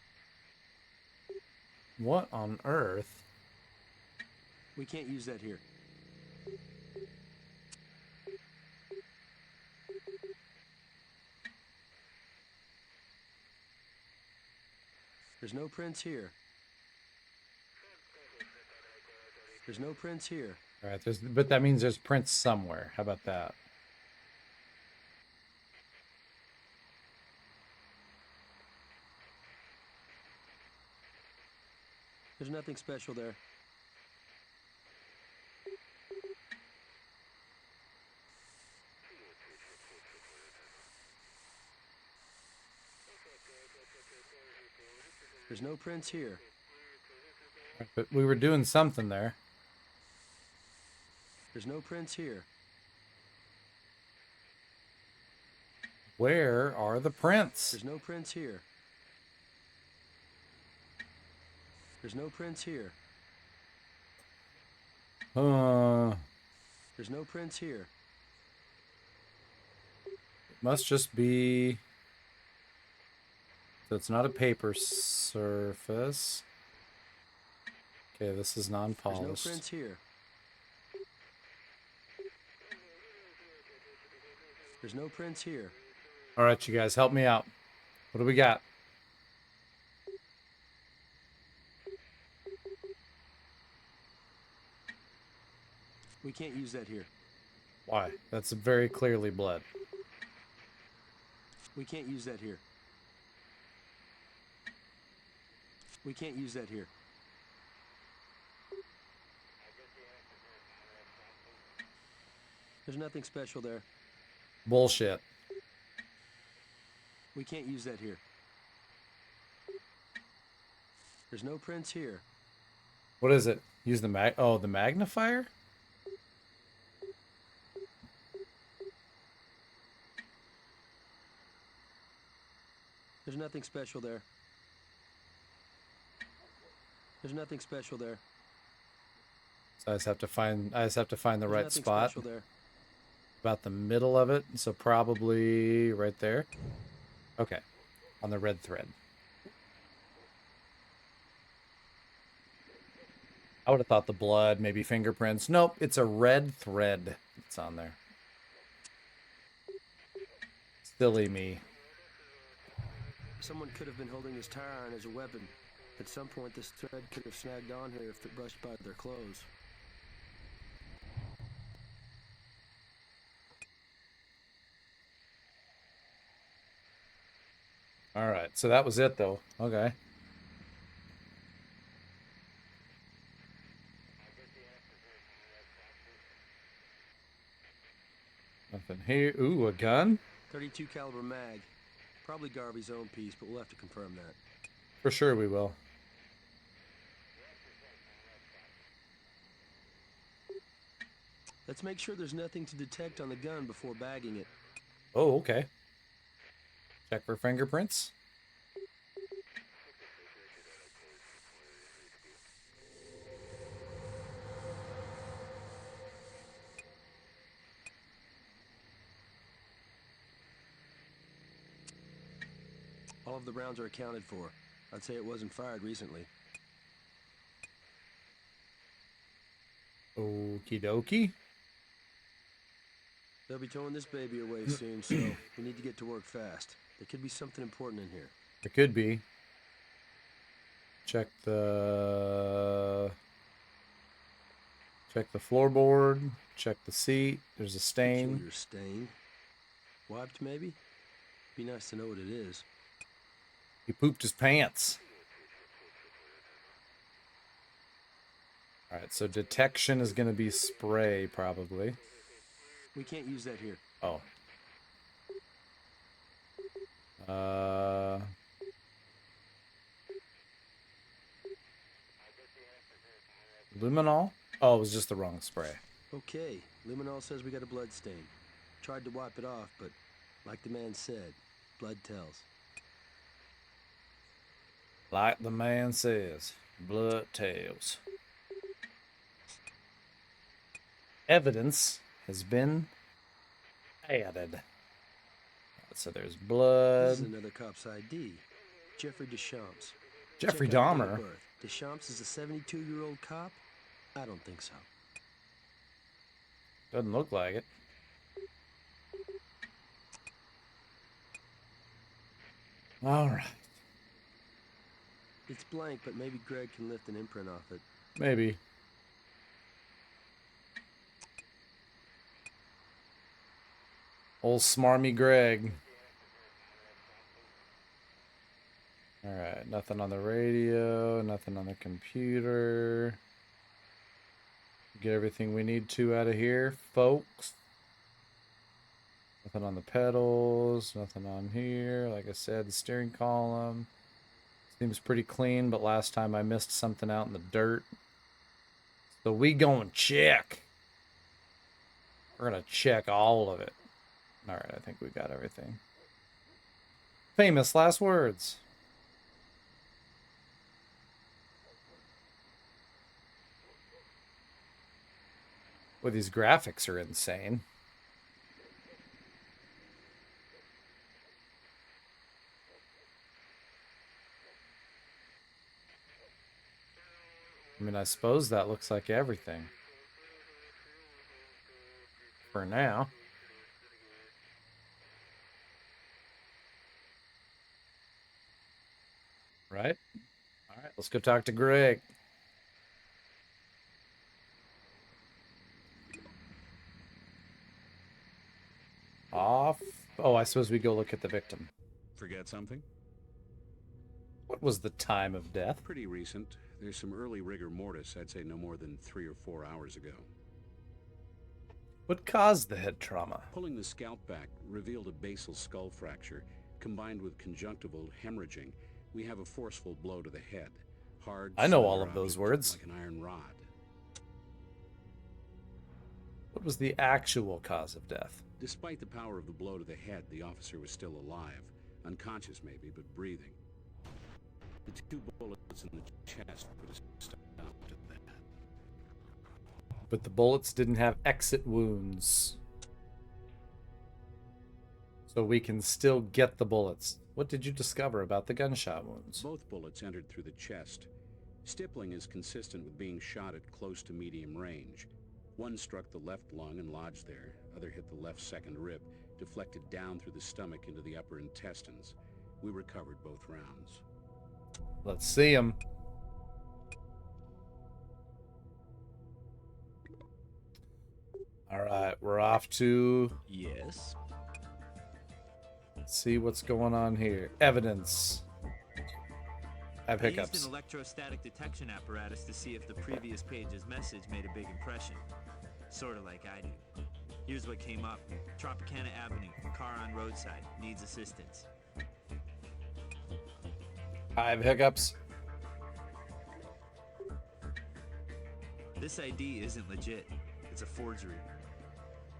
What on earth? We can't use that here. There's no prints here. There's no prints here. All right, but that means there's prints somewhere. How about that? There's nothing special there. There's no prints here. But we were doing something there. There's no prints here. Where are the prints? There's no prints here. There's no prints here. There's no prints here. It must just be... So it's not a paper surface. Okay, this is non-polished. There's no prints here. There's no prints here. All right, you guys, help me out. What do we got? We can't use that here. Why? That's very clearly blood. We can't use that here. We can't use that here. There's nothing special there. Bullshit. We can't use that here. There's no prints here. What is it? Use the the magnifier? There's nothing special there. There's nothing special there. So I just have to find the There's right nothing spot. special there. About the middle of it, so probably right there. Okay, on the red thread. I would have thought the blood, maybe fingerprints. Nope, it's a red thread that's on there. Silly me. Someone could have been holding this tire iron as a weapon. At some point, this thread could have snagged on here if it brushed by their clothes. All right, so that was it, though. Okay. Nothing here. Ooh, a gun? 32 caliber mag. Probably Garvey's own piece, but we'll have to confirm that. For sure we will. Let's make sure there's nothing to detect on the gun before bagging it. Oh, okay. Check for fingerprints. All of the rounds are accounted for. I'd say it wasn't fired recently. Okie dokie. They'll be towing this baby away soon, so we need to get to work fast. There could be something important in here. There could be. Check the floorboard. Check the seat. There's a stain. Peculiar stain. Wiped, maybe? Be nice to know what it is. He pooped his pants. All right, so detection is going to be spray, probably. We can't use that here. Oh. Luminol? Oh, it was just the wrong spray. Okay, luminol says we got a blood stain. Tried to wipe it off, but Like the man said, blood tells. Like the man says, blood tells. Evidence has been added. So there's blood. This is another cop's ID. Jeffrey Deschamps. Jeffrey Check out the date Dahmer. of birth. Deschamps is a 72-year-old cop? I don't think so. Doesn't look like it. All right. It's blank, but maybe Greg can lift an imprint off it. Maybe. Old smarmy Greg. All right, nothing on the radio, nothing on the computer. Get everything we need to out of here, folks. Nothing on the pedals, nothing on here. Like I said, the steering column seems pretty clean, but last time I missed something out in the dirt. So we going check. We're gonna check all of it. All right, I think we got everything. Famous last words. Well, these graphics are insane. I mean, I suppose that looks like everything. For now. Right? All right, let's go talk to Greg. Off. Oh, I suppose we go look at the victim. Forget something? What was the time of death? Pretty recent. There's some early rigor mortis, I'd say no more than 3 or 4 hours ago. What caused the head trauma? Pulling the scalp back revealed a basal skull fracture. Combined with conjunctival hemorrhaging, we have a forceful blow to the head. Hard, I know all slender of those object, words. like an iron rod. What was the actual cause of death? Despite the power of the blow to the head, the officer was still alive. Unconscious maybe, but breathing. The 2 bullets in the chest put a stop to that. But the bullets didn't have exit wounds. So we can still get the bullets. What did you discover about the gunshot wounds? Both bullets entered through the chest. Stippling is consistent with being shot at close to medium range. One struck the left lung and lodged there. Other hit the left second rib, deflected down through the stomach into the upper intestines. We recovered both rounds. Let's see him. All right, we're off to... Yes. Let's see what's going on here. Evidence. I have I used hiccups. an electrostatic detection apparatus to see if the previous page's message made a big impression. Sort of like I do. Here's what came up. Tropicana Avenue, car on roadside, needs assistance. I have hiccups. This ID isn't legit. It's a forgery.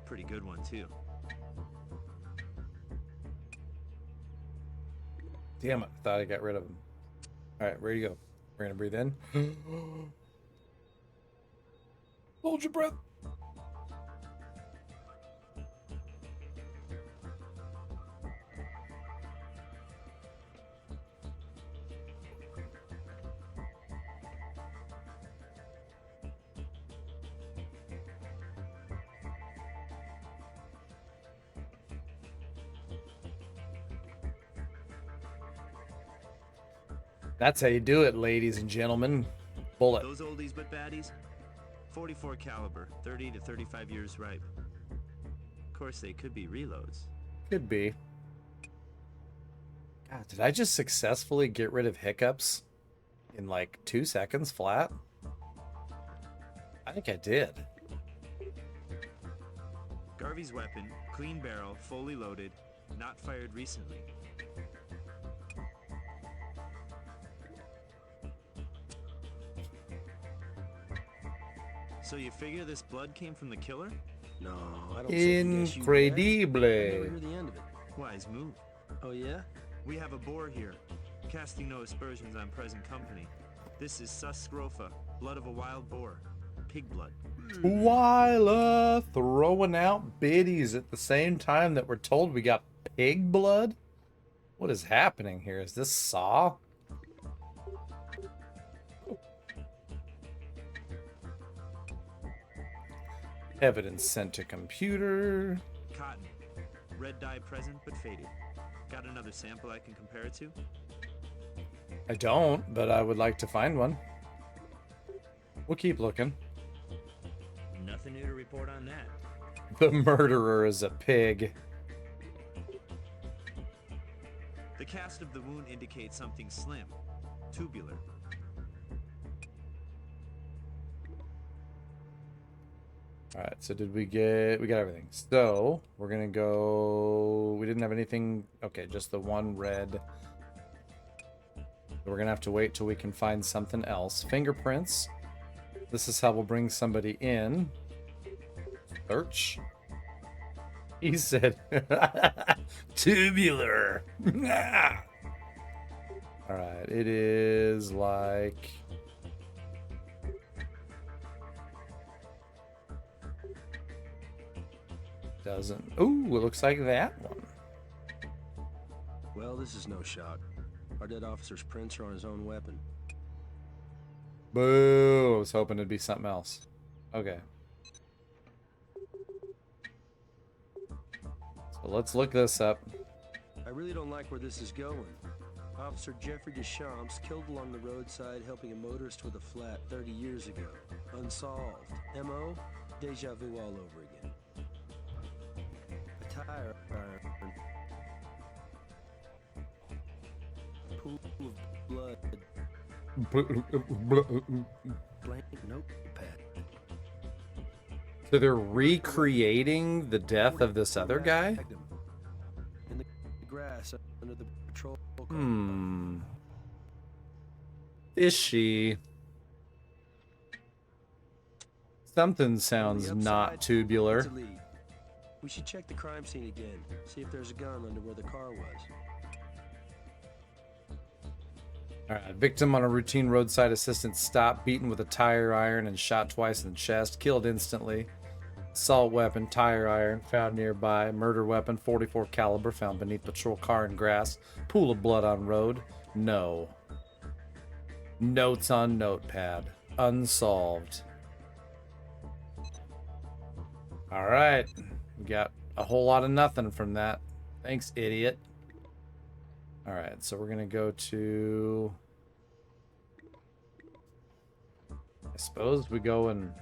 Pretty good one, too. Damn it, I thought I got rid of him. All right, where do you go? We're gonna breathe in. Hold your breath. That's how you do it, ladies and gentlemen. Bullet. Those oldies but baddies? 44 caliber, 30 to 35 years ripe. Of course, they could be reloads. Could be. God, did I just successfully get rid of hiccups in like 2 seconds flat? I think I did. Garvey's weapon, clean barrel, fully loaded, not fired recently. So you figure this blood came from the killer? No, I don't second guess you, Dad. I Incredible. never hear the end of it. Wise move. Oh, yeah? We have a bore here, casting no aspersions on present company. This is sus scrofa, blood of a wild boar. Pig blood. Twyla throwing out biddies at the same time that we're told we got pig blood? What is happening here? Is this Saw? Evidence sent to computer. Cotton. Red dye present, but faded. Got another sample I can compare it to? I don't, but I would like to find one. We'll keep looking. Nothing new to report on that. The murderer is a pig. The cast of the wound indicates something slim, tubular. Alright, so we got everything. So, we're gonna go... We didn't have anything... Okay, just the one red. We're gonna have to wait till we can find something else. Fingerprints. This is how we'll bring somebody in. Search. He said... Tubular! Alright, it is like... Doesn't... Ooh, it looks like that one. Well, this is no shock. Our dead officer's prints are on his own weapon. Boo! I was hoping it'd be something else. Okay. So let's look this up. I really don't like where this is going. Officer Jeffrey Deschamps killed along the roadside helping a motorist with a flat 30 years ago. Unsolved. M.O.? Deja vu all over again. A tire iron. Pool of blood. Blank notepad. So they're recreating the death of this other guy? In the grass under the patrol car. Fishy. Something sounds not tubular. It's a lead. We should check the crime scene again. See if there's a gun under where the car was. Alright, victim on a routine roadside assistance stop, beaten with a tire iron and shot twice in the chest, killed instantly. Assault weapon, tire iron, found nearby. Murder weapon, 44 caliber, found beneath patrol car in grass. Pool of blood on road. No. Notes on notepad. Unsolved. Alright. We got a whole lot of nothing from that. Thanks, idiot. Alright, so we're gonna go to... I suppose we go and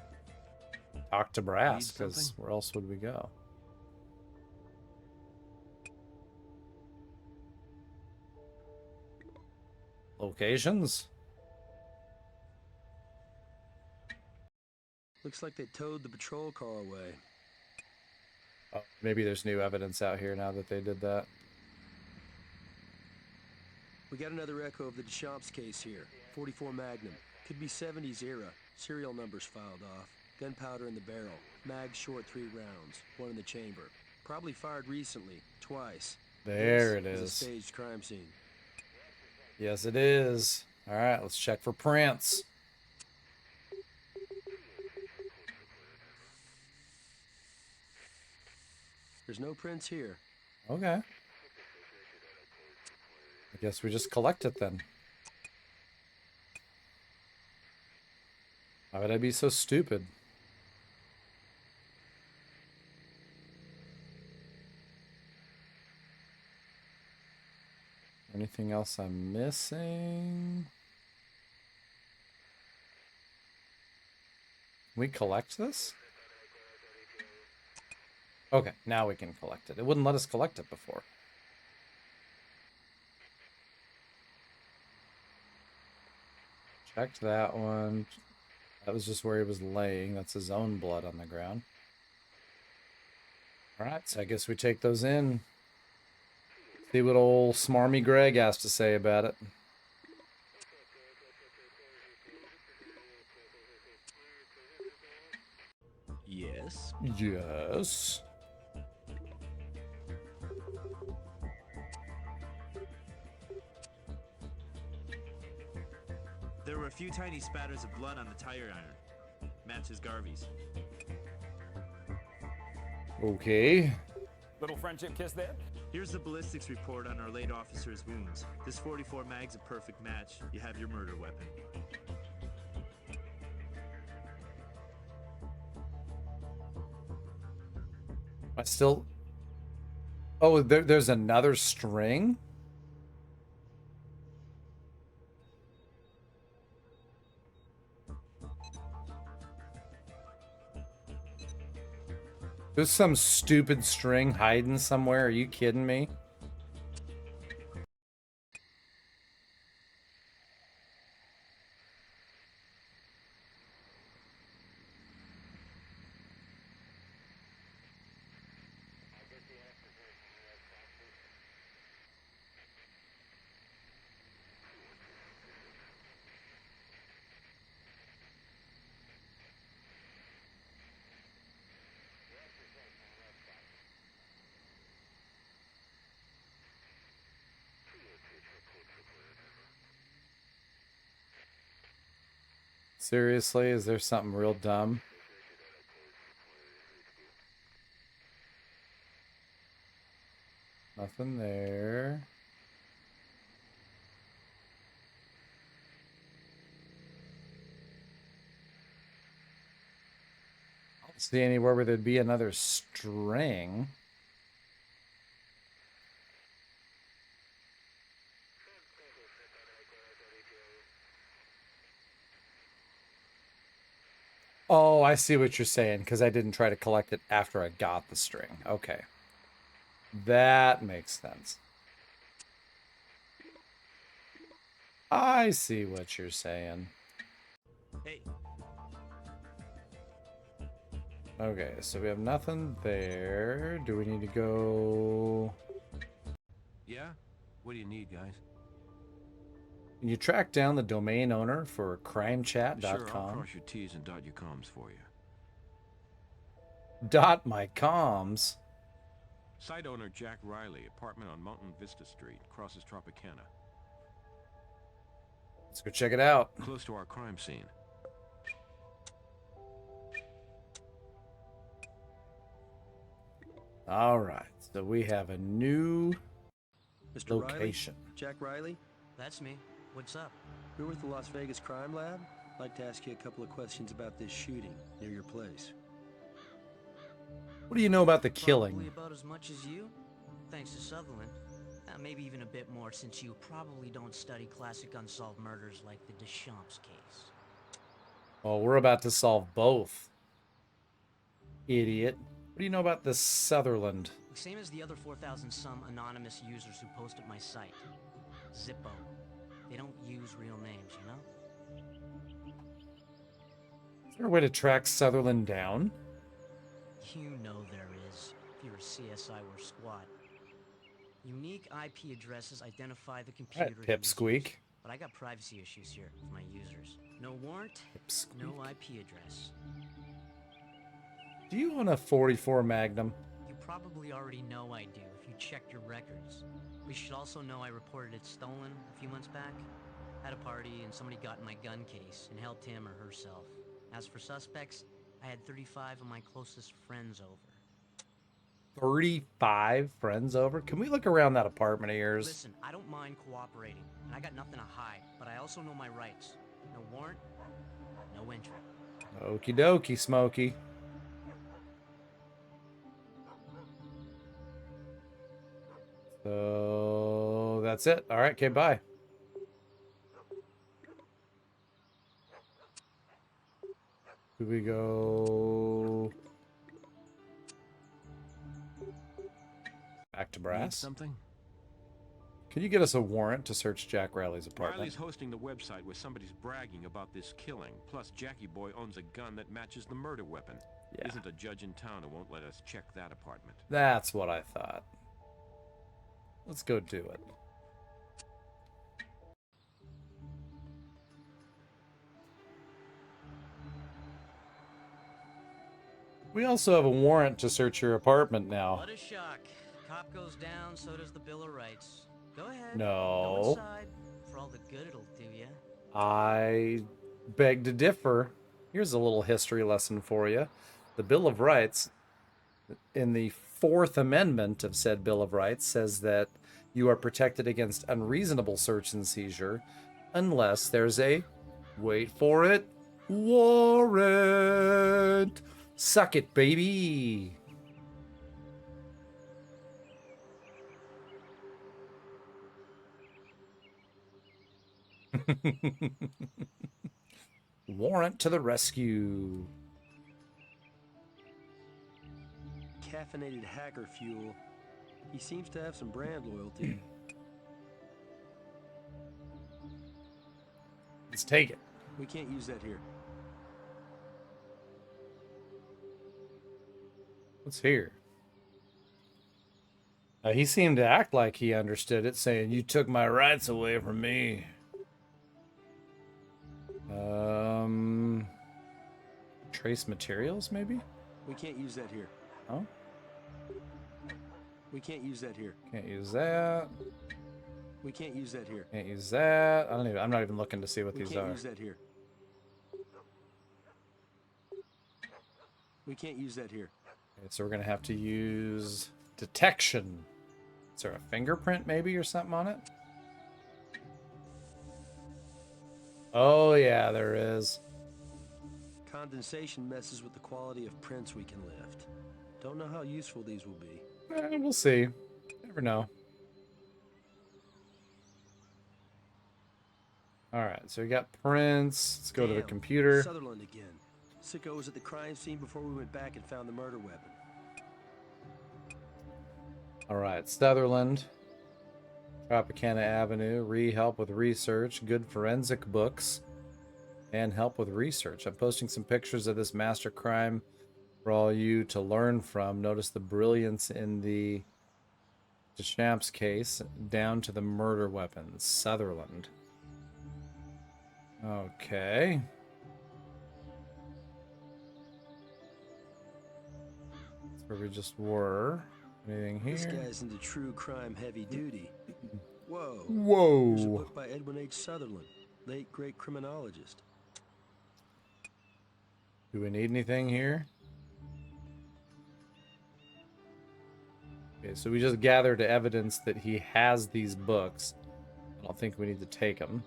talk to Brass, because where else would we go? Locations? Looks like they towed the patrol car away. Oh, maybe there's new evidence out here now that they did that. We got another echo of the Deschamps case here. 44 Magnum. Could be 70s era. Serial numbers filed off. Gunpowder in the barrel. Mag short 3 rounds. One in the chamber. Probably fired recently. Twice. There it This is. a staged crime scene. Yes, it is. Alright, let's check for prints. There's no prints here. Okay. I guess we just collect it then. Why would I be so stupid? Anything else I'm missing? Can we collect this? Okay, now we can collect it. It wouldn't let us collect it before. Checked that one. That was just where he was laying. That's his own blood on the ground. Alright, so I guess we take those in. See what old Smarmy Greg has to say about it. Yes. Yes. a few tiny spatters of blood on the tire iron. Matches Garvey's. Okay. Little friendship kiss there? Here's the ballistics report on our late officer's wounds. This 44 mag's a perfect match. You have your murder weapon. I still... Oh, there's another string? There's some stupid string hiding somewhere. Are you kidding me? Seriously, is there something real dumb? Nothing there. I don't see anywhere where there'd be another string. Oh, I see what you're saying, because I didn't try to collect it after I got the string. Okay. That makes sense. I see what you're saying. Hey. Okay, so we have nothing there. Do we need to go... Yeah? What do you need, guys? Can you track down the domain owner for crimechat.com? Sure, I'll cross your T's and dot your comms for you. Dot my comms? Site owner Jack Riley, apartment on Mountain Vista Street, crosses Tropicana. Let's go check it out. Close to our crime scene. All right, so we have a new Mr. location. Riley? Jack Riley? That's me. What's up? We're with the Las Vegas Crime Lab. I'd like to ask you a couple of questions about this shooting near your place. What do you know about the killing? Probably about as much as you. Thanks to Sutherland. Maybe even a bit more, since you probably don't study classic unsolved murders like the Deschamps case. Well, we're about to solve both. Idiot. What do you know about this Sutherland? Same as the other 4,000 some anonymous users who post at my site. Zippo. They don't use real names, you know? Is there a way to track Sutherland down? You know there is, if you're a CSI or SWAT. Unique IP addresses identify the computer. Right, pipsqueak. But I got privacy issues here with my users. No warrant, no IP address. Do you own a 44 Magnum? You probably already know I do if you checked your records. We should also know I reported it stolen a few months back. Had a party and somebody got in my gun case and helped him or herself. As for suspects, I had 35 of my closest friends over. 35 friends over? Can we look around that apartment of yours? Listen, I don't mind cooperating, and I got nothing to hide, but I also know my rights. No warrant, no entry. Okie dokie, Smokey. So that's it. All right, okay, bye. Do we go back to brass? Need something? Can you get us a warrant to search Jack Riley's apartment? Riley's hosting the website where somebody's bragging about this killing. Plus, Jackie Boy owns a gun that matches the murder weapon. Yeah. Isn't a judge in town who won't let us check that apartment. That's what I thought. Let's go do it. We also have a warrant to search your apartment now. What a shock. Cop goes down, so does the Bill of Rights. Go ahead. No. Go inside. For all the good it'll do ya. I beg to differ. Here's a little history lesson for you. The Bill of Rights, in the Fourth Amendment of said Bill of Rights, says that you are protected against unreasonable search and seizure unless there's a, wait for it, warrant. Suck it, baby. Warrant to the rescue. Caffeinated hacker fuel. He seems to have some brand loyalty. Let's take it. We can't use that here. What's here? He seemed to act like he understood it, saying, "You took my rights away from me." Trace materials, maybe? We can't use that here. Oh? We can't use that here. Can't use that. We can't use that here. Can't use that. I'm not even looking to see what these We can't are. use that here. We can't use that here. Okay, so we're gonna have to use detection. Is there a fingerprint maybe or something on it? Oh yeah, there is. Condensation messes with the quality of prints we can lift. Don't know how useful these will be. We'll see. Never know. Alright, so we got prints. Let's go to the computer. Sutherland again. Sicko was at the crime scene before we went back and found the murder weapon. Alright, Sutherland. Tropicana Avenue. Help with research. Good forensic books. And help with research. I'm posting some pictures of this master crime for all you to learn from. Notice the brilliance in the Deschamps case down to the murder weapons. Sutherland. Okay. That's where we just were. Anything here? This guy's into true crime heavy duty. Whoa. Whoa. There's a book by Edwin H. Sutherland, late great criminologist. Do we need anything here? Okay, so we just gathered evidence that he has these books. I don't think we need to take them.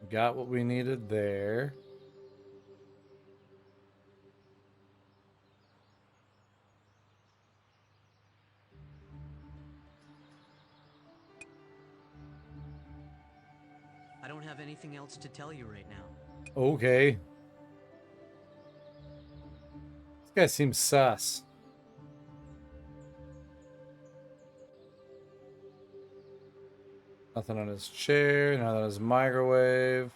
We got what we needed there. I don't have anything else to tell you right now. Okay. This guy seems sus. Nothing on his chair, nothing on his microwave.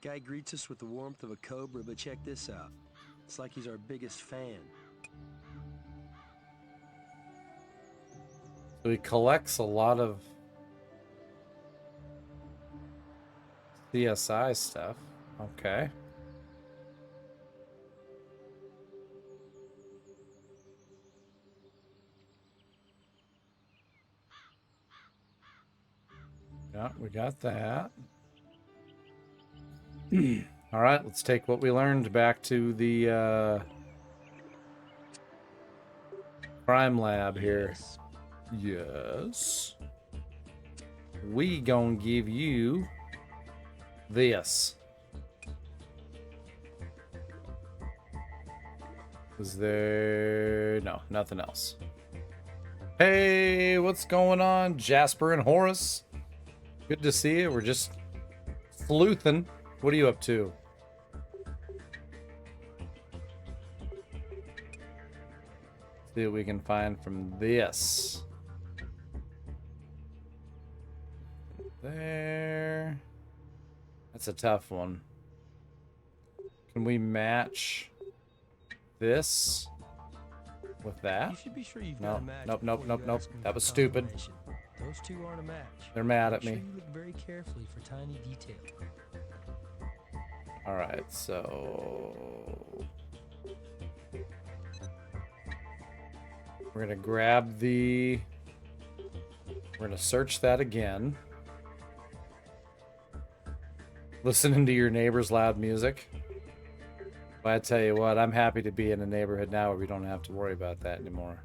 Guy greets us with the warmth of a cobra, but check this out. It's like he's our biggest fan. So he collects a lot of CSI stuff. Okay. Yeah, we got that. All right, let's take what we learned back to the crime lab here. Yes. We gonna give you this. Is there... no, nothing else. Hey, what's going on, Jasper and Horace? Good to see you. We're just sleuthing. What are you up to? See what we can find from this. There. That's a tough one. Can we match this with that? You should be sure you've No, got a match nope, before nope, you nope. ask them That for was stupid. confirmation. Those two aren't a match. They're mad at Make me. sure you look very carefully for tiny details. All right, so We're gonna grab the... We're gonna search that again. Listening to your neighbor's loud music. But I tell you what, I'm happy to be in a neighborhood now where we don't have to worry about that anymore.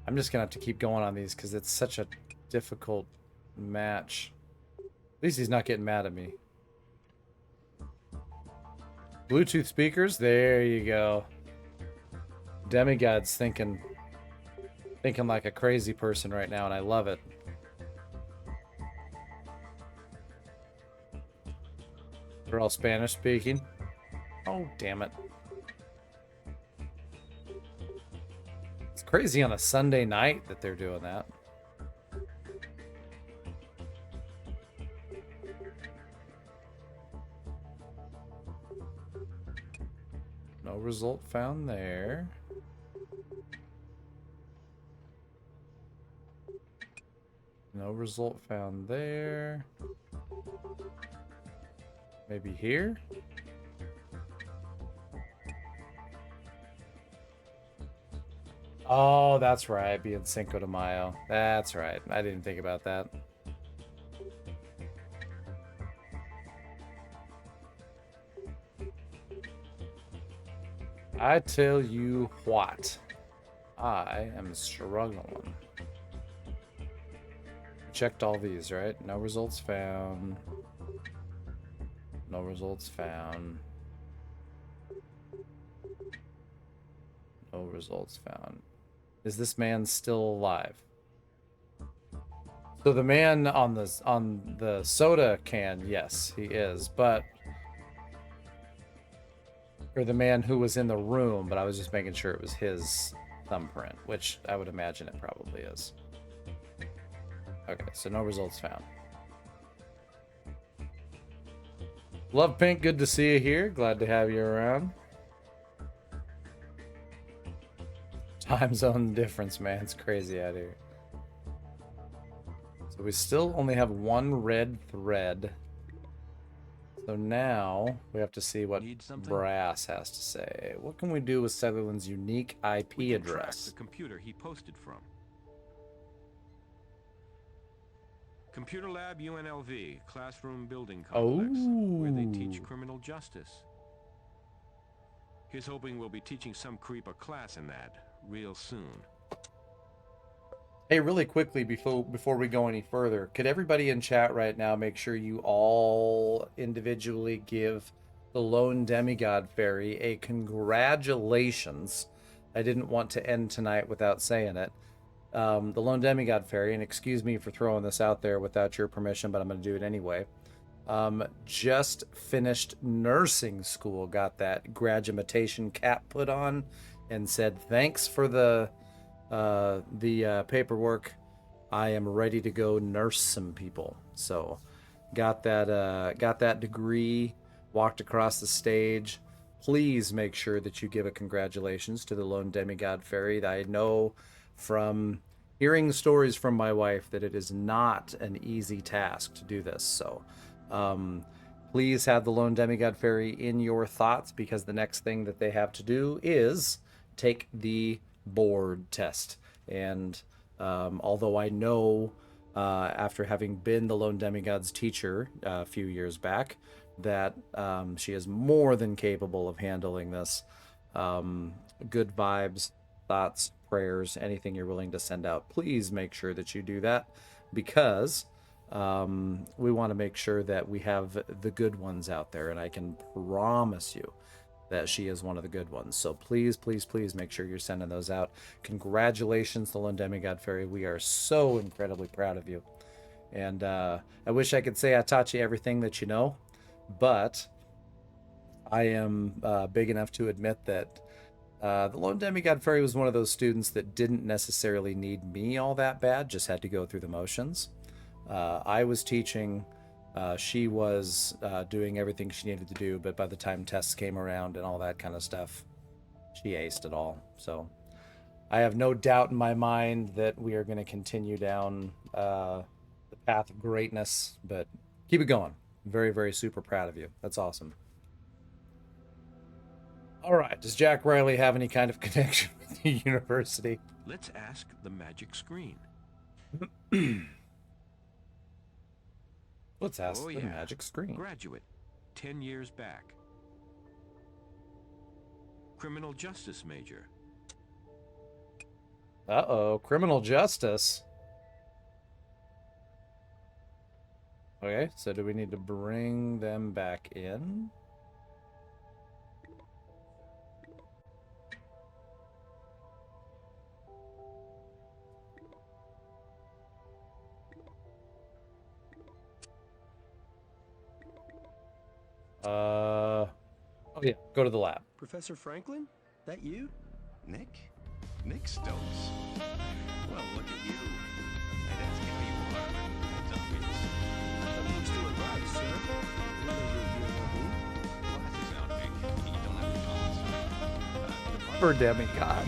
I'm just gonna have to keep going on these because it's such a difficult match. At least he's not getting mad at me. Bluetooth speakers, there you go. Demigod's thinking like a crazy person right now, and I love it. They're all Spanish speaking. Oh, damn it. It's crazy on a Sunday night that they're doing that. No result found there. No result found there. Maybe here? Oh, that's right. Being Cinco de Mayo. That's right. I didn't think about that. I tell you what. I am struggling. Checked all these, right? No results found. No results found. No results found. Is this man still alive? So the man on the soda can, yes, he is, but or the man who was in the room, but I was just making sure it was his thumbprint, which I would imagine it probably is. Okay, so no results found. Love Pink, good to see you here. Glad to have you around. Time zone difference, man. It's crazy out here. So we still only have one red thread. So now we have to see what Brass has to say. What can we do with Sutherland's unique IP address? The computer he posted from. Computer Lab UNLV, classroom building complex, where they teach criminal justice. He's hoping we'll be teaching some creep a class in that real soon. Hey, really quickly before we go any further, could everybody in chat right now make sure you all individually give the Lone Demigod Fairy a congratulations. I didn't want to end tonight without saying it. The Lone Demigod Fairy, and excuse me for throwing this out there without your permission, but I'm going to do it anyway. Just finished nursing school, got that graduation cap put on, and said thanks for the paperwork. I am ready to go nurse some people. So got that degree, walked across the stage. Please make sure that you give a congratulations to the Lone Demigod Fairy. I know from hearing stories from my wife that it is not an easy task to do this. So please have the Lone Demigod Fairy in your thoughts, because the next thing that they have to do is take the board test. And although I know after having been the Lone Demigod's teacher a few years back that she is more than capable of handling this, good vibes, thoughts, prayers, anything you're willing to send out, please make sure that you do that, because we want to make sure that we have the good ones out there, and I can promise you that she is one of the good ones. So please, please, please make sure you're sending those out. Congratulations, the Lone Demigod Fairy. We are so incredibly proud of you. And I wish I could say I taught you everything that you know, but I am big enough to admit that the Lone Demigod Fairy was one of those students that didn't necessarily need me all that bad, just had to go through the motions. I was teaching, she was doing everything she needed to do, but by the time tests came around and all that kind of stuff, she aced it all. So I have no doubt in my mind that we are going to continue down the path of greatness, but keep it going. Very, very super proud of you. That's awesome. All right. Does Jack Riley have any kind of connection with the university? Let's ask the magic screen. Let's ask Oh, the yeah. magic screen. Graduate, 10 years back. Criminal justice major. Uh-oh, criminal justice. Okay, so do we need to bring them back in? Oh yeah, go to the lab. Professor Franklin? That you? Nick? Nick Stokes? Well, look at you. I'd ask you how you are, but it's obvious. I thought you were still at Rice, sir. Glasses out, Nick. You don't have to call it, sir. For demigod.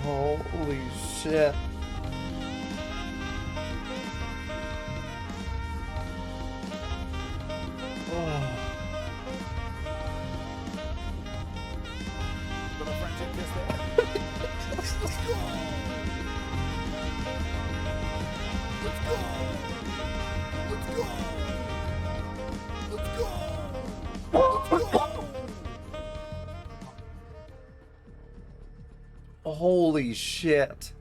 Holy shit. Little friendship kiss there. Let's go! Let's go! Let's go! Let's go! Let's go! Holy shit.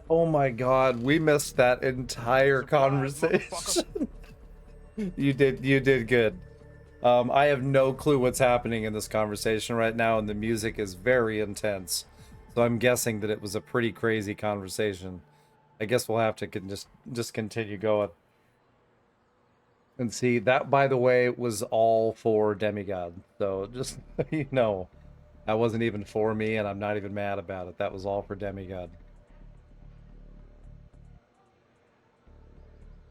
Oh my god, we missed that entire conversation. You did good. I have no clue what's happening in this conversation right now, and the music is very intense. So I'm guessing that it was a pretty crazy conversation. I guess we'll have to just continue going. And see, that, by the way, was all for Demigod. So just, you know, that wasn't even for me, and I'm not even mad about it. That was all for Demigod.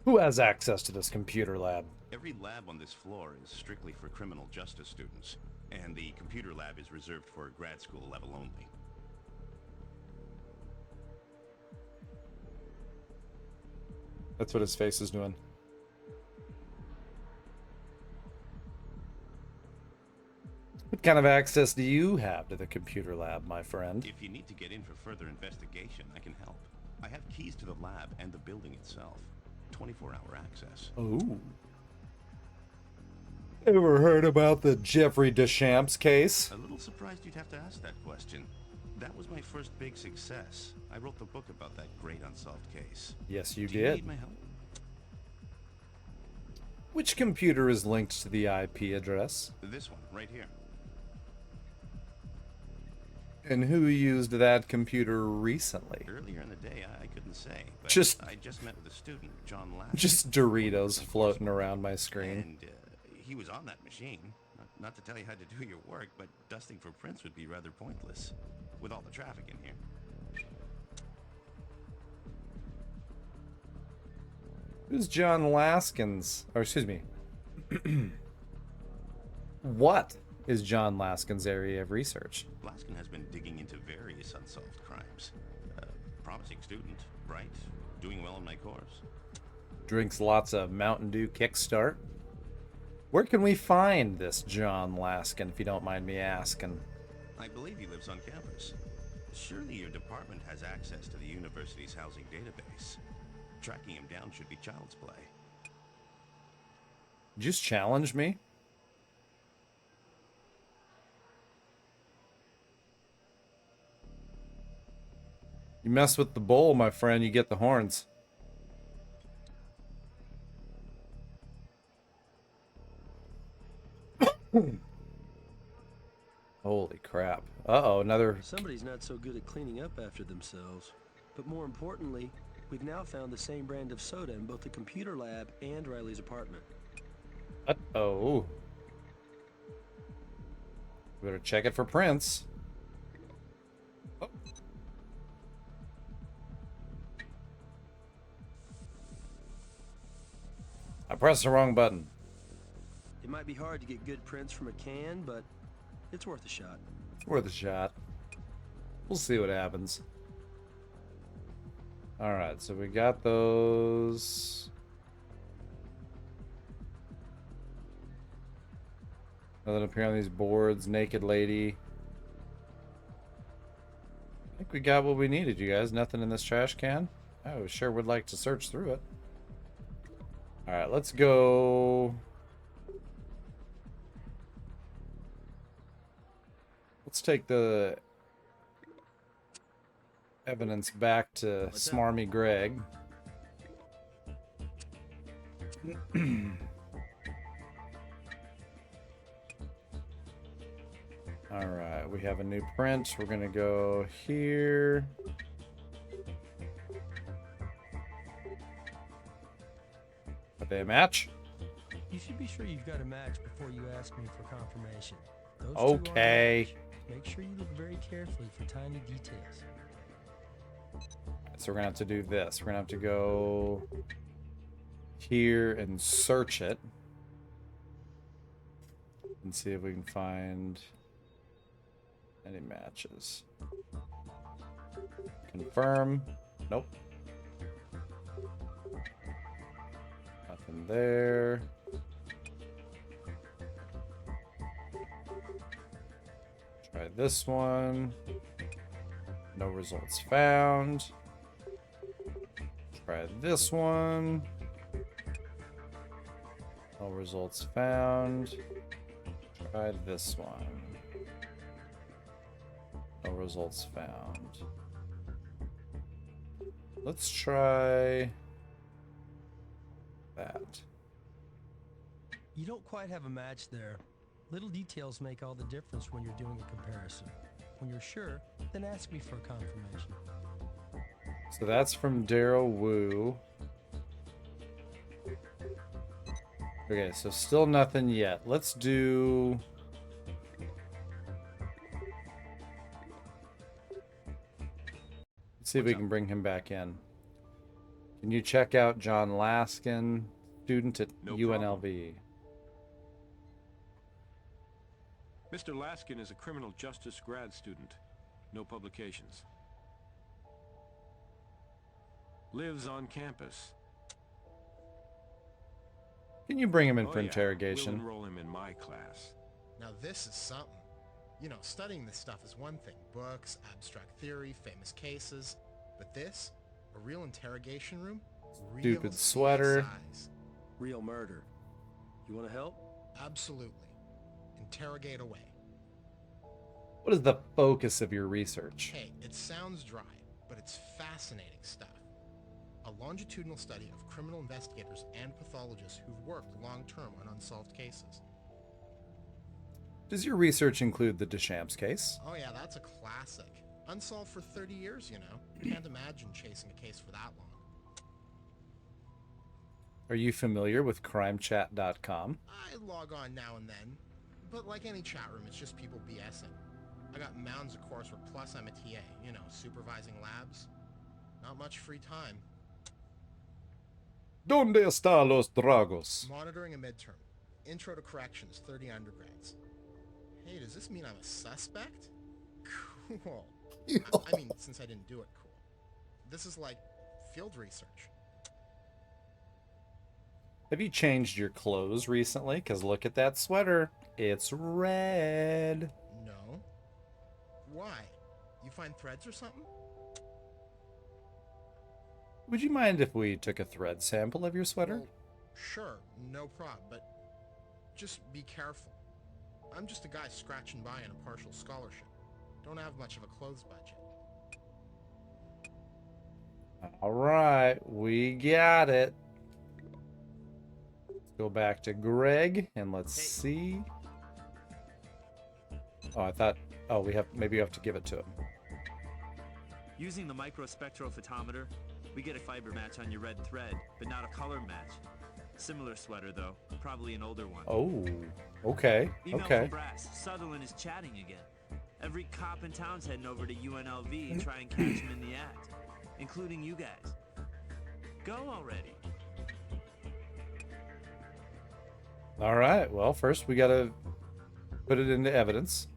Who has access to this computer lab? Every lab on this floor is strictly for criminal justice students, and the computer lab is reserved for grad school level only. That's what his face is doing. What kind of access do you have to the computer lab, my friend? If you need to get in for further investigation, I can help. I have keys to the lab and the building itself. 24-hour access. Ooh. Ever heard about the Jeffrey Deschamps case? A little surprised you'd have to ask that question. That was my first big success. I wrote the book about that great unsolved case. Yes, you Do did. You need my help? Which computer is linked to the IP address? This one, right here. And who used that computer recently? Earlier in the day, I couldn't say, but I just met with a student, John Lasky. Just Doritos floating around my screen. And he was on that machine. Not to tell you how to do your work, but dusting for prints would be rather pointless, with all the traffic in here. Who's John Laskin's? Or excuse me. What is John Laskin's area of research? Laskin has been digging into various unsolved crimes. Promising student, bright, doing well in my course. Drinks lots of Mountain Dew Kickstart. Where can we find this John Laskin, if you don't mind me asking? I believe he lives on campus. Surely your department has access to the university's housing database. Tracking him down should be child's play. Just challenge me? You mess with the bowl, my friend, you get the horns. Holy crap. Uh-oh, another... Somebody's not so good at cleaning up after themselves. But more importantly, we've now found the same brand of soda in both the computer lab and Riley's apartment. Uh-oh. Better check it for prints. Oh. I pressed the wrong button. It might be hard to get good prints from a can, but it's worth a shot. It's worth a shot. We'll see what happens. Alright, so we got those. Nothing appear on these boards. Naked lady. I think we got what we needed, you guys. Nothing in this trash can. I sure would like to search through it. Alright, let's go. Let's take the evidence back to Smarmy Greg. Alright, we have a new print. We're gonna go here. Are they a match? You should be sure you've got a match before you ask me for confirmation. Those Okay. two are a match. Make sure you look very carefully for tiny details. So we're gonna have to do this. We're gonna have to go here and search it and see if we can find any matches. Confirm. Nope. Nothing there. Try this one. No results found. Try this one. No results found. Try this one. No results found. Let's try that. You don't quite have a match there. Little details make all the difference when you're doing a comparison. When you're sure, then ask me for a confirmation. So that's from Daryl Wu. Okay, so still nothing yet. Let's do... Let's see if we can bring him back in. Can you check out John Laskin, student at No UNLV? Mr. Laskin is a criminal justice grad student. No publications. Lives on campus. Can you bring him in Oh, for yeah. interrogation? We'll enroll him in my class. Now this is something. You know, studying this stuff is one thing. Books, abstract theory, famous cases. But this? A real interrogation room? Stupid sweater. CSIs. Real murder. You want to help? Absolutely. Interrogate away. What is the focus of your research? Hey, it sounds dry, but it's fascinating stuff. A longitudinal study of criminal investigators and pathologists who've worked long-term on unsolved cases. Does your research include the Deschamps case? Oh yeah, that's a classic. Unsolved for 30 years, you know. Can't imagine chasing a case for that long. Are you familiar with crimechat.com? I log on now and then, but like any chat room, it's just people BSing. I got mounds of coursework, plus I'm a TA, you know, supervising labs. Not much free time. Donde está los dragos? Monitoring a midterm. Intro to corrections, 30 undergrads. Hey, does this mean I'm a suspect? Cool. I mean, since I didn't do it, cool. This is like field research. Have you changed your clothes recently? Because look at that sweater. It's red. No. Why? You find threads or something? Would you mind if we took a thread sample of your sweater? Well, sure, no problem, but just be careful. I'm just a guy scratching by on a partial scholarship. Don't have much of a clothes budget. All right, we got it. Let's go back to Greg and let's see. Oh, I thought. Oh, maybe we have to give it to him. Using the microspectrophotometer, we get a fiber match on your red thread, but not a color match. Similar sweater, though. Probably an older one. Oh, okay, Email okay. from Brass. Sutherland is chatting again. Every cop in town's heading over to UNLV and try and catch him in the act. Including you guys. Go already. All right, well, first we gotta put it into evidence.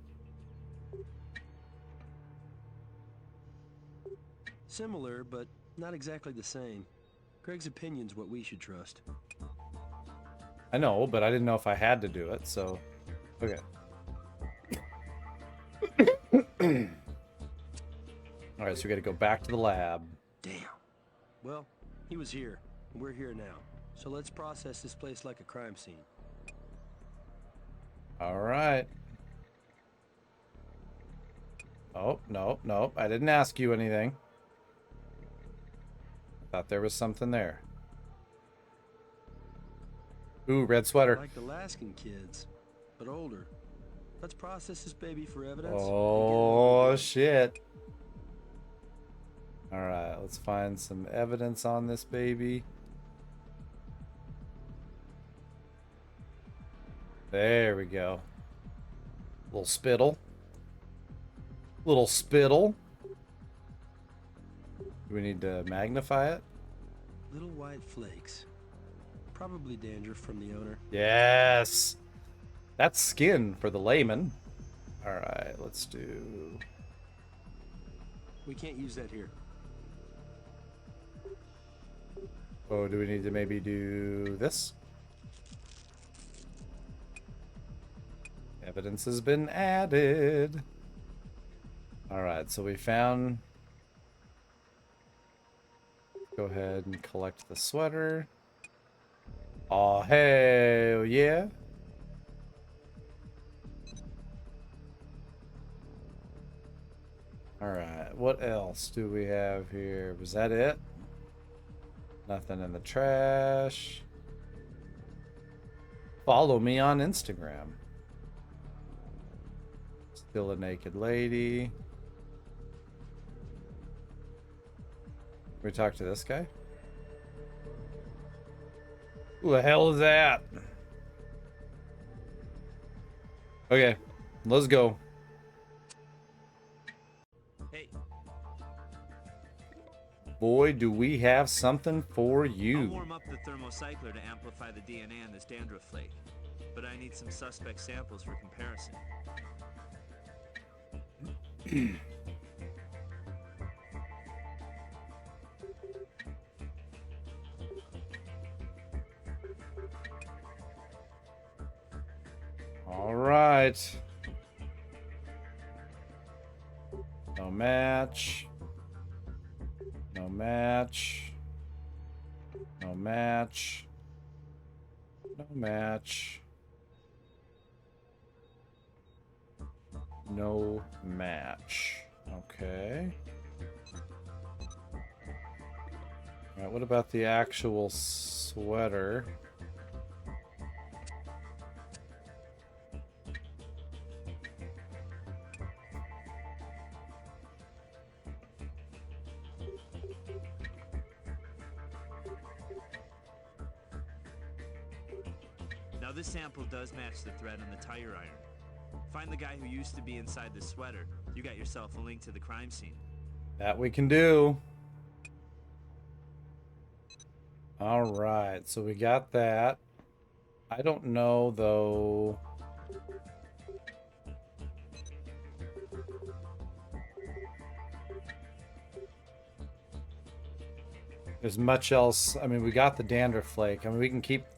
Similar, but not exactly the same. Greg's opinion's what we should trust. I know, but I didn't know if I had to do it, so... Okay. Alright, so we gotta go back to the lab. Damn. Well, he was here, and we're here now. So let's process this place like a crime scene. Alright. Oh, no, I didn't ask you anything. Thought there was something there. Ooh, red sweater. Like the Laskin kids, but older. Let's process this baby for evidence. Oh, shit. Alright, let's find some evidence on this baby. There we go. Little spittle. Little spittle. Do we need to magnify it? Little white flakes. Probably dandruff from the owner. Yes. That's skin for the layman. Alright, let's do... We can't use that here. Oh, do we need to maybe do this? Evidence has been added. Alright, so we found... Go ahead and collect the sweater. Oh, hell yeah. Alright, what else do we have here? Was that it? Nothing in the trash. Follow me on Instagram. Still a naked lady. Can we talk to this guy? Who the hell is that? Okay, let's go. Hey. boy, do we have something for I'll you. warm up the thermocycler to amplify the DNA on this dandruff flake, but I need some suspect samples for comparison. All right. No match. No match. No match. No match. No match. Okay. All right, what about the actual sweater? Now this sample does match the thread on the tire iron. Find the guy who used to be inside the sweater. You got yourself a link to the crime scene. That we can do. All right, so we got that. I don't know, though. There's much else. I mean, we got the dandruff flake. I mean,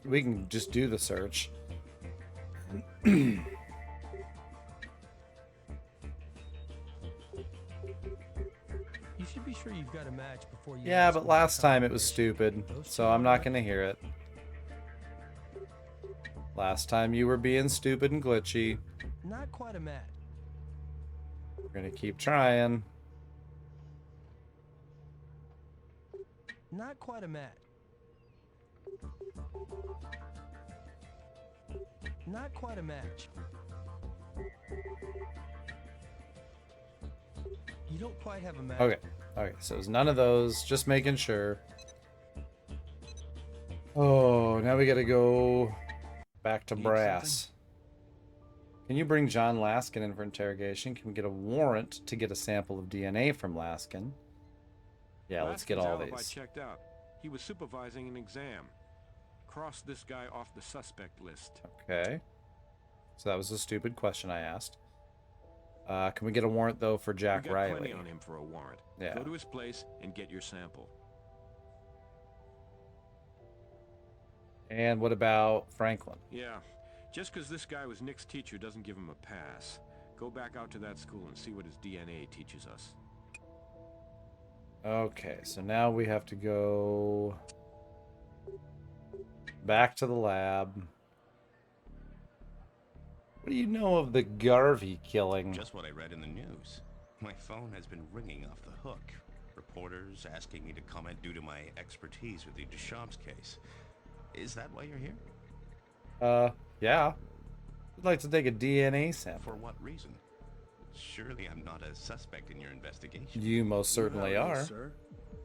we can just do the search. You should be sure you've got a match before you. Yeah, but last time it was stupid, so I'm not gonna hear it. Last time you were being stupid and glitchy. Not quite a match. We're gonna keep trying. Not quite a match. Not quite a match. You don't quite have a match. Okay. Okay, so it's none of those. Just making sure. Oh, now we gotta go back to brass. Can you bring John Laskin in for interrogation? Can we get a warrant to get a sample of DNA from Laskin? Yeah, let's get all alibi these. checked out. He was supervising an exam. Cross this guy off the suspect list. Okay. So that was a stupid question I asked. Can we get a warrant, though, for Jack We got Riley? plenty on him for a warrant. Yeah. Go to his place and get your sample. And what about Franklin? Yeah. Just because this guy was Nick's teacher doesn't give him a pass. Go back out to that school and see what his DNA teaches us. Okay, so now we have to go back to the lab. What do you know of the Garvey killing? Just what I read in the news. My phone has been ringing off the hook. Reporters asking me to comment due to my expertise with the Deschamps case. Is that why you're here? Yeah. I'd like to take a DNA sample. For what reason? Surely I'm not a suspect in your investigation. You most certainly How it is, are. sir.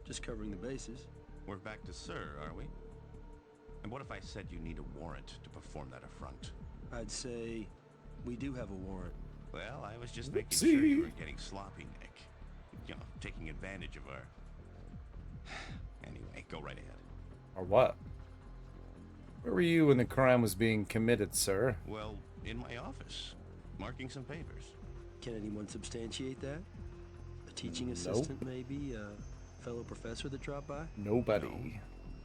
Just covering the bases. We're back to sir, are we? And what if I said you need a warrant to perform that affront? I'd say we do have a warrant. Well, I was just making sure you were getting sloppy, Nick. You know, taking advantage of our... Anyway, go right ahead. Or what? Where were you when the crime was being committed, sir? Well, in my office, marking some papers. Can anyone substantiate that? A teaching assistant, maybe? A fellow professor that dropped by? Nobody. No.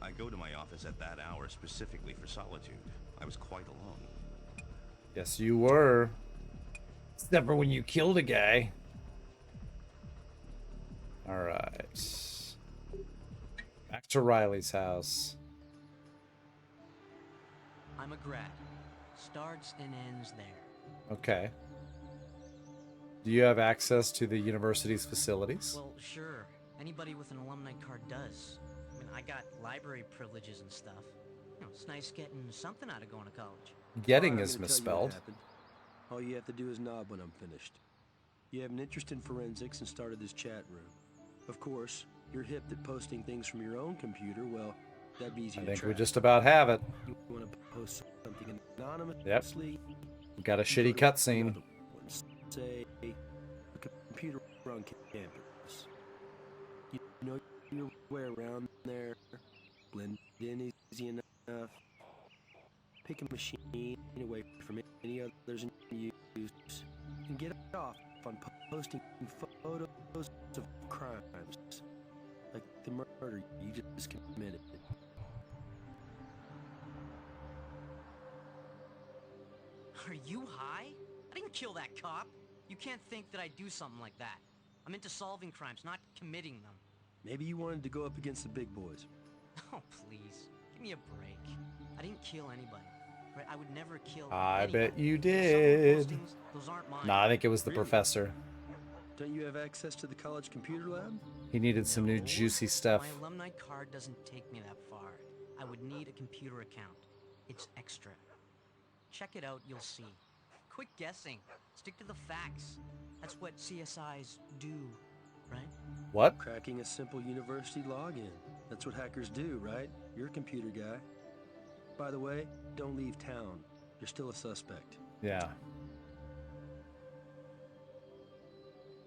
I go to my office at that hour specifically for solitude. I was quite alone. Yes, you were. Except for when you killed a guy. Alright. Back to Riley's house. I'm a grad. Starts and ends there. Okay. Do you have access to the university's facilities? Well, sure. Anybody with an alumni card does. I mean, I got library privileges and stuff. You know, it's nice getting something out of going to college. Getting Alright, is I'm gonna tell you what misspelled. happened. All you have to do is nod when I'm finished. You have an interest in forensics and started this chat room. Of course, you're hip that posting things from your own computer, well, that'd be easy I to think we track. just about have it. You want to post something anonymously? Yep. We got a shitty cutscene. Say, a computer on campus. You know your way around there, blend in easy enough, pick a machine away from any others in use, and get off on posting photos of crimes, like the murder you just committed. Are you high? I didn't kill that cop. You can't think that I'd do something like that. I'm into solving crimes, not committing them. Maybe you wanted to go up against the big boys. Oh, please. Give me a break. I didn't kill anybody. Right? I would never kill I anybody. bet you Some of did. those postings, those aren't mine. Nah, I think it was the Really? professor. Don't you have access to the college computer lab? He needed some new juicy stuff. My alumni card doesn't take me that far. I would need a computer account. It's extra. Check it out, you'll see. Quit guessing. Stick to the facts. That's what CSIs do, right? What? Cracking a simple university login. That's what hackers do, right? You're a computer guy. By the way, don't leave town. You're still a suspect. Yeah.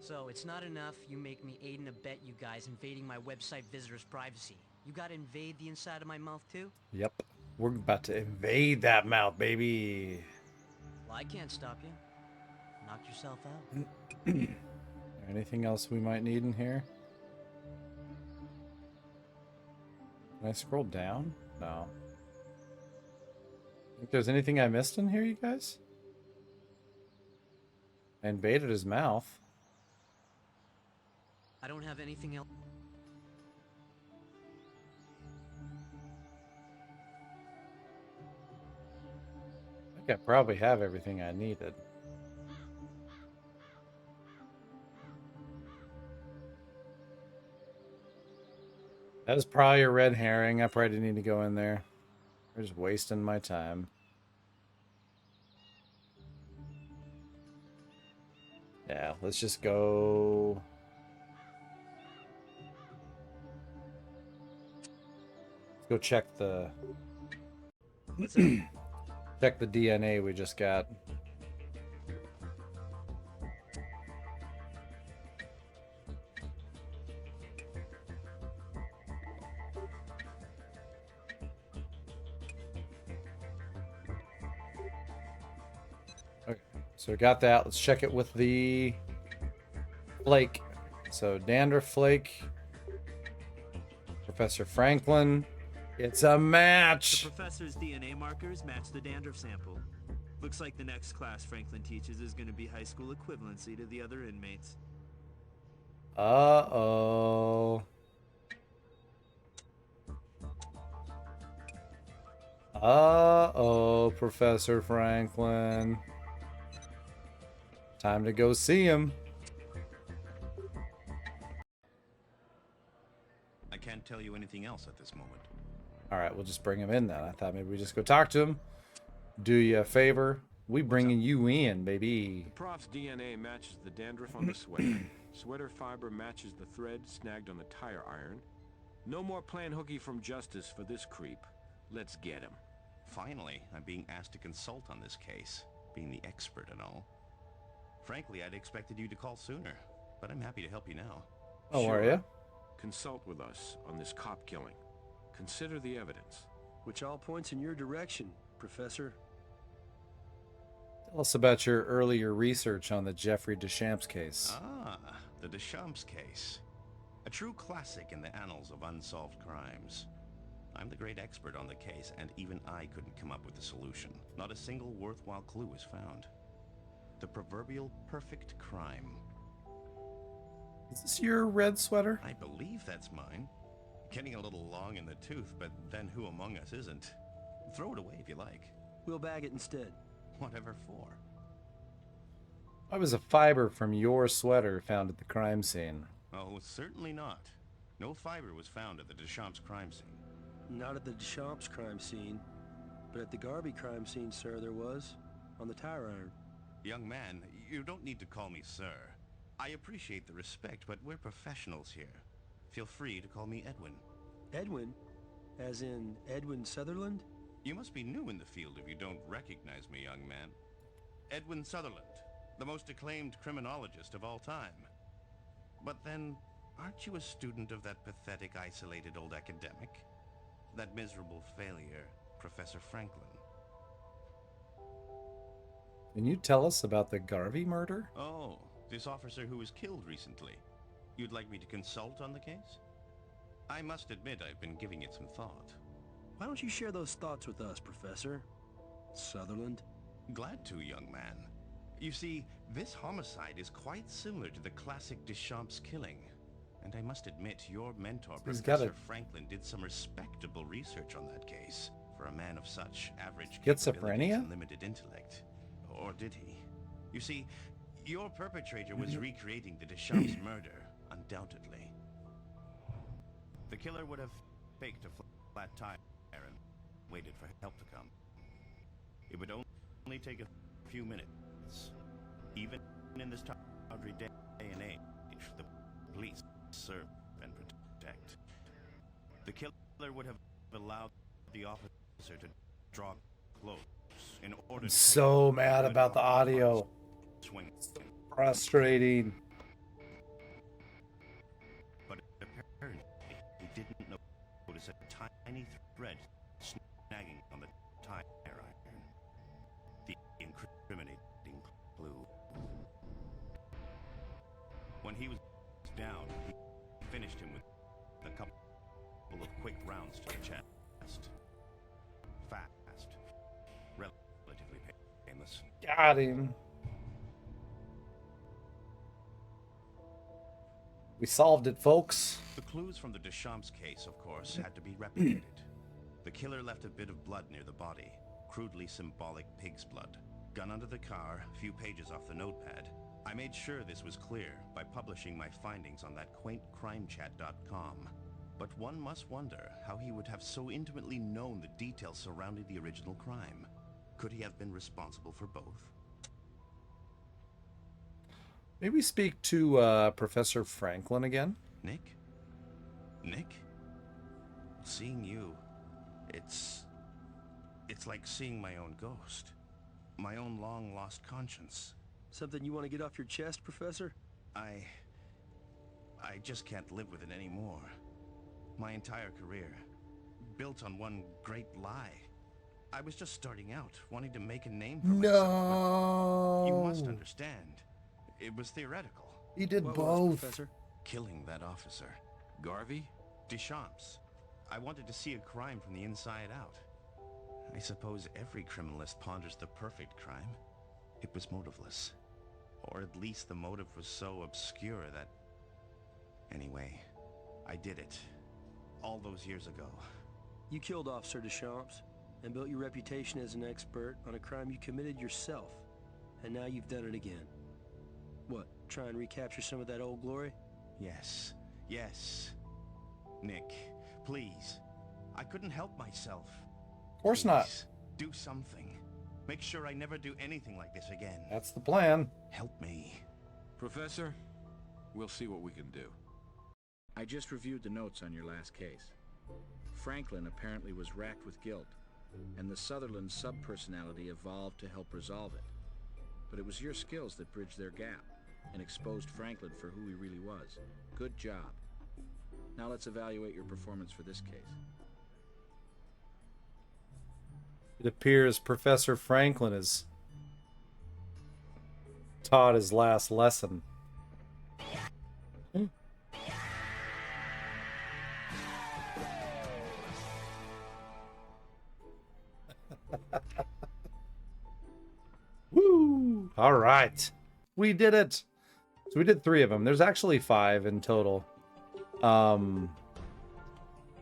So it's not enough you make me aid and abet you guys invading my website visitors' privacy. You gotta invade the inside of my mouth too? Yep. We're about to invade that mouth, baby. Well, I can't stop you. Knock yourself out. Anything else we might need in here? Can I scroll down? No. Think there's anything I missed in here, you guys? I invaded his mouth. I don't have anything else. I think I probably have everything I needed. That was probably a red herring. I probably didn't need to go in there. I'm just wasting my time. Yeah, let's just go. Let's go check the check the DNA we just got. Okay, so we got that. Let's check it with the flake. So dandruff flake, Professor Franklin. It's a match. The professor's DNA markers match the dandruff sample. Looks like the next class Franklin teaches is going to be high school equivalency to the other inmates. Uh-oh. Uh-oh, Professor Franklin. Time to go see him. I can't tell you anything else at this moment. All right, we'll just bring him in then. I thought maybe we just go talk to him. Do you a favor. We bringing you in, baby. The prof's DNA matches the dandruff on the sweater. Sweater fiber matches the thread snagged on the tire iron. No more playing hooky from justice for this creep. Let's get him. Finally, I'm being asked to consult on this case, being the expert and all. Frankly, I'd expected you to call sooner, but I'm happy to help you now. Oh, are you? Consult with us on this cop killing. Consider the evidence. Which all points in your direction, Professor. Tell us about your earlier research on the Jeffrey Deschamps case. Ah, the Deschamps case. A true classic in the annals of unsolved crimes. I'm the great expert on the case, and even I couldn't come up with a solution. Not a single worthwhile clue was found. The proverbial perfect crime. Is this your red sweater? I believe that's mine. Getting a little long in the tooth, but then who among us isn't? Throw it away if you like. We'll bag it instead. Whatever for. Why was a fiber from your sweater found at the crime scene? Oh, certainly not. No fiber was found at the Deschamps crime scene. Not at the Deschamps crime scene, but at the Garvey crime scene, sir, there was. On the tire iron. Young man, you don't need to call me sir. I appreciate the respect, but we're professionals here. Feel free to call me Edwin. Edwin? As in Edwin Sutherland? You must be new in the field if you don't recognize me, young man. Edwin Sutherland, the most acclaimed criminologist of all time. But then, Aren't you a student of that pathetic, isolated old academic? That miserable failure, Professor Franklin? Can you tell us about the Garvey murder? Oh, this officer who was killed recently. You'd like me to consult on the case? I must admit I've been giving it some thought. Why don't you share those thoughts with us, Professor Sutherland? Glad to, young man. You see, this homicide is quite similar to the classic Deschamps killing. And I must admit, your mentor, Professor Franklin, did some respectable research on that case. For a man of such average capabilities and limited intellect. Or did he? You see, your perpetrator was recreating the Deschamps murder, undoubtedly. The killer would have faked a flat tire and waited for help to come. It would only take a few minutes. Even in this tawdry day and age, the police serve and protect. The killer would have allowed the officer to draw close in order I'm so mad about the audio. Swing. Frustrating. But apparently, he didn't notice a tiny thread snagging on the tire iron. The incriminating clue. When he was down, he finished him with a couple of quick rounds to the chest. Fast. Relatively painless. Got him. We solved it, folks. The clues from the Deschamps case, of course, had to be replicated. The killer left a bit of blood near the body, crudely symbolic pig's blood. Gun under the car, a few pages off the notepad. I made sure this was clear by publishing my findings on that quaint crimechat.com. But one must wonder how he would have so intimately known the details surrounding the original crime. Could he have been responsible for both? Maybe speak to Professor Franklin again. Nick? Nick? Seeing you, it's like seeing my own ghost. My own long-lost conscience. Something you want to get off your chest, Professor? I just can't live with it anymore. My entire career, built on one great lie. I was just starting out, wanting to make a name for myself. But you must understand, it was theoretical. He did both. Professor? Killing that officer. Garvey? Deschamps. I wanted to see a crime from the inside out. I suppose every criminalist ponders the perfect crime. It was motiveless. Or at least the motive was so obscure that... Anyway, I did it. All those years ago. You killed Officer Deschamps and built your reputation as an expert on a crime you committed yourself. And now you've done it again. What, try and recapture some of that old glory? Yes. Yes. Nick, please. I couldn't help myself. Of course not. Do something. Make sure I never do anything like this again. That's the plan. Help me. Professor, we'll see what we can do. I just reviewed the notes on your last case. Franklin apparently was racked with guilt, and the Sutherland subpersonality evolved to help resolve it. But it was your skills that bridged their gap and exposed Franklin for who he really was. Good job. Now let's evaluate your performance for this case. It appears Professor Franklin has taught his last lesson. Woo! All right. We did it. So we did 3 of them. There's actually 5 in total.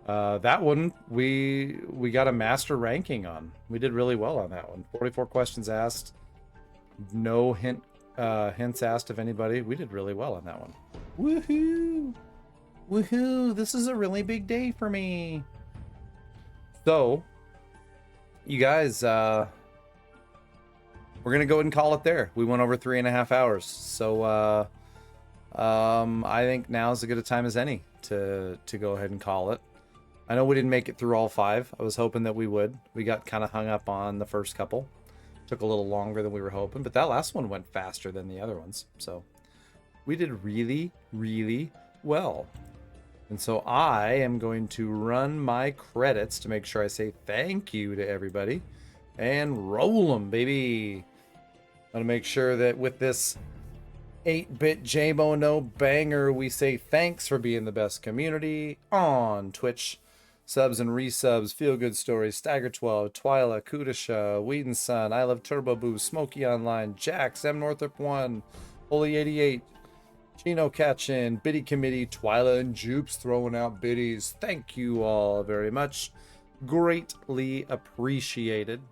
That one we got a master ranking on. We did really well on that one. 44 questions asked. No hints asked of anybody. We did really well on that one. Woohoo! Woohoo! This is a really big day for me. So, you guys, we're gonna go ahead and call it there. We went over 3.5 hours. So, I think now is as good a time as any to go ahead and call it. I know we didn't make it through all 5. I was hoping that we would. We got kind of hung up on the first couple. Took a little longer than we were hoping, but that last one went faster than the other ones. So we did really, really, well. And so I am going to run my credits to make sure I say thank you to everybody. And roll them, baby. I want to make sure that with this 8-bit JMoNo banger, we say thanks for being the best community on Twitch. Subs and resubs, Feel Good Stories, Stagger 12, Twyla, Kudasha, Whedon Sun, I Love Turbo Boo, Smokey Online, Jax, M Northrop 1, Holy 88, Chino Catchin, Biddy Committee, Twyla and Jupes throwing out biddies. Thank you all very much. Greatly appreciated.